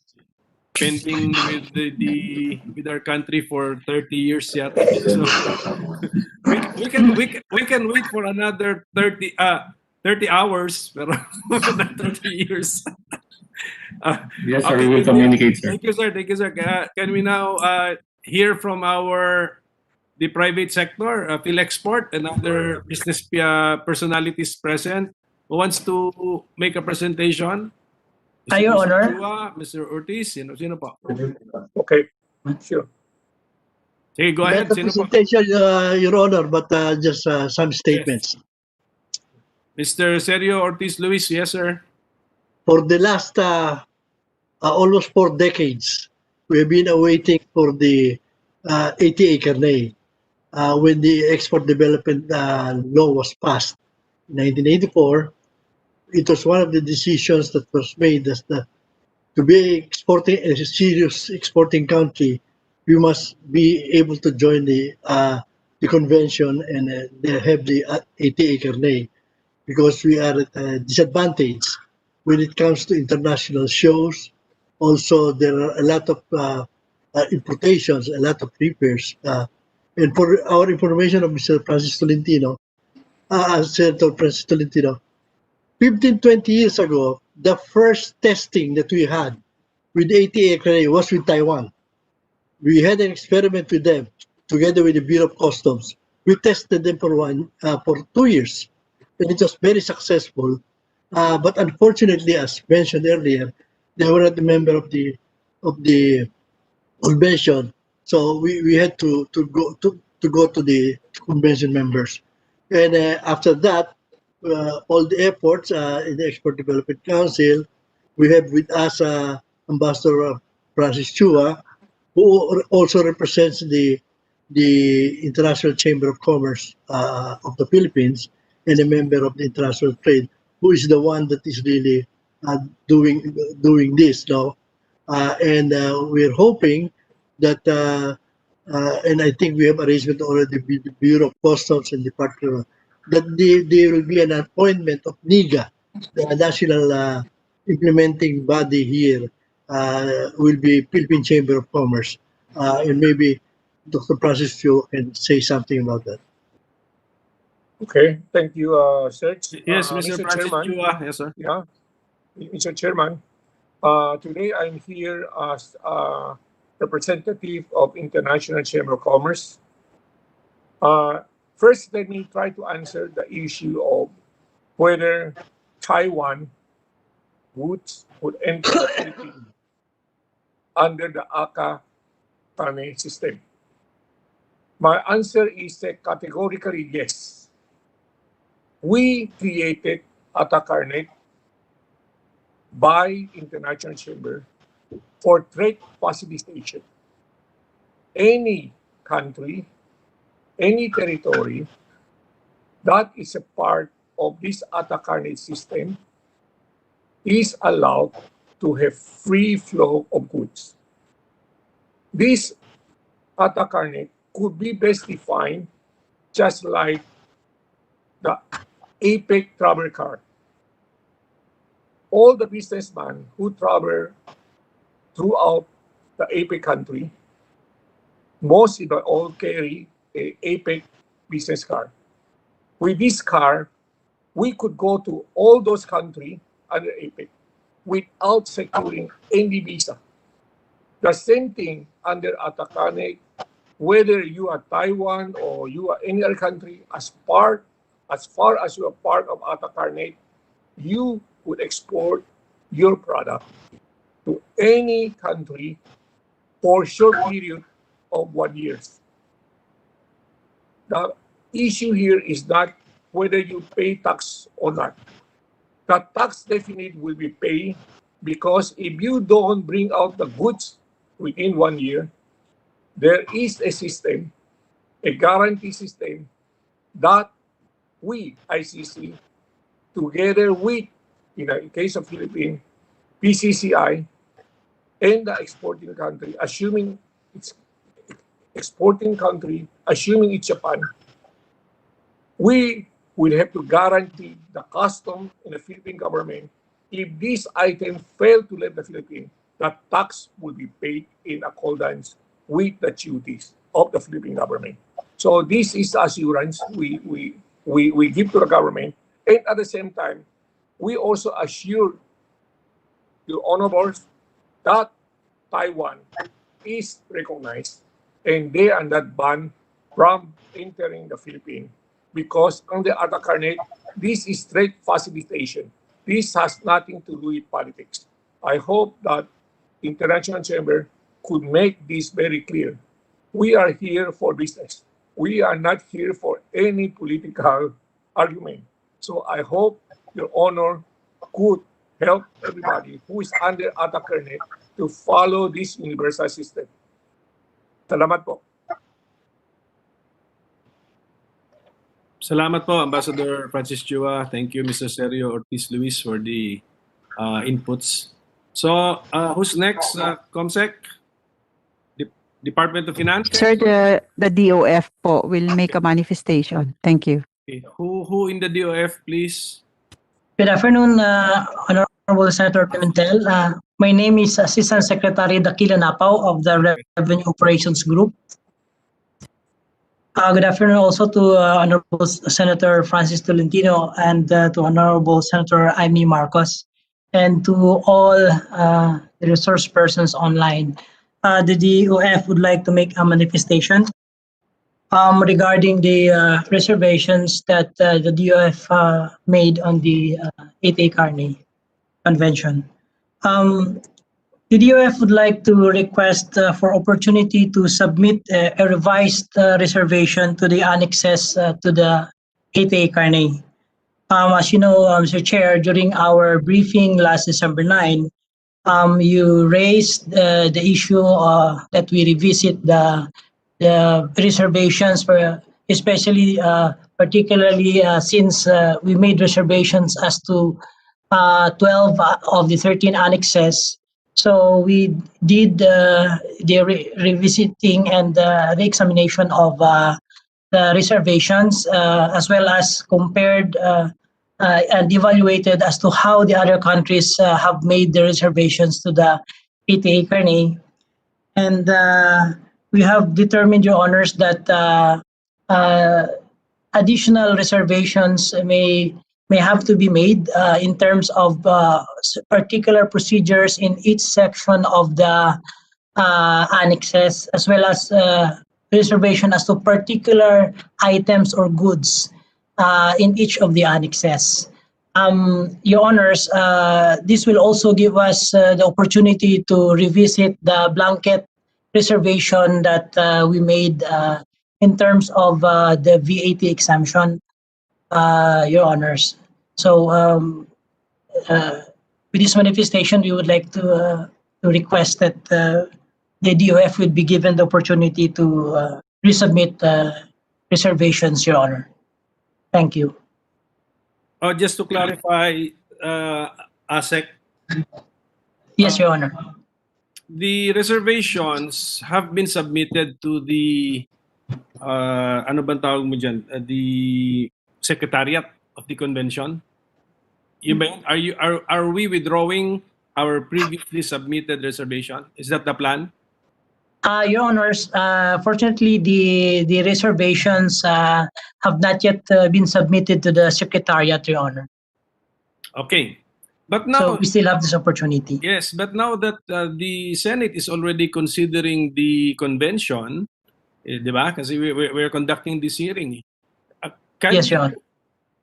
pending with with our country for 30 years yata. So we can wait for another 30 hours pero not 30 years. Yes, sir. We will communicate, sir. Thank you, sir. Thank you, sir. Can we now hear from the private sector, PhilExport, and other business personalities present who wants to make a presentation? Your Honor. Chua, Mr. Ortiz, sino po? Okay, sure. Sige, go ahead. Not a Sino po? presentation, Your Honor, but just some statements. Mr. Sergio Ortiz Luis, yes, sir. For the last almost 4 decades, we have been awaiting for the ATA Carnet. When the Export Development Law was passed in 1984, it was one of the decisions that was made as to be exporting a serious exporting country, we must be able to join the convention and have the ATA Carnet, because we are at a disadvantage when it comes to international shows. Also, there are a lot of importations, a lot of repairs. And for our information of Mr. Francis Tolentino, Senator Francis Tolentino, 15, 20 years ago, the first testing that we had with ATA Carnet was with Taiwan. We had an experiment with them together with the Bureau of Customs. We tested them for 2 years, and it was very successful. But unfortunately, as mentioned earlier, they were not a member of the convention, so we had to go to the convention members. And after that, all the efforts in the Export Development Council, we have with us Ambassador Francis Chua, who also represents the International Chamber of Commerce of the Philippines, and a member of the International Trade, who is the one that is really doing this now. And we're hoping that, and I think we have arrangement already with the Bureau of Customs and Department of, that there will be an appointment of NIGA, the national implementing body here, will be Philippine Chamber of Commerce. And maybe Dr. Francis Chu can say something about that. Okay, thank you, sir. Yes, Mr. Francis Chairman. Chua, yes, sir. Yeah, Mr. Chairman. Today I'm here as representative of International Chamber of Commerce. First, let me try to answer the issue of whether Taiwan would enter the Philippines under the ACA Carnet system. My answer is categorically yes. We created ACA Carnet by International Chamber for trade facilitation. Any country, any territory that is a part of this ATA Carnet system is allowed to have free flow of goods. This ATA Carnet could be best defined just like the APEC travel card. All the businessmen who travel throughout the APEC country, most of them all carry a APEC business card. With this card, we could go to all those countries under APEC without securing any visa. The same thing under ATA Carnet, whether you are Taiwan or you are any other country, as far as you are part of ATA Carnet, you would export your product to any country for a short period of 1 year. The issue here is not whether you pay tax or not. The tax definitely will be paid, because if you don't bring out the goods within 1 year, there is a system, a guarantee system that we, ICC, together with, in the case of Philippines, PCCI, and the exporting country, assuming it's Japan, we will have to guarantee the custom and the Philippine government. If this item fail to leave the Philippines, that tax will be paid in accordance with the duties of the Philippine government. So this is the assurance we give to the government, and at the same time, we also assure the honorables that Taiwan is recognized and they are not banned from entering the Philippines, because on the other carnet, this is trade facilitation. This has nothing to do with politics. I hope that International Chamber could make this very clear. We are here for business. We are not here for any political argument. So I hope Your Honor could help everybody who is under other carnet to follow this universal system. Salamat po. Salamat po, Ambassador Francis Chua. Thank you, Mr. Sergio Ortiz Luis, for the inputs. So, who's next? Comsec? Department of Finance? Sir, the DOF po will make a manifestation. Thank you. Okay. Who in the DOF, please? Good afternoon, Honorable Senator Pimentel. My name is Assistant Secretary Dakila Napao of the Revenue Operations Group. Good afternoon also to Honorable Senator Francis Tolentino and to Honorable Senator Amy Marcos, and to all the resource persons online. The DOF would like to make a manifestation regarding the reservations that the DOF made on the 8A Carney Convention. The DOF would like to request for opportunity to submit a revised reservation to the annexes to the 8A Carney. As you know, Mr. Chair, during our briefing last December 9, you raised the issue that we revisit the reservations, for especially particularly since we made reservations as to 12 of the 13 annexes. So we did the revisiting and the examination of the reservations, as well as compared and evaluated as to how the other countries have made the reservations to the 8A Carney. And we have determined, Your Honors, that additional reservations may have to be made in terms of particular procedures in each section of the annexes, as well as reservation as to particular items or goods in each of the annexes. Your Honors, this will also give us the opportunity to revisit the blanket reservation that we made in terms of the VAT exemption, Your Honors. So with this manifestation, we would like to request that the DOF would be given the opportunity to resubmit reservations, Your Honor. Thank you. Just to clarify, ASEC. Yes, Your Honor. The reservations have been submitted to the ano bang tawag mo dyan? The Secretariat of the Convention. Are we withdrawing our previously submitted reservation? Is that the plan? Your Honors, fortunately, the reservations have not yet been submitted to the Secretariat, Your Honor. Okay. But now, so we still have this opportunity. Yes, but now that the Senate is already considering the convention, di ba? Kasi we're conducting this hearing. Yes, Your Honor.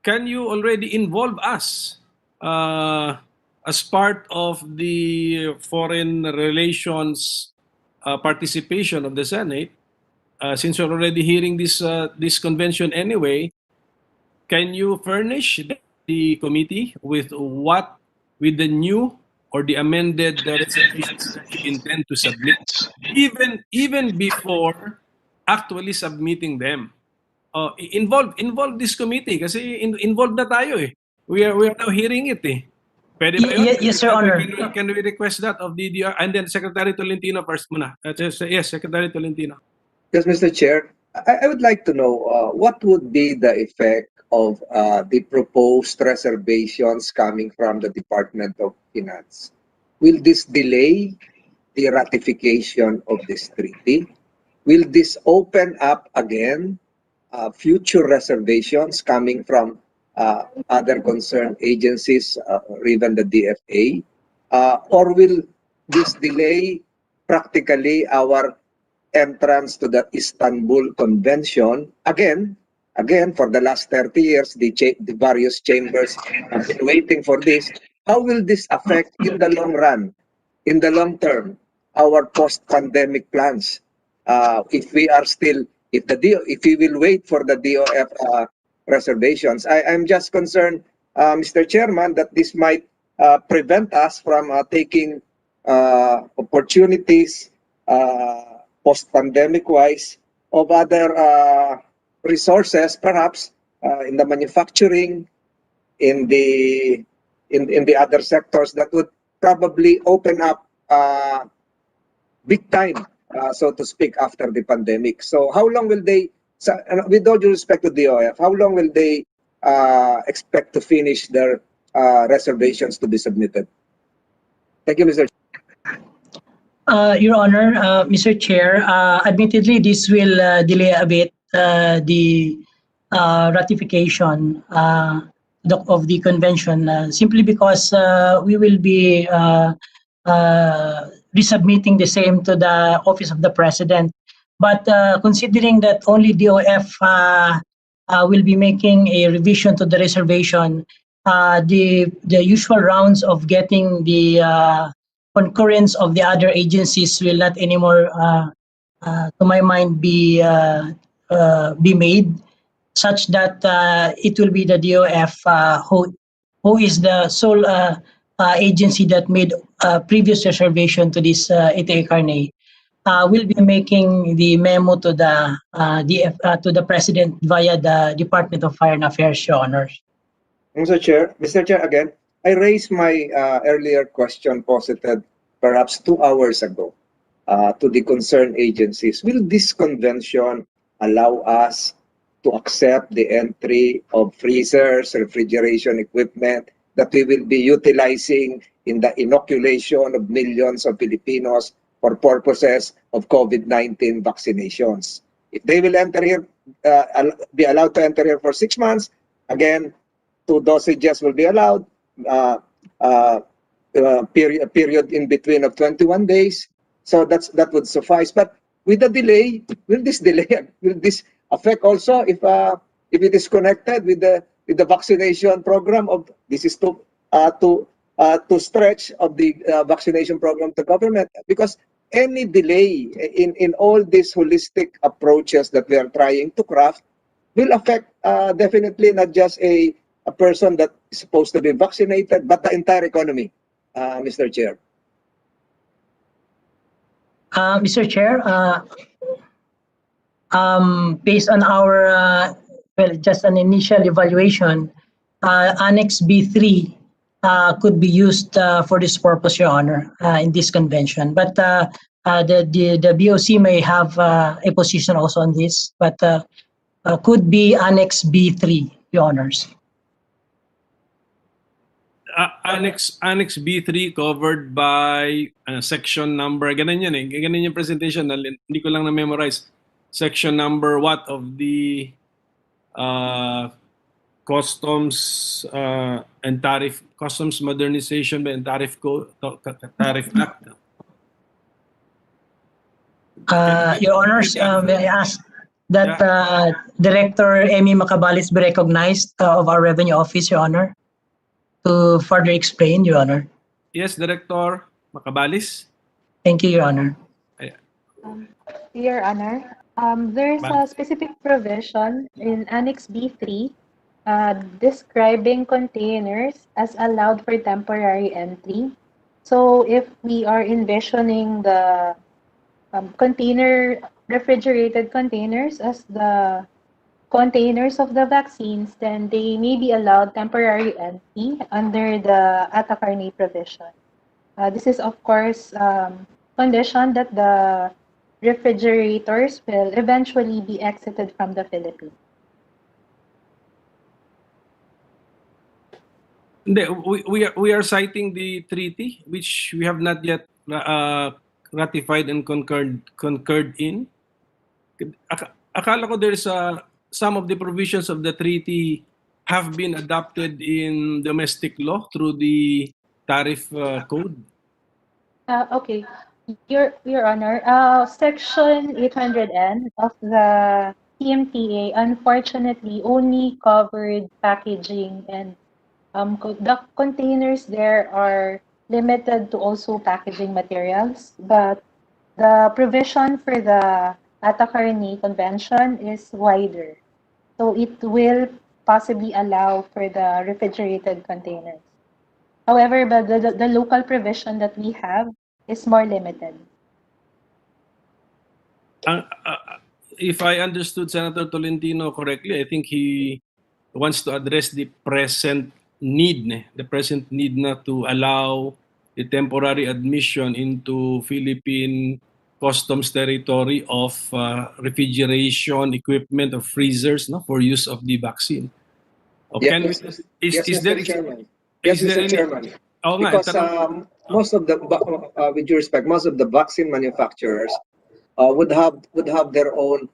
Can you already involve us as part of the foreign relations participation of the Senate? Since we're already hearing this convention anyway, can you furnish the committee with the new or the amended reservations that you intend to submit, even before actually submitting them. Involve this committee kasi involved na tayo eh. We are now hearing it eh. Pwede ba yun? Yes, Your Honor. Can we request that of DDR? And then Secretary Tolentino first muna. Yes, Secretary Tolentino. Yes, Mr. Chair. I would like to know what would be the effect of the proposed reservations coming from the Department of Finance. Will this delay the ratification of this treaty? Will this open up again future reservations coming from other concerned agencies or even the DFA? Or will this delay practically our entrance to the Istanbul Convention? Again, for the last 30 years, the various chambers have been waiting for this. How will this affect in the long run, in the long term, our post-pandemic plans? If we are still, if we will wait for the DOF reservations, I'm just concerned, Mr. Chairman, that this might prevent us from taking opportunities post-pandemic wise of other resources, perhaps in the manufacturing, in the other sectors that would probably open up big time, so to speak, after the pandemic. So how long will they, with all due respect to DOF, how long will they expect to finish their reservations to be submitted? Thank you, Mr. Your Honor, Mr. Chair, admittedly, this will delay a bit the ratification of the convention, simply because we will be resubmitting the same to the Office of the President. But considering that only DOF will be making a revision to the reservation, the usual rounds of getting the concurrence of the other agencies will not anymore, to my mind, be made, such that it will be the DOF who is the sole agency that made previous reservation to this 88 carnet. Will be making the memo to the President via the Department of Foreign Affairs, Your Honor. Mr. Chair, again, I raised my earlier question posited perhaps 2 hours ago to the concerned agencies. Will this convention allow us to accept the entry of freezers, refrigeration equipment that we will be utilizing in the inoculation of millions of Filipinos for purposes of COVID-19 vaccinations? If they will enter here, be allowed to enter here for 6 months, again, 2 dosages will be allowed, period in between of 21 days. So that would suffice. But with the delay, will this affect also if it is connected with the vaccination program of this is to stretch of the vaccination program to government? Because any delay in all these holistic approaches that we are trying to craft will affect definitely not just a person that is supposed to be vaccinated, but the entire economy, Mr. Chair. Mr. Chair, based on our, just an initial evaluation, Annex B3 could be used for this purpose, Your Honor, in this convention. But the BOC may have a position also on this, but could be Annex B3, Your Honors. Annex B3 covered by section number, ganun yan eh. Ganun yung presentation, hindi ko lang na-memorize. Section number what of the Customs and Tariff, Customs Modernization and Tariff Act. Your Honors, may I ask that Director Amy Macabalis be recognized of our Revenue Office, Your Honor, to further explain, Your Honor. Yes, Director Macabalis. Thank you, Your Honor. Your Honor, there's a specific provision in Annex B3 describing containers as allowed for temporary entry. So if we are envisioning the refrigerated containers as the containers of the vaccines, then they may be allowed temporary entry under the Atacarne provision. This is, of course, condition that the refrigerators will eventually be exited from the Philippines. Hindi, we are citing the treaty, which we have not yet ratified and concurred in. Akala ko there's some of the provisions of the treaty have been adopted in domestic law through the tariff code. Okay, Your Honor, Section 800N of the TMTA unfortunately only covered packaging, and the containers there are limited to also packaging materials, but the provision for the Atacarne Convention is wider. So it will possibly allow for the refrigerated containers. However, but the local provision that we have is more limited. If I understood Senator Tolentino correctly, I think he wants to address the present need na to allow the temporary admission into Philippine customs territory of refrigeration equipment of freezers, no, for use of the vaccine. Yes, Mr. Chairman. Yes, Mr. Chairman. Because most of the, with due respect, most of the vaccine manufacturers would have their own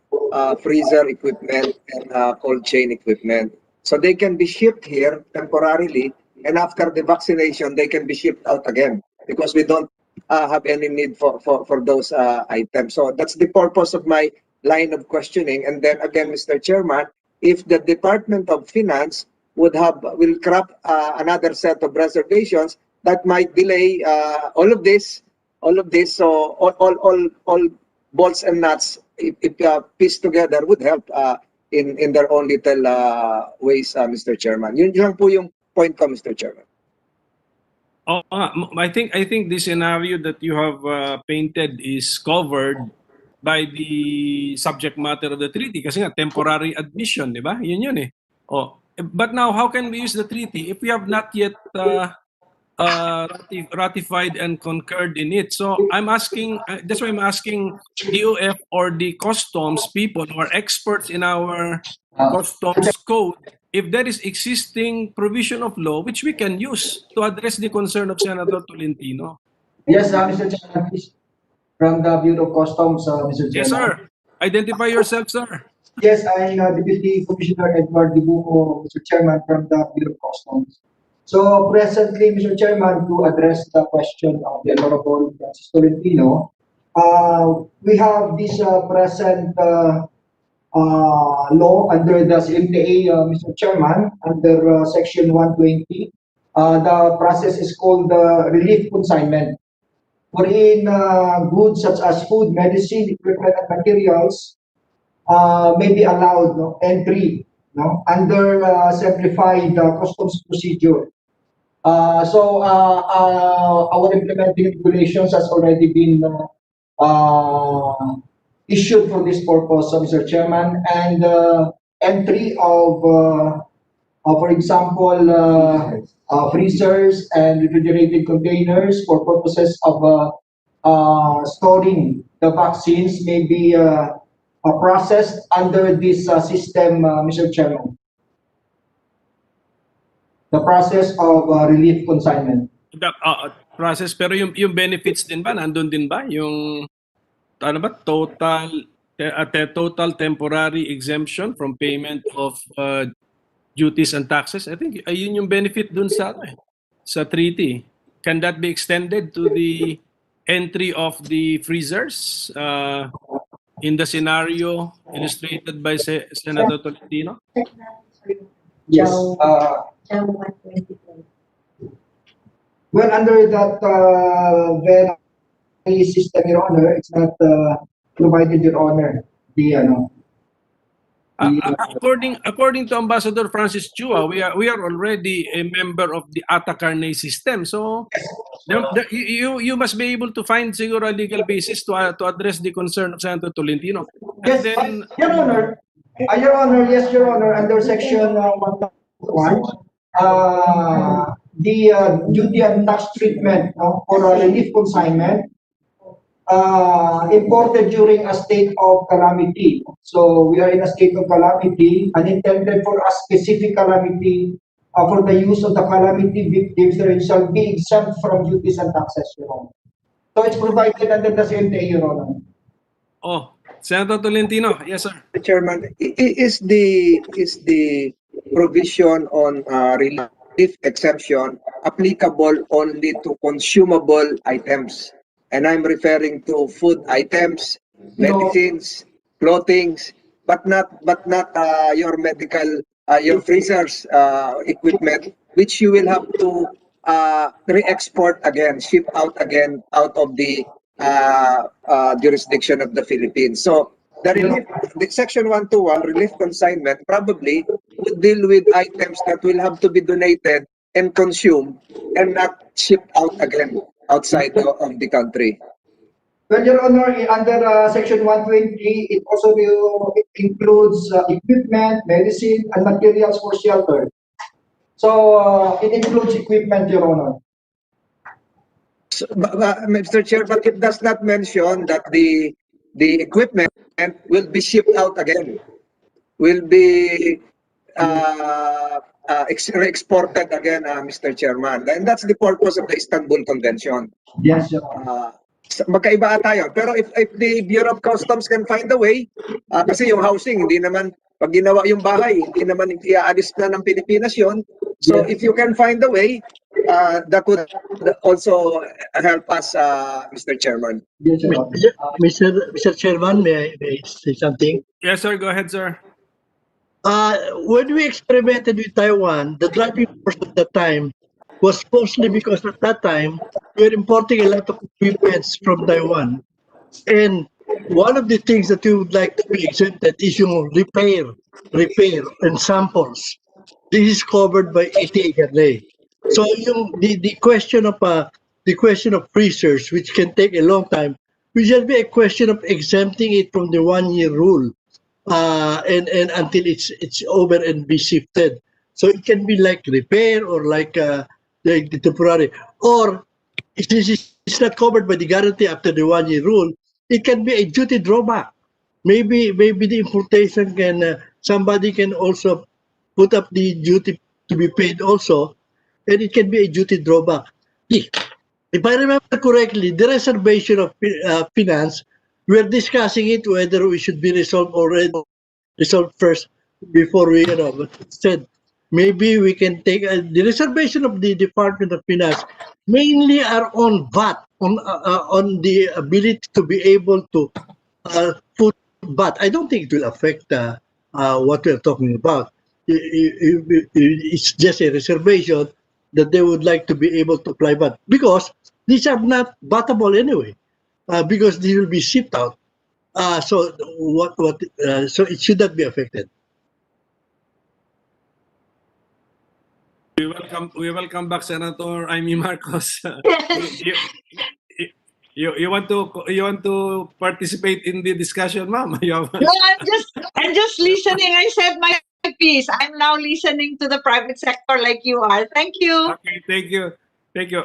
freezer equipment and cold chain equipment, so they can be shipped here temporarily, and after the vaccination, they can be shipped out again because we don't have any need for those items. So that's the purpose of my line of questioning. And then again, Mr. Chairman, if the Department of Finance will craft another set of reservations that might delay all of this. So all bolts and nuts, if pieced together, would help in their own little ways, Mr. Chairman. Yun lang po yung point ko, Mr. Chairman. I think the scenario that you have painted is covered by the subject matter of the treaty kasi nga temporary admission, di ba? Yun eh. But now, how can we use the treaty if we have not yet ratified and concurred in it? So I'm asking, that's why I'm asking DOF or the customs people who are experts in our customs code, if there is existing provision of law which we can use to address the concern of Senator Tolentino. Yes, Mr. Chairman, please. From the Bureau of Customs, Mr. Chairman. Yes, sir. Identify yourself, sir. Yes, I'm Deputy Commissioner Edward Dibuco, Mr. Chairman, from the Bureau of Customs. So presently, Mr. Chairman, to address the question of the Honorable Francis Tolentino, we have this present law under the CMTA, Mr. Chairman, under Section 120. The process is called relief consignment, wherein goods such as food, medicine, equipment, and materials may be allowed entry under simplified customs procedure. So our implementing regulations has already been issued for this purpose, Mr. Chairman, and entry of, for example, freezers and refrigerated containers for purposes of storing the vaccines may be processed under this system, Mr. Chairman. The process of relief consignment. The process, pero yung benefits din ba? Nandun din ba? Yung ano ba? Total temporary exemption from payment of duties and taxes. I think ayun yung benefit dun sa treaty. Can that be extended to the entry of the freezers in the scenario illustrated by Senator Tolentino? Yes. Well, under that very system, Your Honor, it's not provided, Your Honor. According to Ambassador Francis Chua, we are already a member of the Atacarne system. So You must be able to find siguro a legal basis to address the concern of Senator Tolentino. And Yes, then, Your Honor. Your Honor, yes, Your Honor, under section 1, the duty and tax treatment for a relief consignment imported during a state of calamity. So we are in a state of calamity and intended for a specific calamity for the use of the calamity victims, there shall be exempt from duties and taxes, Your Honor. So it's provided under the same day, Your Honor. oh, Senator Tolentino, yes, sir. Mr. Chairman, is the provision on relief exemption applicable only to consumable items? And I'm referring to food items, medicines, clothing, but not your medical, your freezers equipment, which you will have to re-export again, ship out again out of the jurisdiction of the Philippines. So the relief, the section 121 relief consignment probably would deal with items that will have to be donated and consumed and not shipped out again outside of the country. Well, Your Honor, under section 120, it also includes equipment, medicine, and materials for shelter. So it includes equipment, Your Honor. So, Mr. Chair, but it does not mention that the equipment will be shipped out again, will be exported again, Mr. Chairman. And that's the purpose of the Istanbul Convention. Yes, Your Honor. Magkaiba tayo. Pero if the Bureau of Customs can find a way, kasi yung housing, hindi naman, pag ginawa yung bahay, hindi naman iaalis na ng Pilipinas yun. So if you can find a way, that would also help us, Mr. Chairman. Yes, Mr. Chairman, may I say something? Yes, sir. Go ahead, sir. When we experimented with Taiwan, the driving force at the time was mostly because at that time we were importing a lot of equipment from Taiwan, and one of the things that we would like to be exempted is yung repair and samples. This is covered by 88 RA. So yung the question of freezers, which can take a long time, will just be a question of exempting it from the 1-year rule, and until it's over and be shifted. So it can be like repair or like the temporary, or since it's not covered by the guarantee after the 1-year rule, it can be a duty drawback. Maybe the importation can somebody can also put up the duty to be paid also, and it can be a duty drawback. If I remember correctly, the reservation of finance, we're discussing it whether we should be resolved first before we, said maybe we can take the reservation of the Department of Finance mainly are on VAT, on the ability to be able to put VAT. I don't think it will affect what we're talking about. It's just a reservation that they would like to be able to apply VAT, because these are not VATable anyway, because they will be shipped out. So so it should not be affected. We welcome back Senator Amy Marcos. You want to participate in the discussion, ma'am? No, I'm just listening. I said my piece. I'm now listening to the private sector like you are. Thank you. Okay, thank you.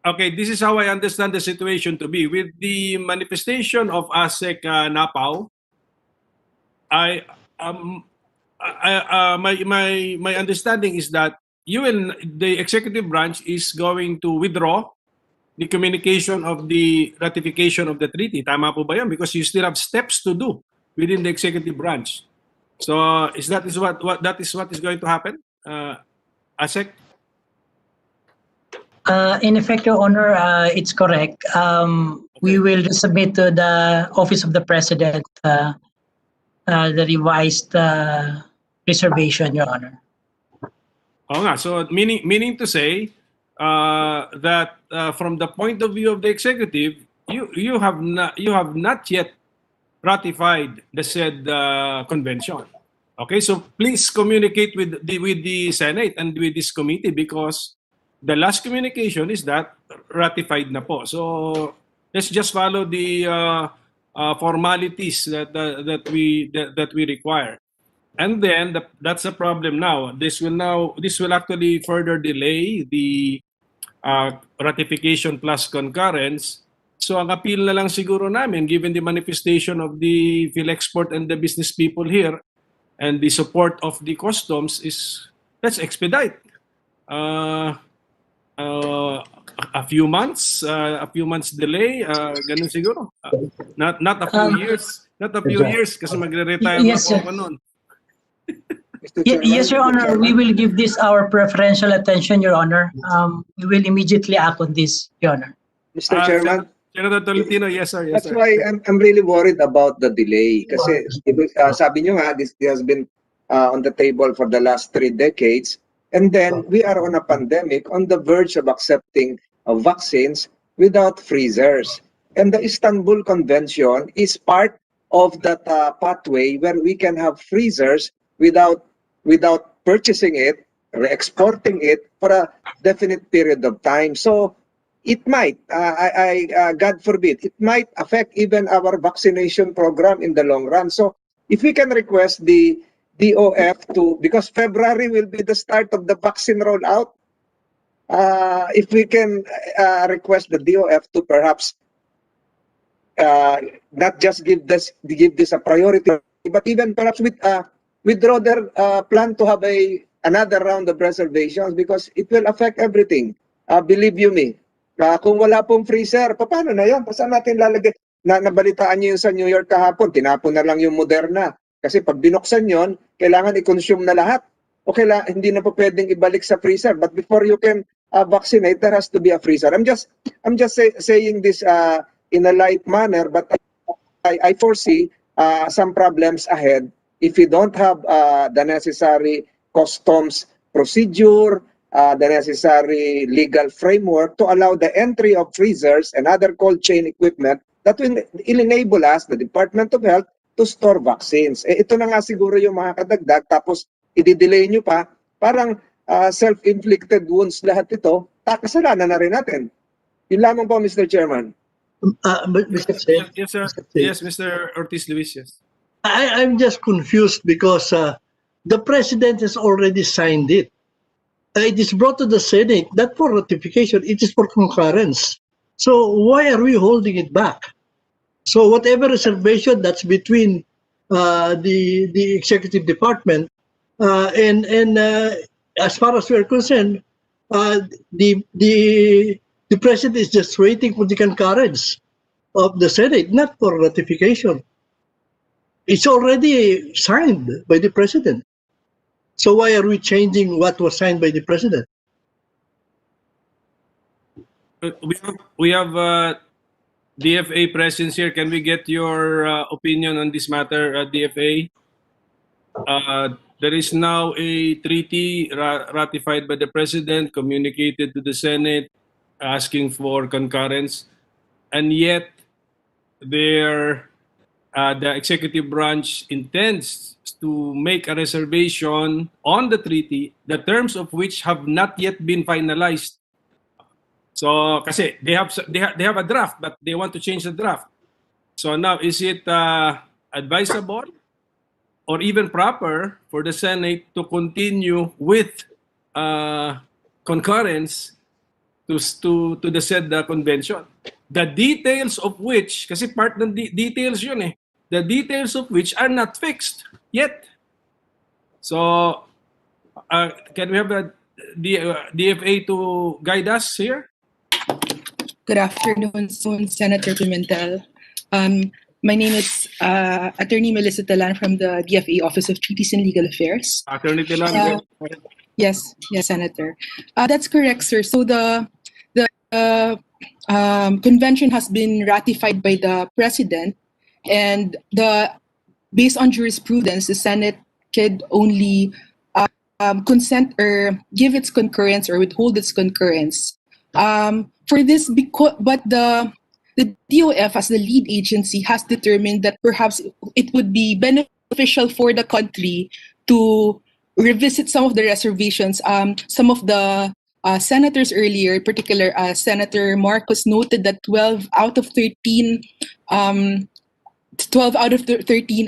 Okay, this is how I understand the situation to be. With the manifestation of ASEC Napao, my understanding is that the executive branch is going to withdraw the communication of the ratification of the treaty. Tama po ba yan? Because you still have steps to do within the executive branch. So that is what is going to happen, ASEC? In effect, Your Honor, it's correct. We will submit to the Office of the President the revised reservation, Your Honor. Oh, nga. So meaning to say that from the point of view of the executive, you have not yet ratified the said convention. Okay, so please communicate with the Senate and with this committee, because the last communication is that ratified na po. So let's just follow the formalities that we require. And then that's a problem now. This will actually further delay the ratification plus concurrence. So ang appeal na lang siguro namin, given the manifestation of the PhilExport and the business people here and the support of the customs, is let's expedite. A few months delay, ganun siguro. Not a few years, kasi magre-retire Yes, na sir. po ako noon. Yes, Your Honor, we will give this our preferential attention, Your Honor. We will immediately act on this, Your Honor. Mr. Chairman, Senator Tolentino, yes sir, yes that's sir. why I'm really worried about the delay. Kasi sabi nyo nga, this has been on the table for the last 3 decades. And then we are on a pandemic, on the verge of accepting vaccines without freezers. And the Istanbul Convention is part of that pathway where we can have freezers without purchasing it, re-exporting it for a definite period of time. So it might, God forbid, it might affect even our vaccination program in the long run. So if we can request the DOF to, because February will be the start of the vaccine rollout, if we can request the DOF to perhaps not just give this a priority, but even perhaps withdraw their plan to have another round of reservations, because it will affect everything. Believe you me, kung wala pong freezer, paano na yan? Saan natin lalagay? Nabalitaan niyo yung sa New York kahapon, tinapon na lang yung Moderna. Kasi pag binuksan yon, kailangan i-consume na lahat. O hindi na po pwedeng ibalik sa freezer. But before you can vaccinate, there has to be a freezer. I'm just saying this in a light manner, but I foresee some problems ahead if we don't have the necessary customs procedure, the necessary legal framework to allow the entry of freezers and other cold chain equipment that will enable us, the Department of Health, to store vaccines. Ito na nga siguro yung mga kadagdag, tapos i-delay nyo pa, parang self-inflicted wounds lahat ito, kasalanan na rin natin. Yun lamang po, Mr. Chairman. Mr. Chair, Yes sir. Mr. Chair. Yes, Mr. Ortiz Luis, yes. I'm just confused because the president has already signed it. It is brought to the Senate, not for ratification, it is for concurrence. So why are we holding it back? So whatever reservation that's between the executive department and as far as we're concerned, the president is just waiting for the concurrence of the Senate, not for ratification. It's already signed by the president. So why are we changing what was signed by the president? We have DFA presence here. Can we get your opinion on this matter, DFA? There is now a treaty ratified by the president, communicated to the Senate, asking for concurrence, and yet the executive branch intends to make a reservation on the treaty, the terms of which have not yet been finalized. So, kasi they have a draft, but they want to change the draft. So now, is it advisable or even proper for the Senate to continue with concurrence to the said convention? The details of which, kasi part ng details yun eh, the details of which are not fixed yet. So, can we have a DFA to guide us here? Good afternoon, Senator Pimentel. My name is Attorney Melissa Talan from the DFA Office of Treaties and Legal Affairs. Attorney Talan. Yes, Senator. That's correct, sir. So the convention has been ratified by the president, and based on jurisprudence, the Senate could only consent or give its concurrence or withhold its concurrence. For this, but the DOF as the lead agency has determined that perhaps it would be beneficial for the country to revisit some of the reservations, some of the senators earlier, in particular Senator Marcos noted that 12 out of 13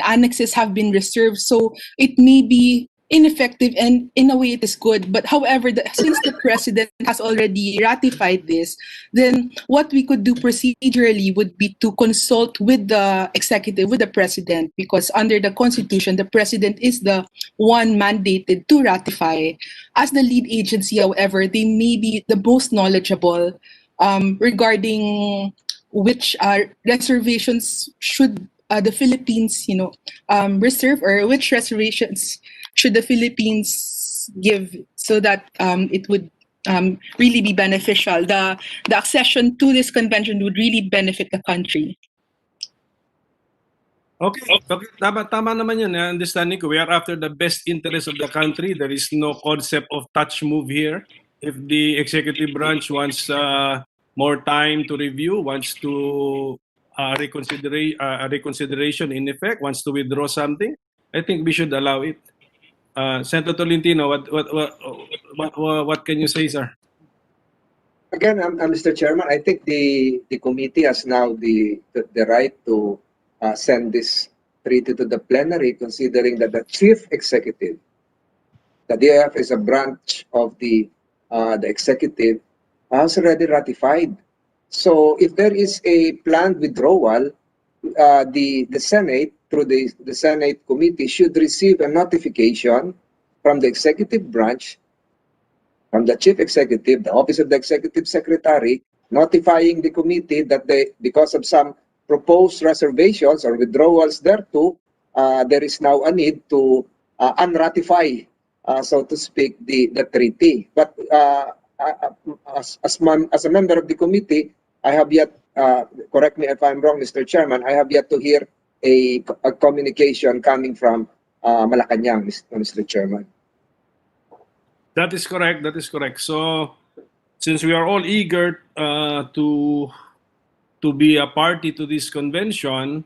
annexes have been reserved. So it may be ineffective, and in a way it is good. But however, since the president has already ratified this, then what we could do procedurally would be to consult with the executive, with the president, because under the constitution, the president is the one mandated to ratify. As the lead agency, however, they may be the most knowledgeable regarding which reservations should the Philippines, reserve, or which reservations should the Philippines give, so that it would really be beneficial. The accession to this convention would really benefit the country. Okay, tama naman yun. Understanding ko, we are after the best interest of the country. There is no concept of touch move here. If the executive branch wants more time to review, wants to reconsideration in effect, wants to withdraw something, I think we should allow it. Senator Tolentino, what can you say, sir? Again, Mr. Chairman, I think the committee has now the right to send this treaty to the plenary, considering that the chief executive, the DF is a branch of the executive, has already ratified. So if there is a planned withdrawal, the Senate, through the Senate committee, should receive a notification from the executive branch, from the chief executive, the office of the executive secretary, notifying the committee that because of some proposed reservations or withdrawals thereto, there is now a need to unratify, so to speak, the treaty. But as a member of the committee, I have yet, correct me if I'm wrong, Mr. Chairman, I have yet to hear a communication coming from Malacanang, Mr. Chairman. That is correct. That is correct. So, since we are all eager to be a party to this convention,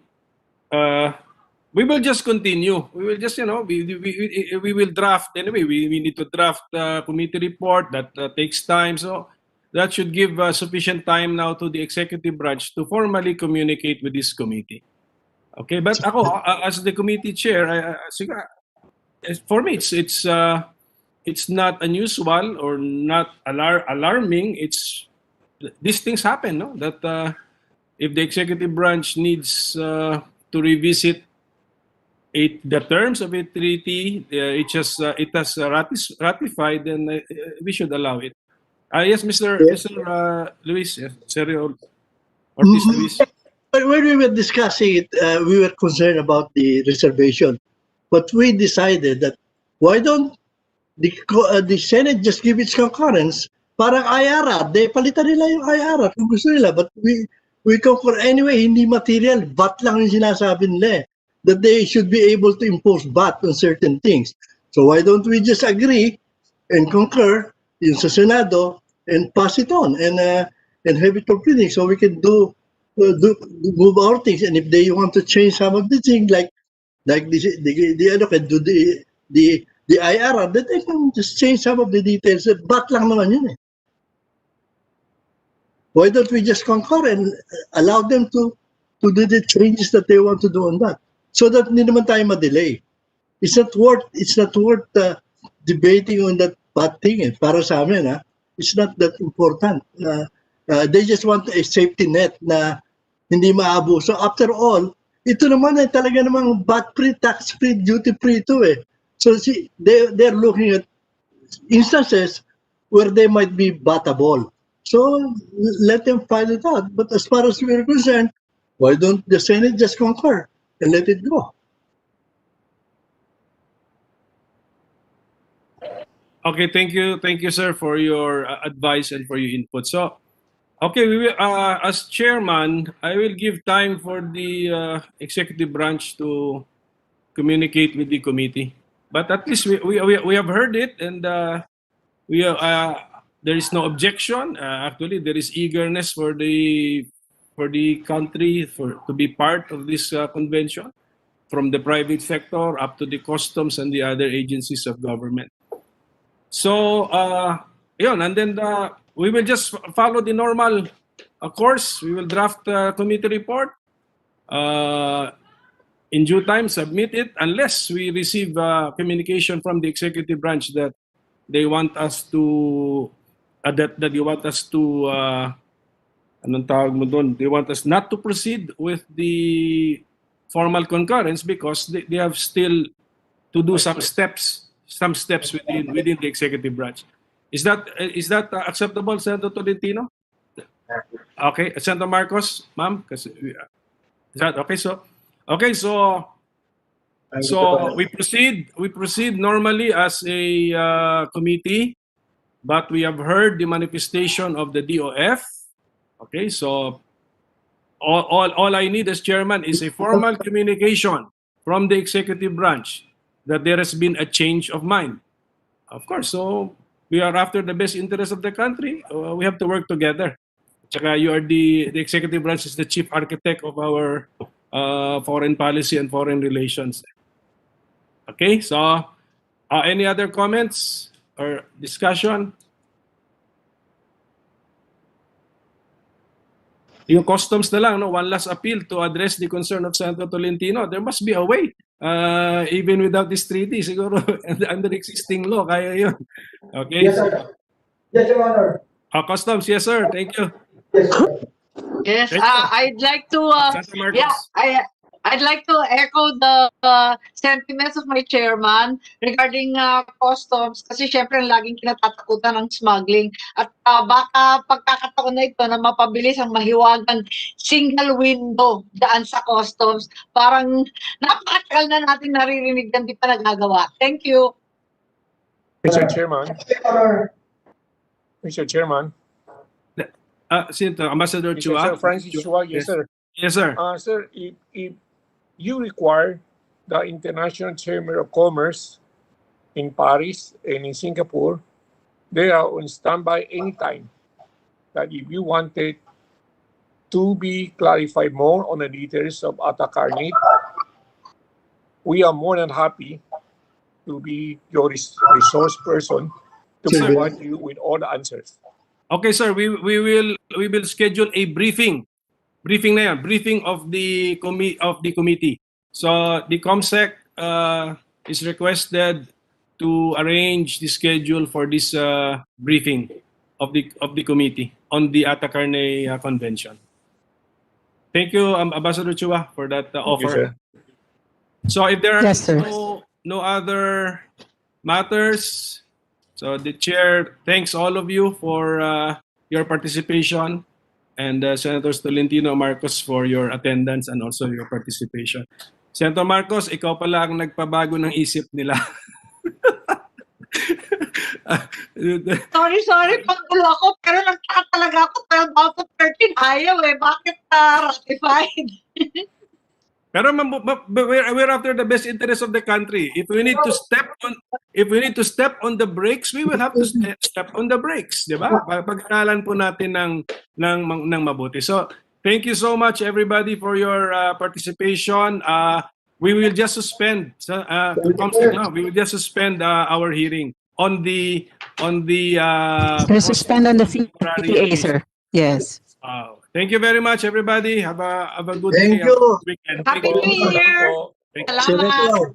we will just continue. We will just, we will draft anyway. We need to draft a committee report that takes time. So that should give sufficient time now to the executive branch to formally communicate with this committee. Okay, but ako as the committee chair, for me it's not unusual or not alarming. These things happen, no? That if the executive branch needs to revisit the terms of a treaty, it has ratified, then we should allow it. Yes, Mr. Luis, yes, Serio Ortiz Luis. When we were discussing it, we were concerned about the reservation, but we decided that why don't the Senate just give its concurrence? Parang IRA, palitan nila yung IRA kung gusto nila, but we concur anyway. Hindi material, VAT lang yung sinasabi nila, that they should be able to impose VAT on certain things. So why don't we just agree and concur yung sa Senado and pass it on and have it completing, so we can move our things. And if they want to change some of the things, like the other can do the IRA, that they can just change some of the details. But lang naman yun eh. Why don't we just concur and allow them to do the changes that they want to do on that, so that hindi naman tayo ma-delay. It's not worth debating on that bad thing. Para sa amin, it's not that important. They just want a safety net na hindi maabuso. After all, ito naman ay talaga namang VAT-free, tax-free, duty-free ito eh. So they're looking at instances where they might be battable. So let them find it out. But as far as we're concerned, why don't the Senate just concur and let it go? Okay, thank you, sir, for your advice and for your input. So, okay, we will, as chairman, I will give time for the executive branch to communicate with the committee. But at least we have heard it, and there is no objection. Actually, there is eagerness for the country to be part of this convention, from the private sector up to the customs and the other agencies of government. So Yun, and then we will just follow the normal course. We will draft a committee report. In due time, submit it unless we receive communication from the executive branch that they want us to that they want us to anong tawag mo doon? They want us not to proceed with the formal concurrence because they have still to do some steps within the executive branch. Is that acceptable, Senator Tolentino? Okay, Senator Marcos, ma'am, kasi is that okay? So we proceed normally as a committee, but we have heard the manifestation of the DOF. Okay, so all I need as chairman is a formal communication from the executive branch that there has been a change of mind. Of course, so we are after the best interest of the country. We have to work together. Tsaka you are the executive branch is the chief architect of our foreign policy and foreign relations. Okay, so any other comments or discussion? Yung customs na lang, no? One last appeal to address the concern of Senator Tolentino. There must be a way, even without this treaty, siguro under existing law, kaya yun. Okay? Yes, sir. Yes, Your Honor. Customs, yes, sir. Thank you. Yes, sir. Yes, Thank you. I'd like to Senator Marcos. I'd like to echo the sentiments of my chairman regarding customs kasi syempre laging kinatatakutan ng smuggling at baka pagkakataon na ito na mapabilis ang mahiwagang single window daan sa customs. Parang napakatagal na natin naririnig yan, di pa nagagawa. Thank you. Mr. Chairman. Mr. Chairman. Senator Ambassador Chua. Sir Francis Chua, yes, sir. Yes, sir. Sir, if you require the International Chamber of Commerce in Paris and in Singapore, they are on standby anytime. That if you wanted to be clarified more on the details of Atacarnate, we are more than happy to be your resource person to provide you with all the answers. Okay, sir. We will schedule a briefing na yan, briefing of the committee. So the COMSEC is requested to arrange the schedule for this briefing of the committee on the Atacarne Convention. Thank you, Ambassador Chua, for that offer. You, so if there are Yes, sir. no other matters, so the chair thanks all of you for your participation. And Senators Tolentino, Marcos for your attendance and also your participation. Senator Marcos, ikaw pala ang nagpabago ng isip nila. Sorry, pagkulo ako, pero nagtaka talaga ako 12 out of 13 ayaw eh. Bakit ratified? Pero we're after the best interest of the country. If we need to step on the brakes, we will have to step on the brakes, di ba? Pag-aralan po natin ng mabuti. So, thank you so much everybody for your participation. We will just suspend we will just suspend our hearing on the Suspend on the CPA, sir. Yes. Thank you very much, everybody. Have a good Thank day. you. Weekend. Happy New Year! Thank you. Salamat!